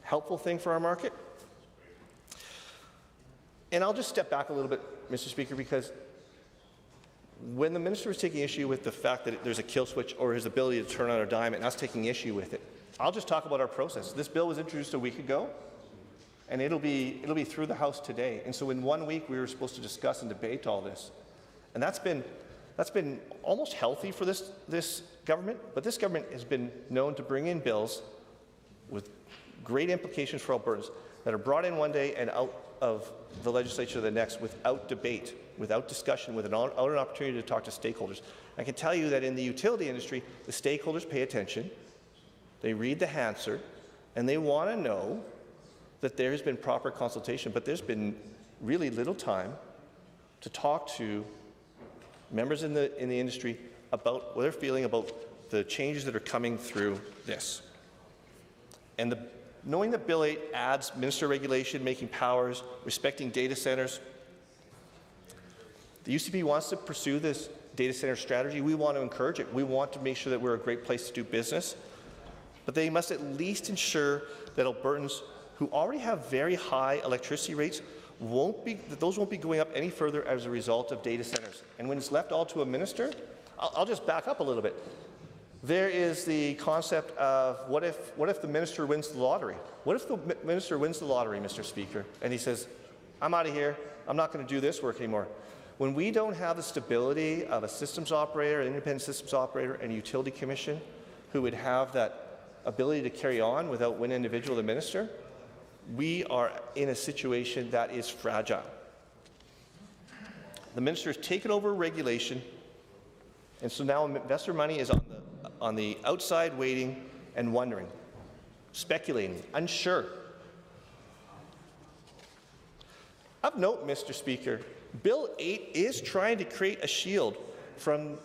helpful thing for our market. And I'll just step back a little bit, Mr. Speaker, because when the minister was taking issue with the fact that there's a kill switch or his ability to turn on a dime and us taking issue with it, I'll just talk about our process. This bill was introduced a week ago, and it'll be through the House today. And so in 1 week, we were supposed to discuss and debate all this. And that's been almost healthy for this government, but this government has been known to bring in bills with great implications for Albertans that are brought in one day and out of the legislature the next without debate, without discussion, without an opportunity to talk to stakeholders. I can tell you that in the utility industry, the stakeholders pay attention, they read the Hansard, and they want to know that there has been proper consultation, but there's been really little time to talk to members in the industry about what they're feeling about the changes that are coming through this. And knowing that Bill 8 adds minister regulation, making powers, respecting data centers, the UCP wants to pursue this data center strategy. We want to encourage it. We want to make sure that we're a great place to do business. But they must at least ensure that Albertans who already have very high electricity rates those won't be going up any further as a result of data centers. And when it's left all to a minister, I'll just back up a little bit. There is the concept of what if the minister wins the lottery? What if the minister wins the lottery, Mr. Speaker, and he says, I'm out of here, I'm not going to do this work anymore. When we don't have the stability of a systems operator, an independent systems operator, and a utility commission who would have that ability to carry on without one individual, the minister, we are in a situation that is fragile. The minister has taken over regulation, and so now investor money is on the outside waiting and wondering, speculating, unsure. Of note, Mr. Speaker, Bill 8 is trying to create a shield from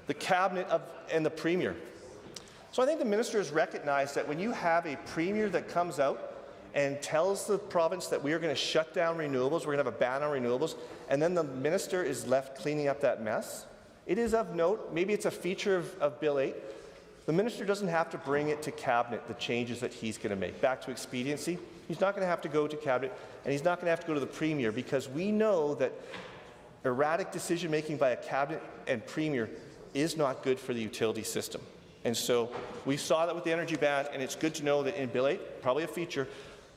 the cabinet and the premier. So I think the minister has recognized that when you have a premier that comes out and tells the province that we are going to shut down renewables, we're going to have a ban on renewables, and then the minister is left cleaning up that mess, it is of note, maybe it's a feature of Bill 8, the minister doesn't have to bring it to cabinet, the changes that he's going to make. Back to expediency, he's not going to have to go to cabinet, and he's not going to have to go to the premier, because we know that erratic decision-making by a cabinet and premier is not good for the utility system. And so we saw that with the energy ban, and it's good to know that in Bill 8, probably a feature,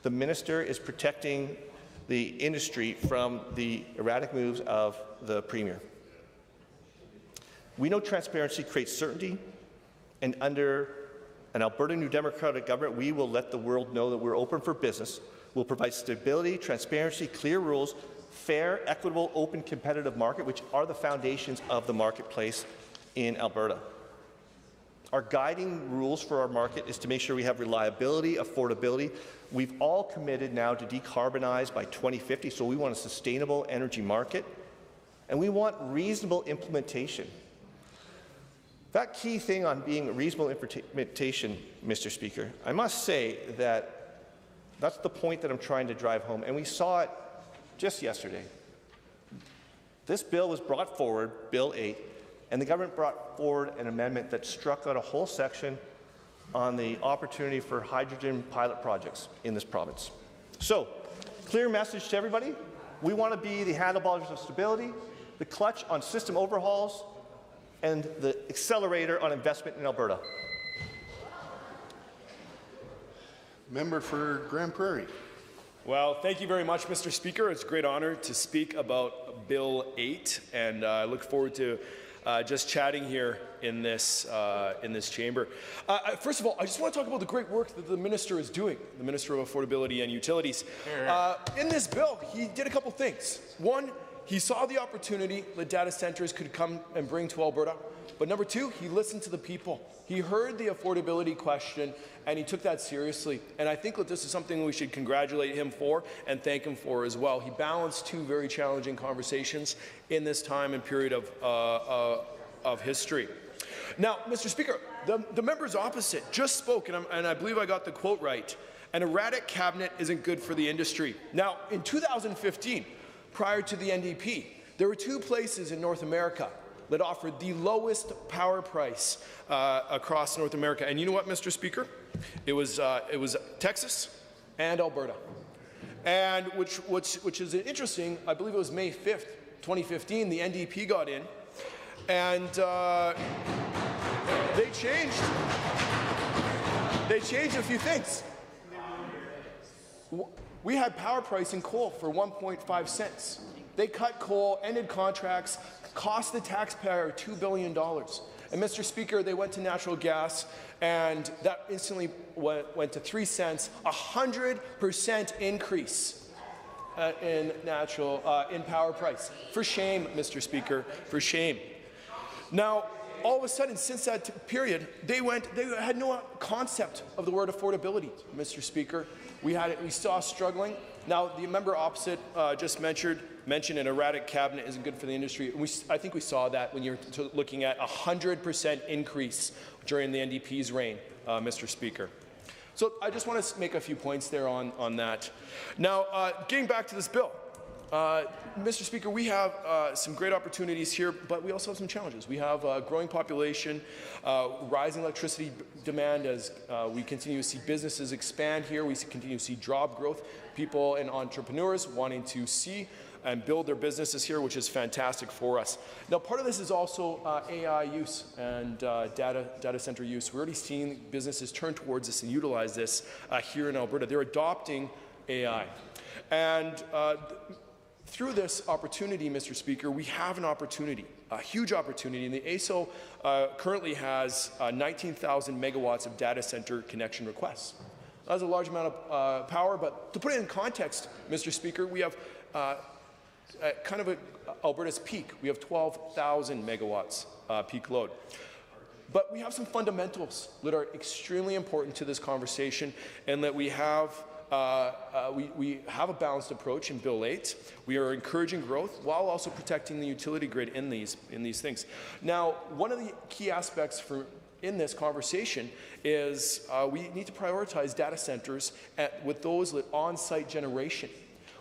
the minister is protecting the industry from the erratic moves of the premier. We know transparency creates certainty, and under an Alberta New Democratic government, we will let the world know that we're open for business. We'll provide stability, transparency, clear rules, fair, equitable, open, competitive market, which are the foundations of the marketplace in Alberta. Our guiding rules for our market is to make sure we have reliability, affordability. We've all committed now to decarbonize by 2050, so we want a sustainable energy market, and we want reasonable implementation. That key thing on being reasonable implementation, Mr. Speaker, I must say that That's the point that I'm trying to drive home, and we saw it just yesterday. This bill was brought forward, Bill 8, and the government brought forward an amendment that struck out a whole section on the opportunity for hydrogen pilot projects in this province. So, clear message to everybody. We want to be the handlebars of stability, the clutch on system overhauls, and the accelerator on investment in Alberta. Member for Grand Prairie. Well, thank you very much, Mr. Speaker. It's a great honor to speak about Bill 8, and I look forward to just chatting here in this chamber. First of all, I just want to talk about the great work that the minister is doing, the Minister of Affordability and Utilities. In this bill, he did a couple things. One, he saw the opportunity that data centers could come and bring to Alberta. But number two, he listened to the people. He heard the affordability question, and he took that seriously. And I think that this is something we should congratulate him for and thank him for as well. He balanced two very challenging conversations in this time and period of history. Now, Mr. Speaker, the members opposite just spoke, and I believe I got the quote right, an erratic cabinet isn't good for the industry. Now, in 2015, prior to the NDP, there were two places in North America that offered the lowest power price across North America. And you know what, Mr. Speaker? It was Texas and Alberta. And which is interesting, I believe it was May 5th, 2015, the NDP got in, and they changed a few things. We had power price in coal for 1.5 cents. They cut coal, ended contracts, cost the taxpayer $2 billion. And Mr. Speaker, they went to natural gas, and that instantly went to 3 cents, 100% increase in power price. For shame, Mr. Speaker, for shame. Now, all of a sudden, since that period, they had no concept of the word affordability, Mr. Speaker. We saw struggling. Now, the member opposite just mentioned an erratic cabinet isn't good for the industry. I think we saw that when you're looking at 100% increase during the NDP's reign, Mr. Speaker. So I just want to make a few points there on that. Now, getting back to this bill, Mr. Speaker, we have some great opportunities here, but we also have some challenges. We have a growing population, rising electricity demand as we continue to see businesses expand here. We continue to see job growth, people and entrepreneurs wanting to see and build their businesses here, which is fantastic for us. Now, part of this is also AI use and data center use. We're already seeing businesses turn towards this and utilize this here in Alberta. They're adopting AI. And through this opportunity, Mr. Speaker, we have an opportunity, a huge opportunity. And the ASO currently has 19,000 megawatts of data center connection requests. That's a large amount of power, but to put it in context, Mr. Speaker, we have kind of Alberta's peak. We have 12,000 megawatts peak load. But we have some fundamentals that are extremely important to this conversation, and that we have we have a balanced approach in Bill 8. We are encouraging growth while also protecting the utility grid in these things. Now, one of the key aspects in this conversation is we need to prioritize data centers with those with on-site generation.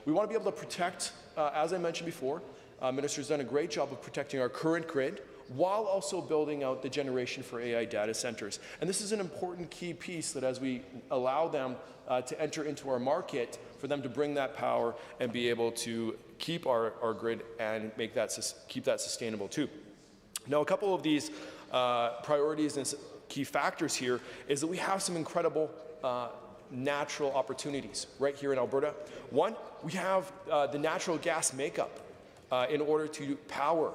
We want to be able to protect, as I mentioned before, Minister's done a great job of protecting our current grid while also building out the generation for AI data centers. And this is an important key piece that as we allow them to enter into our market, for them to bring that power and be able to keep our grid and keep that sustainable too. Now, a couple of these priorities and key factors here is that we have some incredible natural opportunities right here in Alberta. One, we have the natural gas makeup in order to power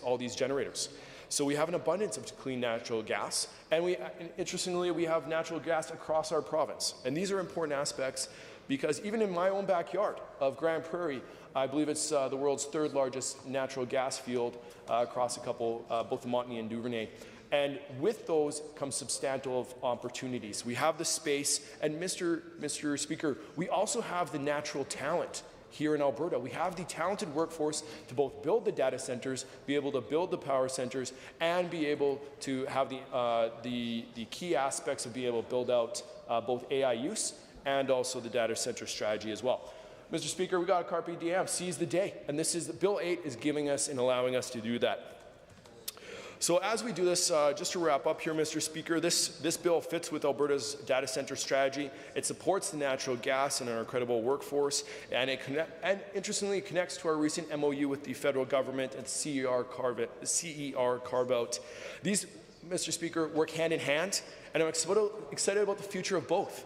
all these generators. So we have an abundance of clean natural gas, and interestingly, we have natural gas across our province. And these are important aspects because even in my own backyard of Grand Prairie, I believe it's the world's third largest natural gas field across a couple, both the Montney and Duvernay. And with those comes substantial opportunities. We have the space, and Mr. Speaker, we also have the natural talent here in Alberta. We have the talented workforce to both build the data centers, be able to build the power centers, and be able to have the key aspects of being able to build out both AI use and also the data center strategy as well. Mr. Speaker, we got a carpe diem, seize the day, and this is Bill 8 is giving us and allowing us to do that. So as we do this, just to wrap up here, Mr. Speaker, this bill fits with Alberta's data center strategy. It supports the natural gas and our incredible workforce, and interestingly, it connects to our recent MOU with the federal government and CER carve-out. These, Mr. Speaker, work hand in hand, and I'm excited about the future of both.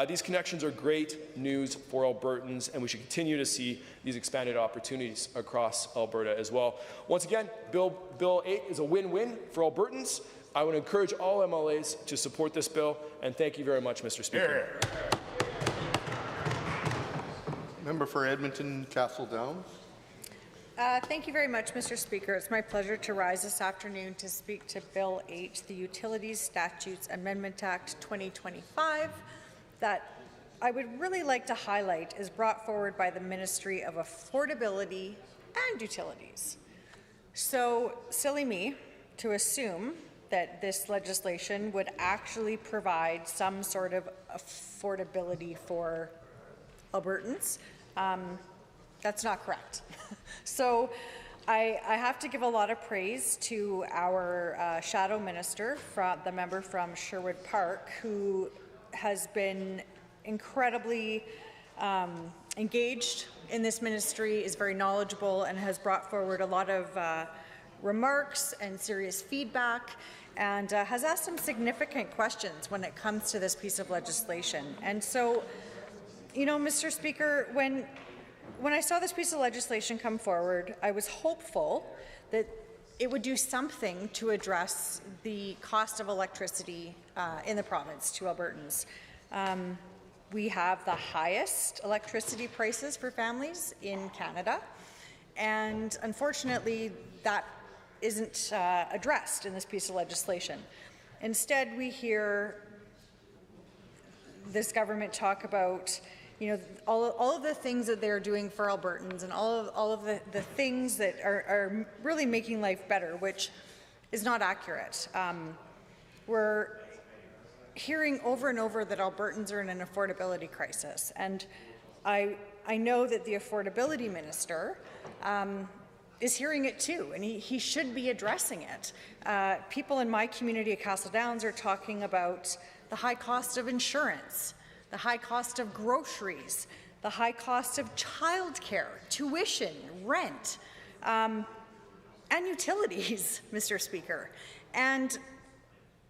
These connections are great news for Albertans, and we should continue to see these expanded opportunities across Alberta as well. Once again, Bill 8 is a win-win for Albertans. I would encourage all MLAs to support this bill, and thank you very much, Mr. Speaker. Member for Edmonton Castle Downs. Thank you very much, Mr. Speaker. It's my pleasure to rise this afternoon to speak to Bill 8, the Utilities Statutes Amendment Act 2025, that I would really like to highlight is brought forward by the Ministry of Affordability and Utilities. So, silly me to assume that this legislation would actually provide some sort of affordability for Albertans. That's not correct. So I have to give a lot of praise to our shadow minister, the member from Sherwood Park, who has been incredibly engaged in this ministry, is very knowledgeable, and has brought forward a lot of remarks and serious feedback, and has asked some significant questions when it comes to this piece of legislation. And so, you know, Mr. Speaker, when I saw this piece of legislation come forward, I was hopeful that it would do something to address the cost of electricity in the province to Albertans. We have the highest electricity prices for families in Canada, and unfortunately that isn't addressed in this piece of legislation. Instead, we hear this government talk about, you know, all of the things that they're doing for Albertans, and all of the things that are really making life better, which is not accurate. We're hearing over and over that Albertans are in an affordability crisis, and I know that the affordability minister is hearing it too, and he should be addressing it. People in my community at Castle Downs are talking about the high cost of insurance, the high cost of groceries, the high cost of childcare, tuition, rent, and utilities, Mr. Speaker. And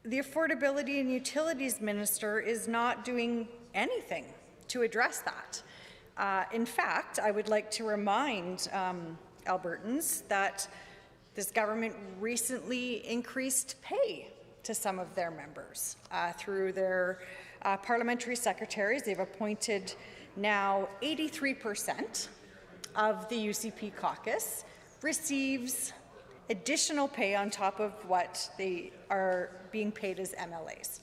the Affordability and Utilities Minister is not doing anything to address that. In fact, I would like to remind Albertans that this government recently increased pay to some of their members through their parliamentary secretaries. They've appointed now 83% of the UCP caucus receives additional pay on top of what they are being paid as MLAs.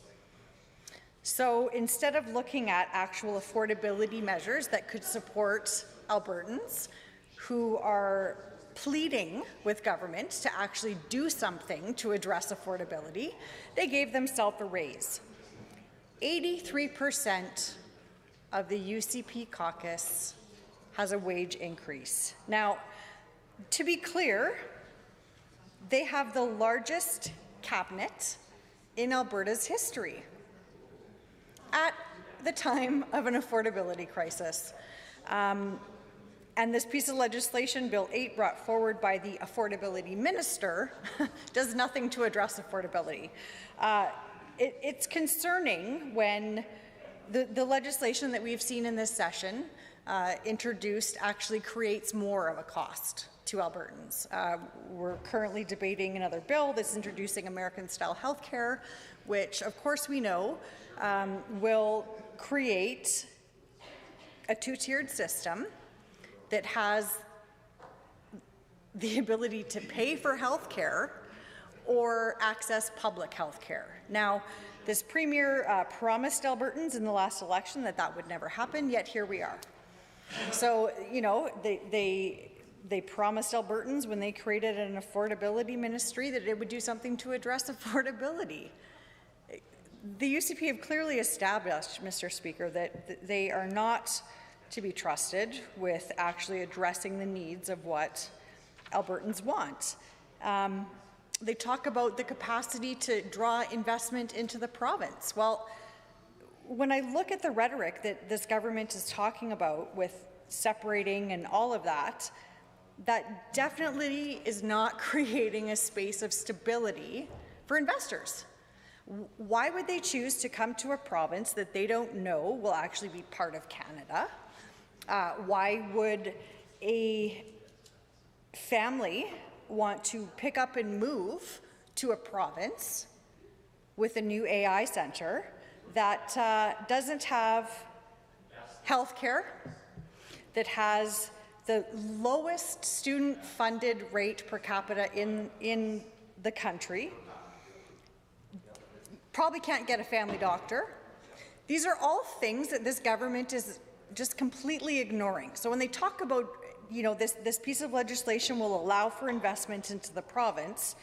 So instead of looking at actual affordability measures that could support Albertans who are pleading with government to actually do something to address affordability, they gave themselves a raise. 83% of the UCP caucus has a wage increase. Now, to be clear, they have the largest cabinet in Alberta's history at the time of an affordability crisis. And this piece of legislation, Bill 8, brought forward by the Affordability Minister, does nothing to address affordability. It's concerning when the legislation that we've seen in this session introduced actually creates more of a cost to Albertans. We're currently debating another bill that's introducing American-style health care, which, of course, we know will create a two-tiered system that has the ability to pay for health care or access public health care. Now, this Premier promised Albertans in the last election that that would never happen, yet here we are. So, you know, they promised Albertans when they created an affordability ministry that it would do something to address affordability. the UCP have clearly established, Mr. Speaker, that they are not to be trusted with actually addressing the needs of what Albertans want. They talk about the capacity to draw investment into the province. Well, when I look at the rhetoric that this government is talking about with separating and all of that, that definitely is not creating a space of stability for investors. Why would they choose to come to a province that they don't know will actually be part of Canada? Why would a family want to pick up and move to a province with a new AI centre that doesn't have health care, that has the lowest student-funded rate per capita in the country, probably can't get a family doctor? These are all things that this government is just completely ignoring. So when they talk about, you know, this piece of legislation will allow for investment into the province,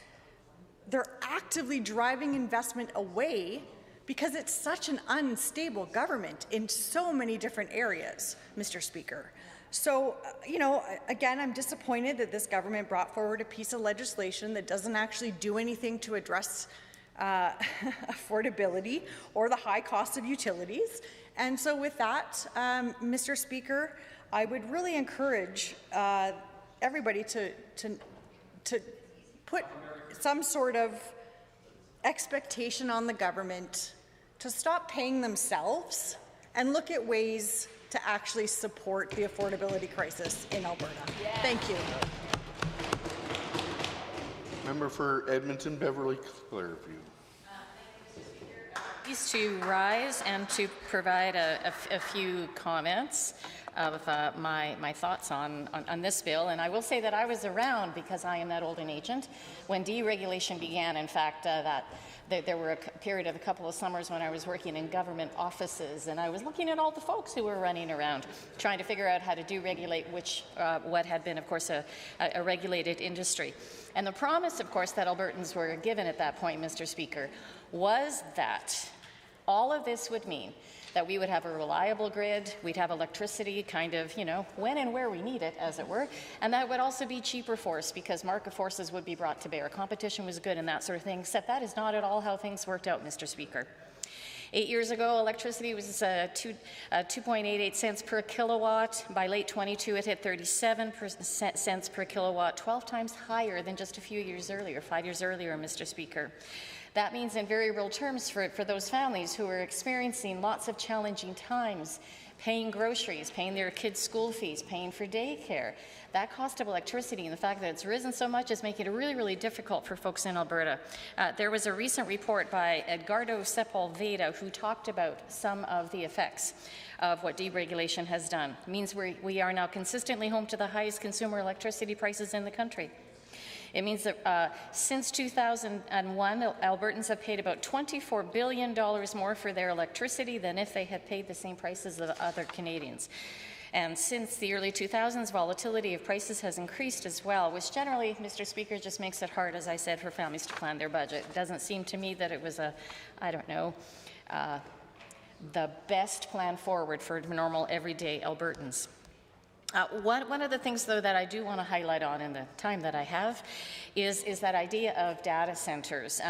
they're actively driving investment away because it's such an unstable government in so many different areas, Mr. Speaker. So, you know, again, I'm disappointed that this government brought forward a piece of legislation that doesn't actually do anything to address affordability or the high cost of utilities. And so with that, Mr. Speaker, I would really encourage everybody to put some sort of expectation on the government to stop paying themselves and look at ways to actually support the affordability crisis in Alberta. Yeah. Thank you. Member for Edmonton, Beverly Clearview. Pleased to rise and to provide a few comments of my thoughts on this bill. And I will say that I was around, because I am that old and ancient, when deregulation began. In fact, there were a period of a couple of summers when I was working in government offices, and I was looking at all the folks who were running around trying to figure out how to deregulate what had been, of course, a regulated industry. And the promise, of course, that Albertans were given at that point, Mr. Speaker, was that all of this would mean that we would have a reliable grid, we'd have electricity kind of, you know, when and where we need it, as it were, and that would also be cheaper for us because market forces would be brought to bear. Competition was good and that sort of thing, except that is not at all how things worked out, Mr. Speaker. 8 years ago, electricity was 2.88 cents per kilowatt. By late 22, it hit 37 cents per kilowatt, 12 times higher than just a few years earlier, 5 years earlier, Mr. Speaker. That means in very real terms for those families who are experiencing lots of challenging times, paying groceries, paying their kids' school fees, paying for daycare, that cost of electricity and the fact that it's risen so much is making it really, really difficult for folks in Alberta. There was a recent report by Edgardo Sepulveda who talked about some of the effects of what deregulation has done. It means we are now consistently home to the highest consumer electricity prices in the country. It means that since 2001, Albertans have paid about $24 billion more for their electricity than if they had paid the same prices of other Canadians. And since the early 2000s, volatility of prices has increased as well, which generally, Mr. Speaker, just makes it hard, as I said, for families to plan their budget. It doesn't seem to me that it was the best plan forward for normal, everyday Albertans. One of the things, though, that I do want to highlight on in the time that I have is that idea of data centers.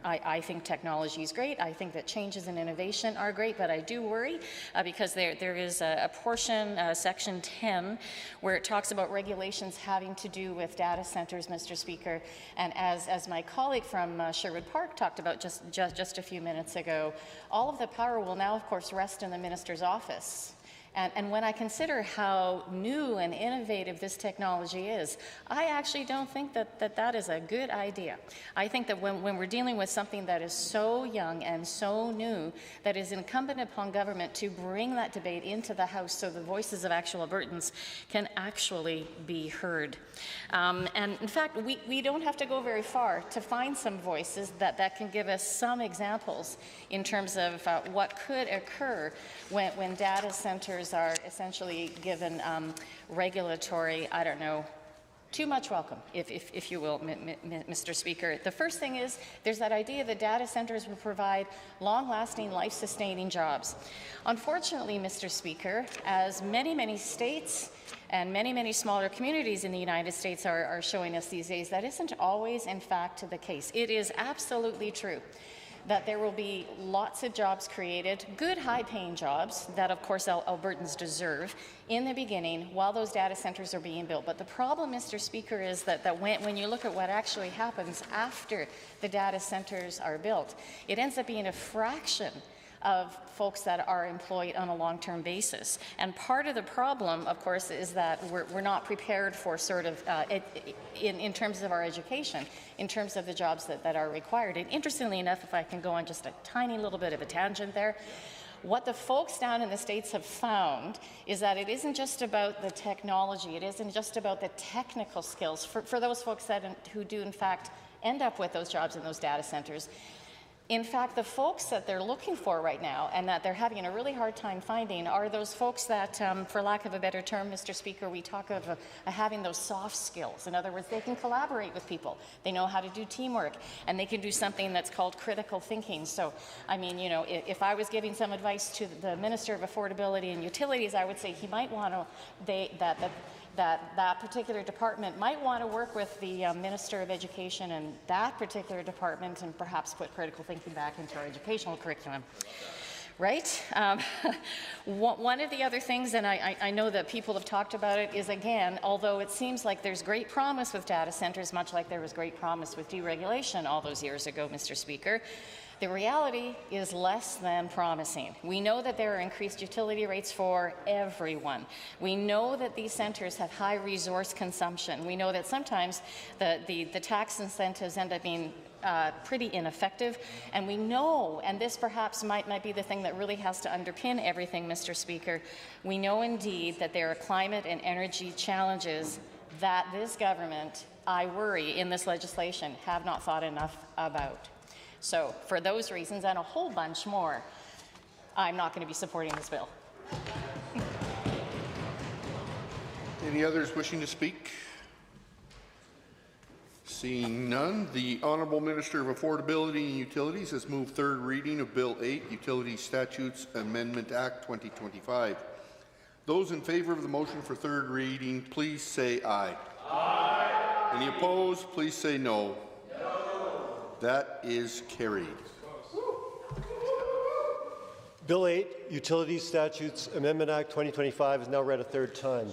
I think technology is great. I think that changes and innovation are great, but I do worry because there is a portion, Section 10, where it talks about regulations having to do with data centers, Mr. Speaker. And as my colleague from Sherwood Park talked about just a few minutes ago, all of the power will now, of course, rest in the minister's office. And when I consider how new and innovative this technology is, I actually don't think that is a good idea. I think that when we're dealing with something that is so young and so new, that is incumbent upon government to bring that debate into the House so the voices of actual Albertans can actually be heard. And in fact, we don't have to go very far to find some voices that can give us some examples in terms of what could occur when data centers are essentially given regulatory, Too much welcome, if you will, Mr. Speaker. The first thing is there's that idea that data centres will provide long-lasting, life-sustaining jobs. Unfortunately, Mr. Speaker, as many states and many smaller communities in the United States are showing us these days, that isn't always, in fact, the case. It is absolutely true that there will be lots of jobs created, good high-paying jobs that, of course, Albertans deserve in the beginning while those data centres are being built. But the problem, Mr. Speaker, is that when you look at what actually happens after the data centres are built, it ends up being a fraction of folks that are employed on a long-term basis. And part of the problem, of course, is that we're not prepared for sort of, in terms of our education, in terms of the jobs that are required. And interestingly enough, if I can go on just a tiny little bit of a tangent there, what the folks down in the States have found is that it isn't just about the technology, it isn't just about the technical skills for those folks who do in fact end up with those jobs in those data centers. In fact, the folks that they're looking for right now and that they're having a really hard time finding are those folks that, for lack of a better term, Mr. Speaker, we talk of having those soft skills. In other words, they can collaborate with people. They know how to do teamwork, and they can do something that's called critical thinking. So, I mean, you know, if I was giving some advice to the Minister of Affordability and Utilities, I would say he might want to, that particular department might want to work with the Minister of Education and that particular department and perhaps put critical thinking back into our educational curriculum. Right? One of the other things, and I know that people have talked about it, is again, although it seems like there's great promise with data centers, much like there was great promise with deregulation all those years ago, Mr. Speaker, the reality is less than promising. We know that there are increased utility rates for everyone. We know that these centres have high resource consumption. We know that sometimes the tax incentives end up being pretty ineffective. And we know, and this perhaps might be the thing that really has to underpin everything, Mr. Speaker, we know indeed that there are climate and energy challenges that this government, I worry, in this legislation have not thought enough about. So for those reasons and a whole bunch more, I'm not going to be supporting this bill. Any others wishing to speak? Seeing none, the Honourable Minister of Affordability and Utilities has moved third reading of Bill 8, Utility Statutes Amendment Act 2025. Those in favour of the motion for third reading, please say aye. Aye. Any opposed, please say no. That is carried. Bill 8, Utility Statutes Amendment Act 2025 is now read a third time.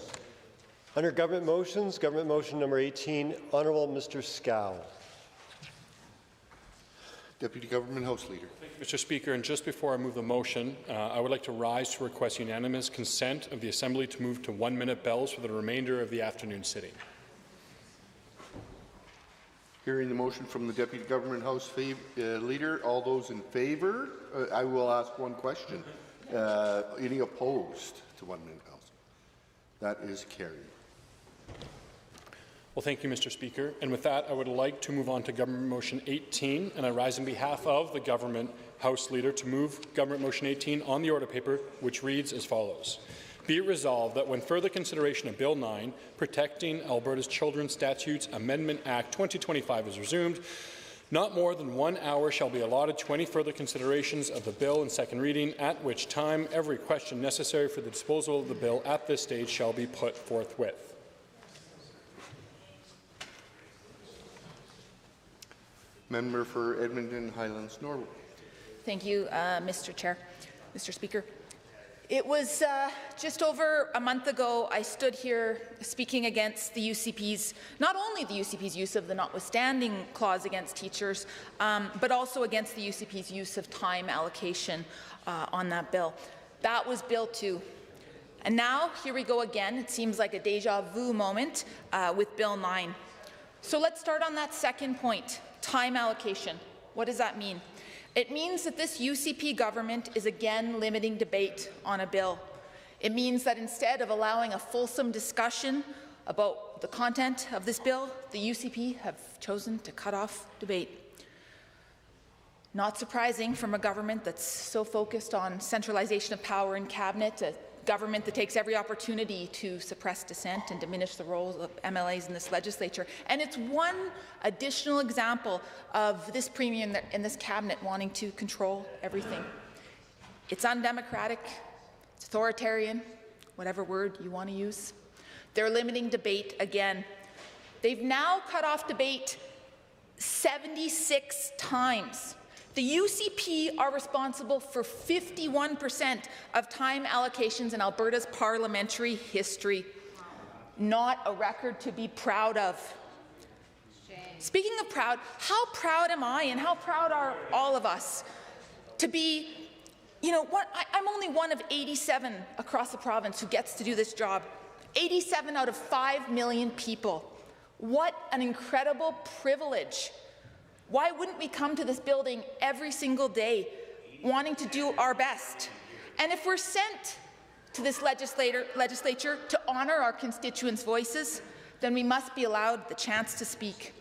Under government motions, government motion number 18, Honourable Mr. Scow. Deputy Government House Leader. Thank you, Mr. Speaker. And just before I move the motion, I would like to rise to request unanimous consent of the Assembly to move to 1-minute bells for the remainder of the afternoon sitting. Hearing the motion from the Deputy Government House Leader, all those in favour, I will ask one question. Any opposed to 1-minute bells? That is carried. Well, thank you, Mr. Speaker. And with that, I would like to move on to Government Motion 18, and I rise on behalf of the Government House Leader to move Government Motion 18 on the order paper, which reads as follows. Be it resolved that when further consideration of Bill 9, Protecting Alberta's Children's Statutes Amendment Act 2025 is resumed, not more than 1 hour shall be allotted to any further considerations of the bill in second reading, at which time every question necessary for the disposal of the bill at this stage shall be put forthwith. Member for Edmonton Highlands Norwood. Thank you, Mr. Chair. Mr. Speaker. It was just over a month ago I stood here speaking against the UCP's, not only the UCP's use of the notwithstanding clause against teachers, but also against the UCP's use of time allocation on that bill. That was Bill 2. And now, here we go again. It seems like a deja vu moment with Bill 9. So let's start on that second point, time allocation. What does that mean? It means that this UCP government is again limiting debate on a bill. It means that instead of allowing a fulsome discussion about the content of this bill, the UCP have chosen to cut off debate. Not surprising from a government that's so focused on centralization of power in cabinet, a government that takes every opportunity to suppress dissent and diminish the roles of MLAs in this legislature. And it's one additional example of this Premier and this Cabinet wanting to control everything. It's undemocratic, it's authoritarian, whatever word you want to use. They're limiting debate again. They've now cut off debate 76 times. The UCP are responsible for 51% of time allocations in Alberta's parliamentary history. Not a record to be proud of. Speaking of proud, how proud am I and how proud are all of us to be, I'm only one of 87 across the province who gets to do this job. 87 out of 5 million people. What an incredible privilege. Why wouldn't we come to this building every single day wanting to do our best? And if we're sent to this legislature to honour our constituents' voices, then we must be allowed the chance to speak.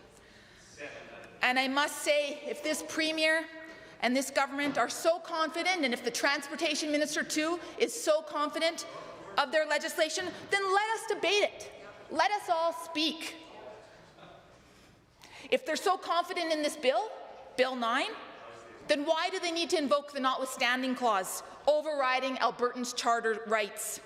And I must say, if this Premier and this government are so confident, and if the Transportation Minister too is so confident of their legislation, then let us debate it. Let us all speak. If they're so confident in this bill, Bill 9, then why do they need to invoke the notwithstanding clause, overriding Albertans' charter rights?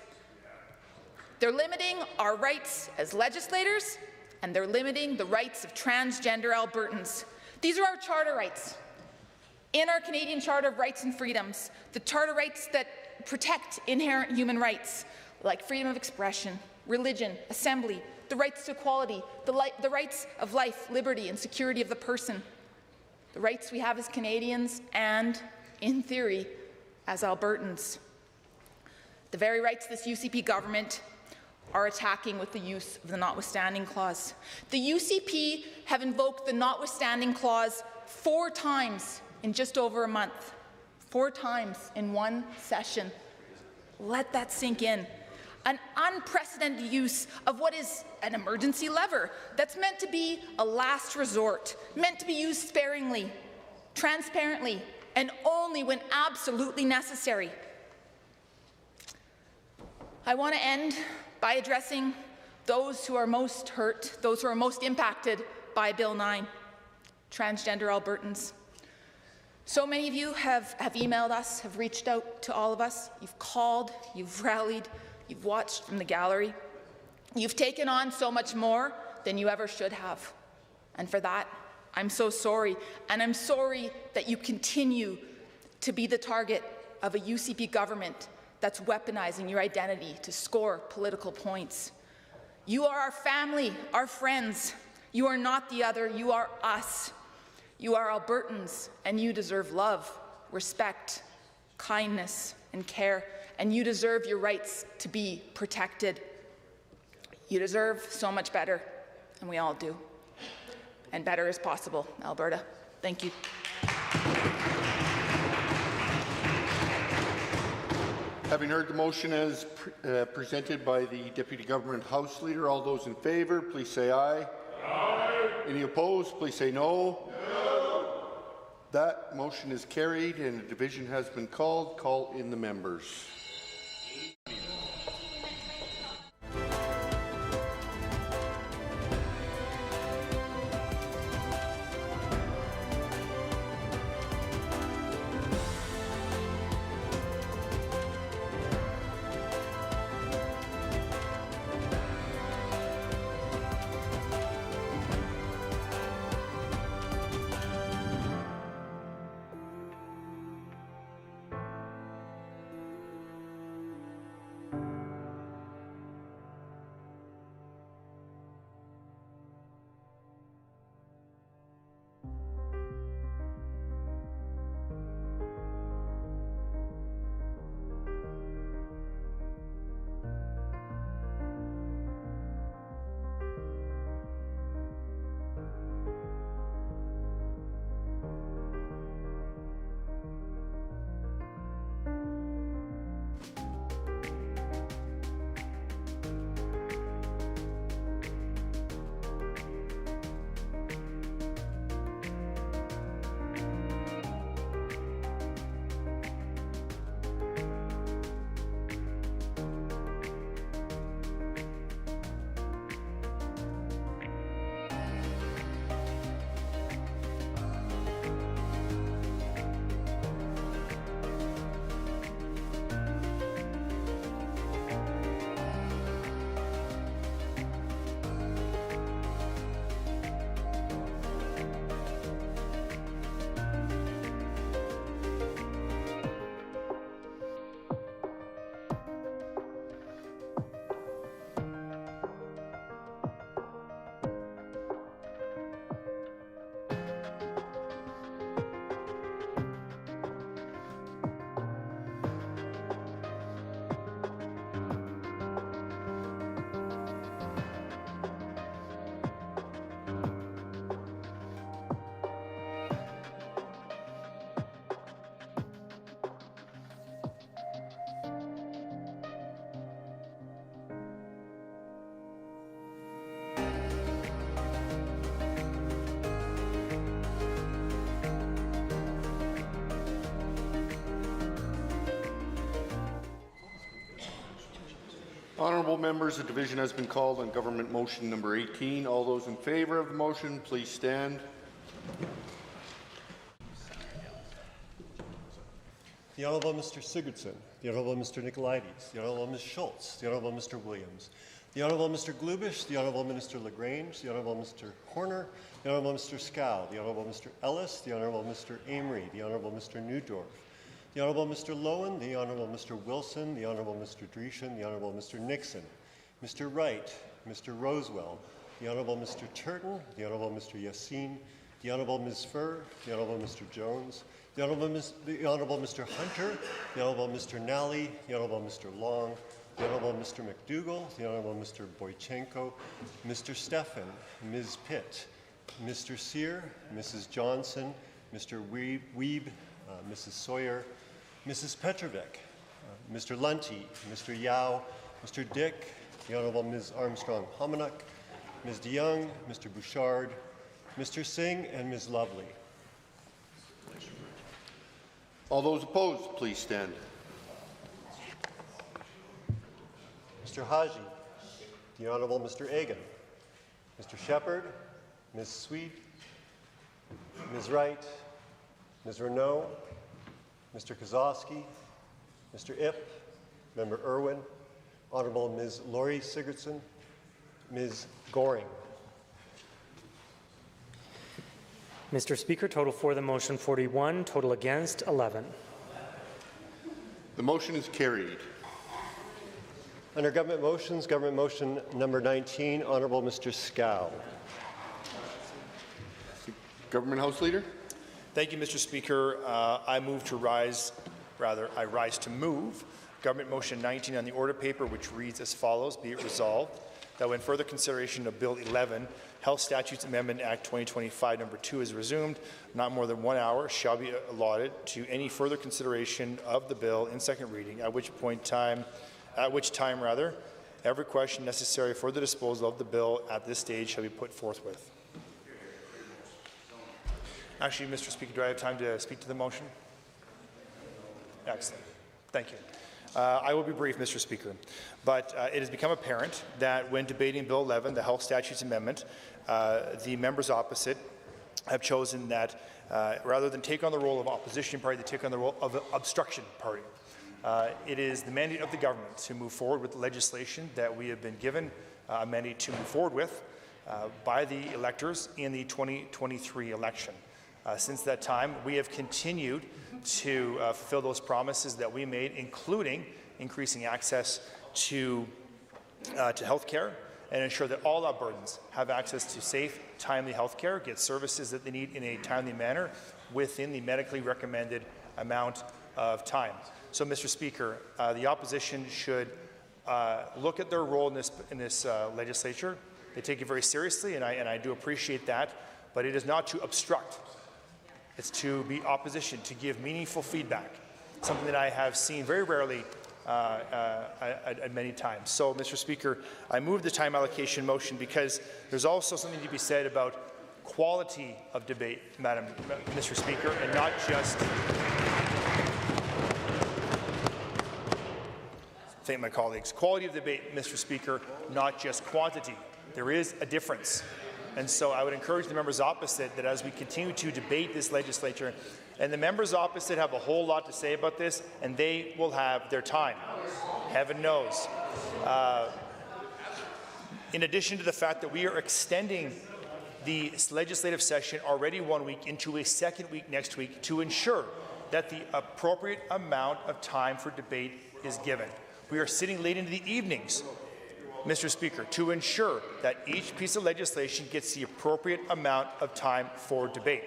They're limiting our rights as legislators, and they're limiting the rights of transgender Albertans. These are our charter rights. In our Canadian Charter of Rights and Freedoms, the charter rights that protect inherent human rights, like freedom of expression, religion, assembly, the rights to equality, the rights of life, liberty, and security of the person, the rights we have as Canadians and, in theory, as Albertans. The very rights this UCP government are attacking with the use of the notwithstanding clause. The UCP have invoked the notwithstanding clause 4 times in just over a month. 4 times in one session. Let that sink in. An unprecedented use of what is an emergency lever that's meant to be a last resort, meant to be used sparingly, transparently, and only when absolutely necessary. I want to end by addressing those who are most hurt, those who are most impacted by Bill 9, transgender Albertans. So many of you have emailed us, have reached out to all of us. You've called, you've rallied, you've watched from the gallery. You've taken on so much more than you ever should have. And for that, I'm so sorry. And I'm sorry that you continue to be the target of a UCP government that's weaponizing your identity to score political points. You are our family, our friends. You are not the other, you are us. You are Albertans, and you deserve love, respect, kindness, and care, and you deserve your rights to be protected. You deserve so much better, and we all do. And better is possible, Alberta. Thank you. Having heard the motion as presented by the Deputy Government House Leader, all those in favour, please say aye. Aye. Any opposed, please say no. No. That motion is carried and a division has been called. Call in the members. Honourable members, a division has been called on government motion number 18. All those in favour of the motion, please stand. The Honourable Mr. Sigurdsson, the Honourable Mr. Nicolaides, the Honourable Ms. Schultz, the Honourable Mr. Williams, the Honourable Mr. Glubish, the Honourable Minister Lagrange, the Honourable Mr. Horner, the Honourable Mr. Scow, the Honourable Mr. Ellis, the Honourable Mr. Amory, the Honourable Mr. Newdorf, the Honourable Mr. Lowen, the Honourable Mr. Wilson, the Honourable Mr. Dreeshen, the Honourable Mr. Nixon, Mr. Wright, Mr. Rosewell, the Honourable Mr. Turton, the Honourable Mr. Yassin, the Honourable Ms. Furr, the Honourable Mr. Jones, the Honourable Mr. Hunter, the Honourable Mr. Nally, the Honourable Mr. Long, the Honourable Mr. McDougall, the Honourable Mr. Boychenko, Mr. Stephan, Ms. Pitt, Mr. Sear, Mrs. Johnson, Mr. Wiebe, Mrs. Sawyer, Mrs. Petrovic, Mr. Lunty, Mr. Yao, Mr. Dick, the Honourable Ms. Armstrong-Homenuk, Ms. DeYoung, Mr. Bouchard, Mr. Singh, and Ms. Lovely. All those opposed, please stand. Mr. Haji, the Honourable Mr. Egan, Mr. Shepherd, Ms. Sweet, Ms. Wright, Ms. Renault, Mr. Kozowski, Mr. Ip, Member Irwin, Honourable Ms. Laurie Sigurdsson, Ms. Goring. Mr. Speaker, total for the motion 41, total against 11. The motion is carried. Under government motions, government motion number 19, Honourable Mr. Scow. Government House Leader. Thank you, Mr. Speaker. I rise to move government motion 19 on the order paper, which reads as follows: be it resolved that when further consideration of Bill 11, Health Statutes Amendment Act 2025 number 2 is resumed, not more than 1 hour shall be allotted to any further consideration of the bill in second reading, at which time every question necessary for the disposal of the bill at this stage shall be put forthwith. Actually, Mr. Speaker, do I have time to speak to the motion? Excellent. Thank you. I will be brief, Mr. Speaker, but it has become apparent that when debating Bill 11, the Health Statutes Amendment, the members opposite have chosen that rather than take on the role of opposition party, they take on the role of obstruction party. It is the mandate of the government to move forward with the legislation that we have been given a mandate to move forward with by the electors in the 2023 election. Since that time, we have continued to fulfill those promises that we made, including increasing access to health care and ensure that all Albertans have access to safe, timely health care, get services that they need in a timely manner within the medically recommended amount of time. So, Mr. Speaker, the opposition should look at their role in this legislature. They take it very seriously, and I do appreciate that, but it is not to obstruct. It's to be opposition, to give meaningful feedback, something that I have seen very rarely at many times. So, Mr. Speaker, I move the time allocation motion because there's also something to be said about quality of debate, Mr. Speaker, and not just... Thank my colleagues. Quality of debate, Mr. Speaker, not just quantity. There is a difference. And so I would encourage the members opposite that as we continue to debate this legislature, and the members opposite have a whole lot to say about this, and they will have their time. Heaven knows. In addition to the fact that we are extending the legislative session already 1 week into a second week next week to ensure that the appropriate amount of time for debate is given. We are sitting late into the evenings, Mr. Speaker, to ensure that each piece of legislation gets the appropriate amount of time for debate.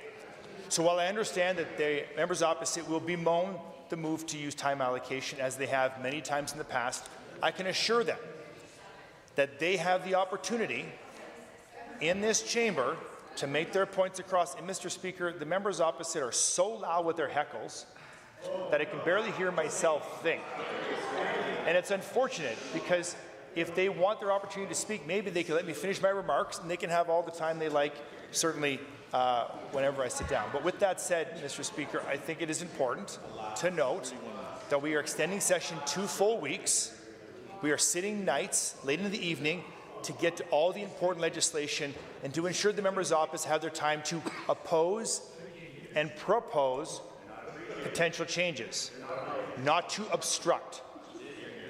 So while I understand that the members opposite will bemoan the move to use time allocation, as they have many times in the past, I can assure them that they have the opportunity in this chamber to make their points across. And Mr. Speaker, the members opposite are so loud with their heckles that I can barely hear myself think. And it's unfortunate because if they want their opportunity to speak, maybe they can let me finish my remarks and they can have all the time they like, certainly whenever I sit down. But with that said, Mr. Speaker, I think it is important to note that we are extending session 2 full weeks. We are sitting nights, late in the evening, to get to all the important legislation and to ensure the members' office have their time to oppose and propose potential changes, not to obstruct.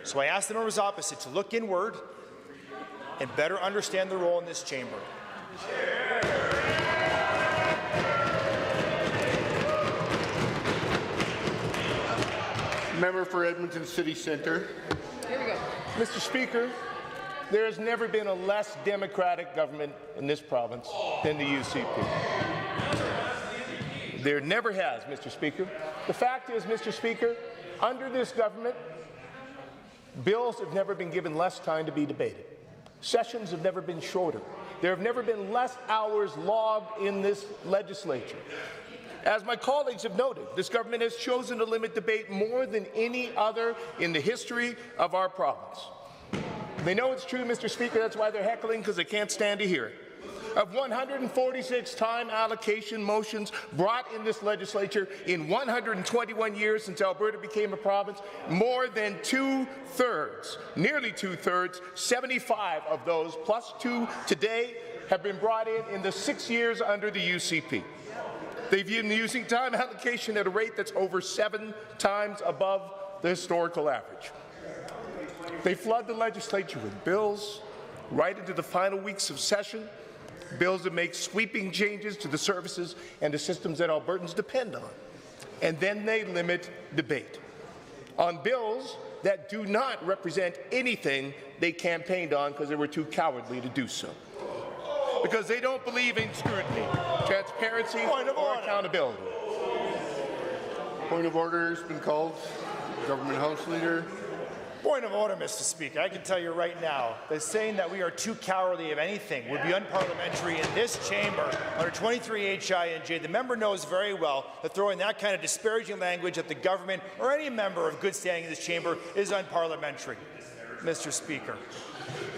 So I ask the members opposite to look inward and better understand their role in this chamber. Member for Edmonton City Centre. Here we go. Mr. Speaker, there has never been a less democratic government in this province than the UCP. There never has, Mr. Speaker. The fact is, Mr. Speaker, under this government, bills have never been given less time to be debated. Sessions have never been shorter. There have never been less hours logged in this legislature. As my colleagues have noted, this government has chosen to limit debate more than any other in the history of our province. They know it's true, Mr. Speaker, that's why they're heckling, because they can't stand to hear it. Of 146 time allocation motions brought in this legislature in 121 years since Alberta became a province, more than two-thirds, nearly two-thirds, 75 of those, plus 2 today, have been brought in the 6 years under the UCP. They've been using time allocation at a rate that's over 7 times above the historical average. They flood the legislature with bills right into the final weeks of session, bills that make sweeping changes to the services and the systems that Albertans depend on. And then they limit debate on bills that do not represent anything they campaigned on because they were too cowardly to do so. Because they don't believe in scrutiny, transparency, or accountability. Point of order has been called. Government House Leader. Point of order, Mr. Speaker. I can tell you right now that saying that we are too cowardly of anything would be unparliamentary in this chamber under 23 HINJ. The member knows very well that throwing that kind of disparaging language at the government or any member of good standing in this chamber is unparliamentary. Mr. Speaker,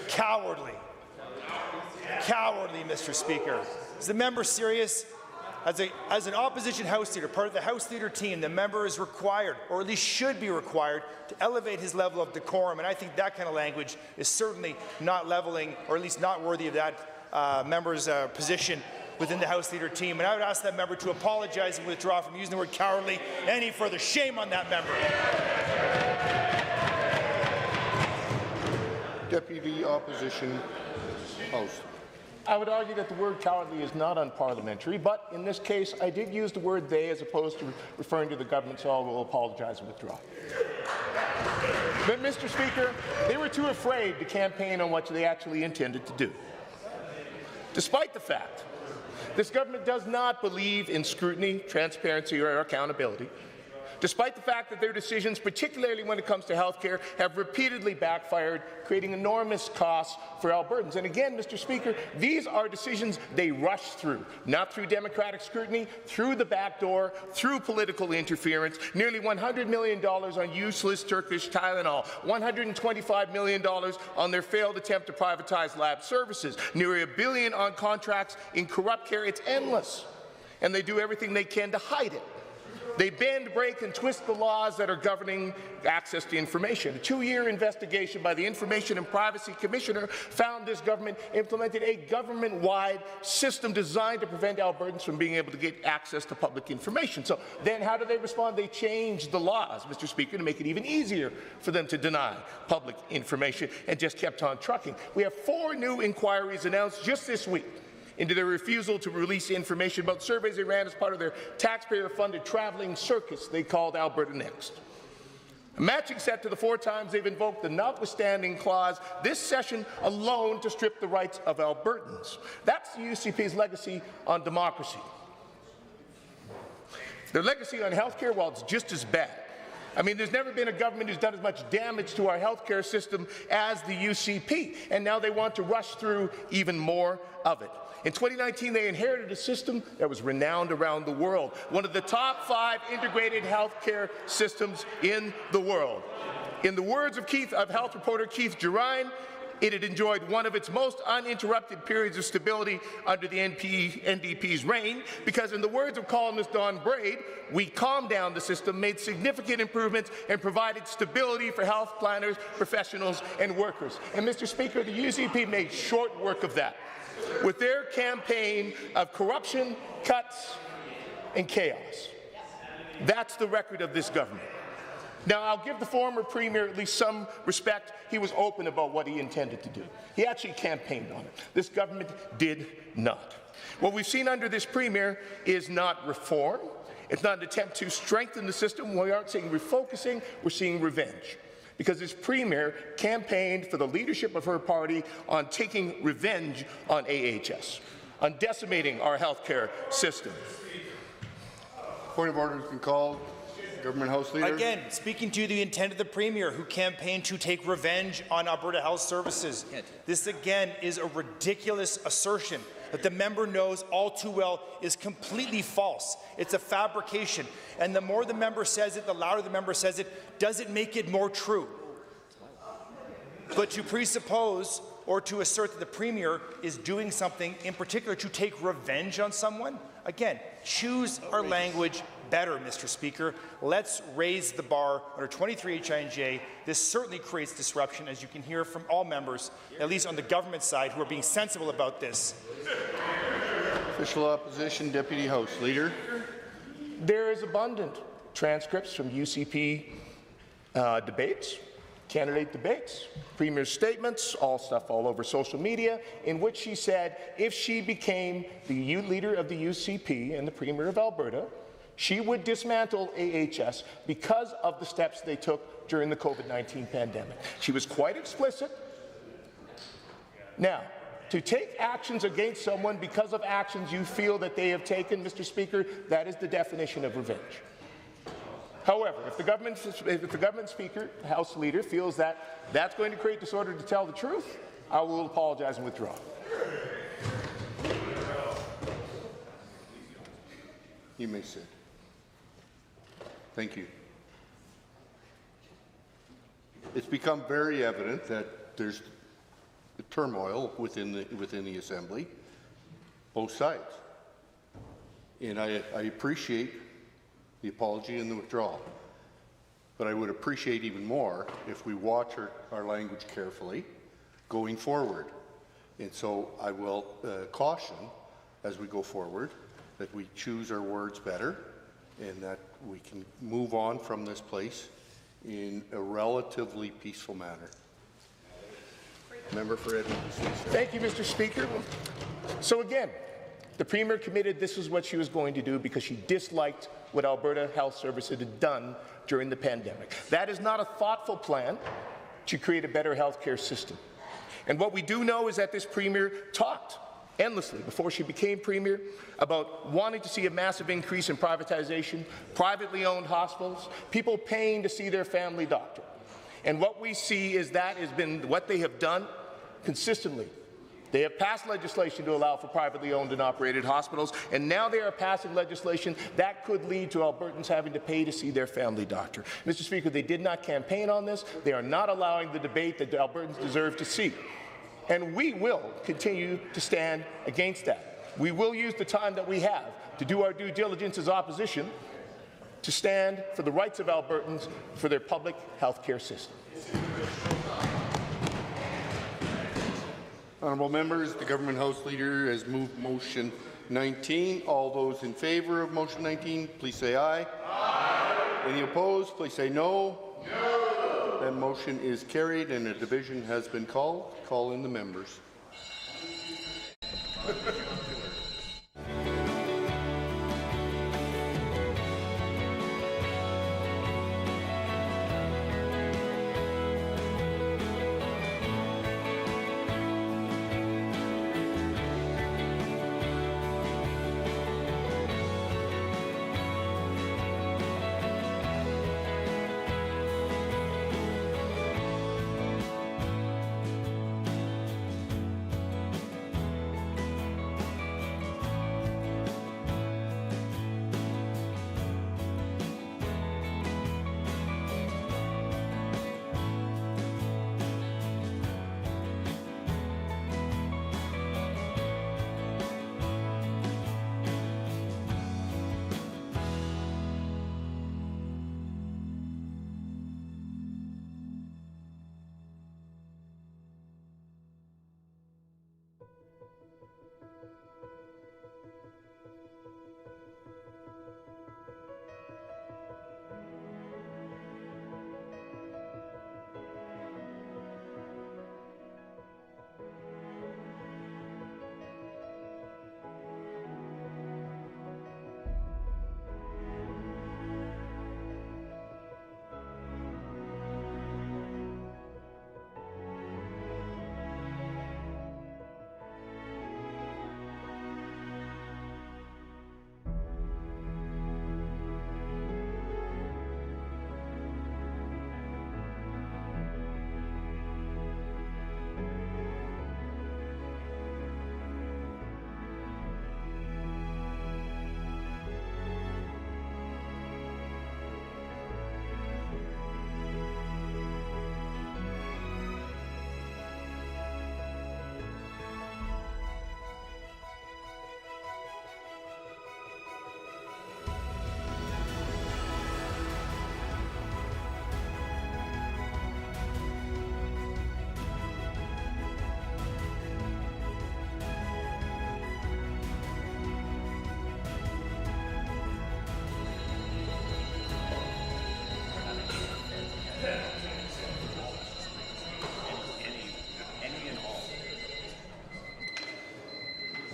cowardly. Cowardly, Mr. Speaker. Is the member serious? As an opposition House Leader, part of the House Leader team, the member is required, or at least should be required, to elevate his level of decorum, and I think that kind of language is certainly not leveling, or at least not worthy of that member's position within the House Leader team. And I would ask that member to apologize and withdraw from using the word cowardly any further. Shame on that member. Deputy Opposition House. I would argue that the word cowardly is not unparliamentary, but in this case, I did use the word they as opposed to referring to the government, so I will apologize and withdraw. But, Mr. Speaker, they were too afraid to campaign on what they actually intended to do. Despite the fact this government does not believe in scrutiny, transparency, or accountability, despite the fact that their decisions, particularly when it comes to health care, have repeatedly backfired, creating enormous costs for Albertans. And again, Mr. Speaker, these are decisions they rush through, not through democratic scrutiny, through the back door, through political interference, nearly $100 million on useless Turkish Tylenol, $125 million on their failed attempt to privatize lab services, nearly $1 billion on contracts in corrupt care. It's endless. And they do everything they can to hide it. They bend, break, and twist the laws that are governing access to information. A 2-year investigation by the Information and Privacy Commissioner found this government implemented a government-wide system designed to prevent Albertans from being able to get access to public information. So then how do they respond? They changed the laws, Mr. Speaker, to make it even easier for them to deny public information and just kept on trucking. We have 4 new inquiries announced just this week into their refusal to release information about surveys they ran as part of their taxpayer-funded traveling circus they called Alberta Next. A matching set to the 4 times they've invoked the notwithstanding clause this session alone to strip the rights of Albertans. That's the UCP's legacy on democracy. Their legacy on health care, well, it's just as bad. I mean, there's never been a government who's done as much damage to our healthcare system as the UCP, and now they want to rush through even more of it. In 2019, they inherited a system that was renowned around the world, one of the top 5 integrated healthcare systems in the world. In the words of health reporter Keith Gerine, it had enjoyed one of its most uninterrupted periods of stability under the NDP's reign, because in the words of columnist Don Braid, we calmed down the system, made significant improvements, and provided stability for health planners, professionals, and workers. And Mr. Speaker, the UCP made short work of that with their campaign of corruption, cuts, and chaos. That's the record of this government. Now, I'll give the former Premier at least some respect. He was open about what he intended to do. He actually campaigned on it. This government did not. What we've seen under this Premier is not reform. It's not an attempt to strengthen the system. We aren't seeing refocusing, we're seeing revenge. Because this Premier campaigned for the leadership of her party on taking revenge on AHS, on decimating our healthcare system. Point of order has been called. Government House Leader. Again, speaking to the intent of the Premier, who campaigned to take revenge on Alberta Health Services. This again is a ridiculous assertion that the member knows all too well is completely false. It's a fabrication. And the more the member says it, the louder the member says it, does it make it more true. But to presuppose or to assert that the Premier is doing something in particular to take revenge on someone, again, choose our language better, Mr. Speaker. Let's raise the bar under 23 HINJ. This certainly creates disruption, as you can hear from all members, at least on the government side, who are being sensible about this. Official Opposition Deputy House Leader. There is abundant transcripts from UCP debates, candidate debates, Premier's statements, all stuff all over social media, in which she said if she became the leader of the UCP and the Premier of Alberta, she would dismantle AHS because of the steps they took during the COVID-19 pandemic. She was quite explicit. Now, to take actions against someone because of actions you feel that they have taken, Mr. Speaker, that is the definition of revenge. However, if the government Speaker, House Leader, feels that that's going to create disorder to tell the truth, I will apologize and withdraw. You may sit. Thank you. It's become very evident that there's turmoil within the Assembly, both sides. And I appreciate the apology and the withdrawal. But I would appreciate even more if we watch our language carefully going forward. And so I will caution as we go forward that we choose our words better and that we can move on from this place in a relatively peaceful manner. Member for Edmonton. Thank you, Mr. Speaker. So again, the Premier committed this is what she was going to do because she disliked what Alberta Health Services had done during the pandemic. That is not a thoughtful plan to create a better healthcare system. And what we do know is that this Premier talked endlessly before she became Premier about wanting to see a massive increase in privatization, privately owned hospitals, people paying to see their family doctor. And what we see is that has been what they have done consistently. They have passed legislation to allow for privately owned and operated hospitals, and now they are passing legislation that could lead to Albertans having to pay to see their family doctor. Mr. Speaker, they did not campaign on this. They are not allowing the debate that Albertans deserve to see. And we will continue to stand against that. We will use the time that we have to do our due diligence as opposition to stand for the rights of Albertans for their public health care system. Honourable members, the Government House Leader has moved motion 19. All those in favour of motion 19, please say aye. Aye. Any opposed, please say no. No. That motion is carried and a division has been called. Call in the members.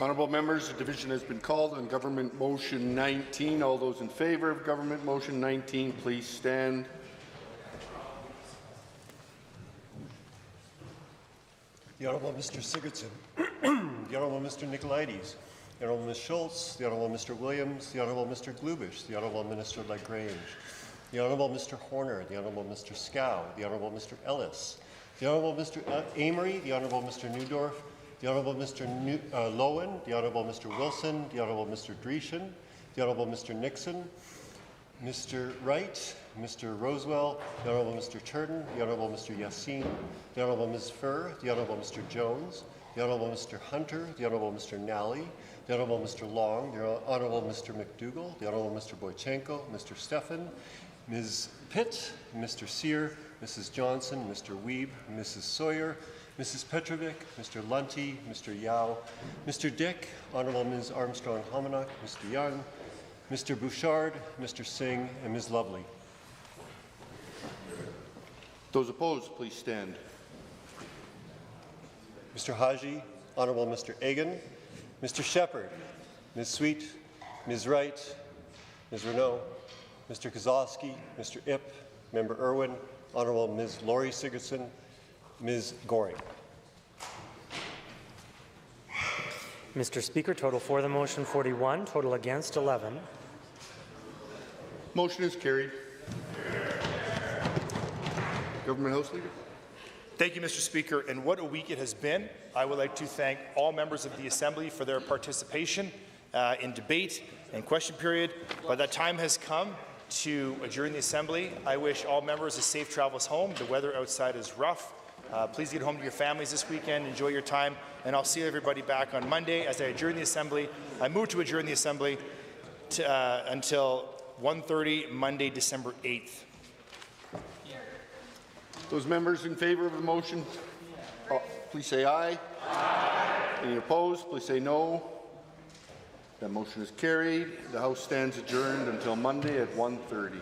Honourable members, the division has been called on Government Motion 19. All those in favour of Government Motion 19, please stand. The Honourable Mr. Sigurdsson, the Honourable Mr. Nicolaides, the Honourable Ms. Schultz, the Honourable Mr. Williams, the Honourable Mr. Glubish, the Honourable Minister Lagrange, the Honourable Mr. Horner, the Honourable Mr. Scow, the Honourable Mr. Ellis, the Honourable Mr. Amory, the Honourable Mr. Newdorf, the Honourable Mr. Lowen, the Honourable Mr. Wilson, the Honourable Mr. Dreeshen, the Honourable Mr. Nixon, Mr. Wright, Mr. Rosewell, the Honourable Mr. Turton, the Honourable Mr. Yassin, the Honourable Ms. Furr, the Honourable Mr. Jones, the Honourable Mr. Hunter, the Honourable Mr. Nally, the Honourable Mr. Long, the Honourable Mr. McDougall, the Honourable Mr. Boychenko, Mr. Stefan, Ms. Pitt, Mr. Sear, Mrs. Johnson, Mr. Weeb, Mrs. Sawyer, Mrs. Petrovic, Mr. Lunty, Mr. Yao, Mr. Dick, Honourable Ms. Armstrong-Hominack, Mr. Young, Mr. Bouchard, Mr. Singh, and Ms. Lovely. Those opposed, please stand. Mr. Haji, Honourable Mr. Egan, Mr. Shepherd, Ms. Sweet, Ms. Wright, Ms. Renault, Mr. Kozlowski, Mr. Ip, Member Irwin, Honourable Ms. Laurie Sigurdsson, Ms. Goring. Mr. Speaker, total for the motion 41, total against 11. Motion is carried. Government House Leader. Thank you, Mr. Speaker. And what a week it has been. I would like to thank all members of the Assembly for their participation in debate and question period. But that time has come to adjourn the Assembly. I wish all members a safe travels home. The weather outside is rough. Please get home to your families this weekend. Enjoy your time. And I'll see everybody back on Monday as I adjourn the Assembly. I move to adjourn the Assembly until 1:30 Monday, December 8th. Those members in favour of the motion, please say aye. Aye. Any opposed, please say no. That motion is carried. The House stands adjourned until Monday at 1:30.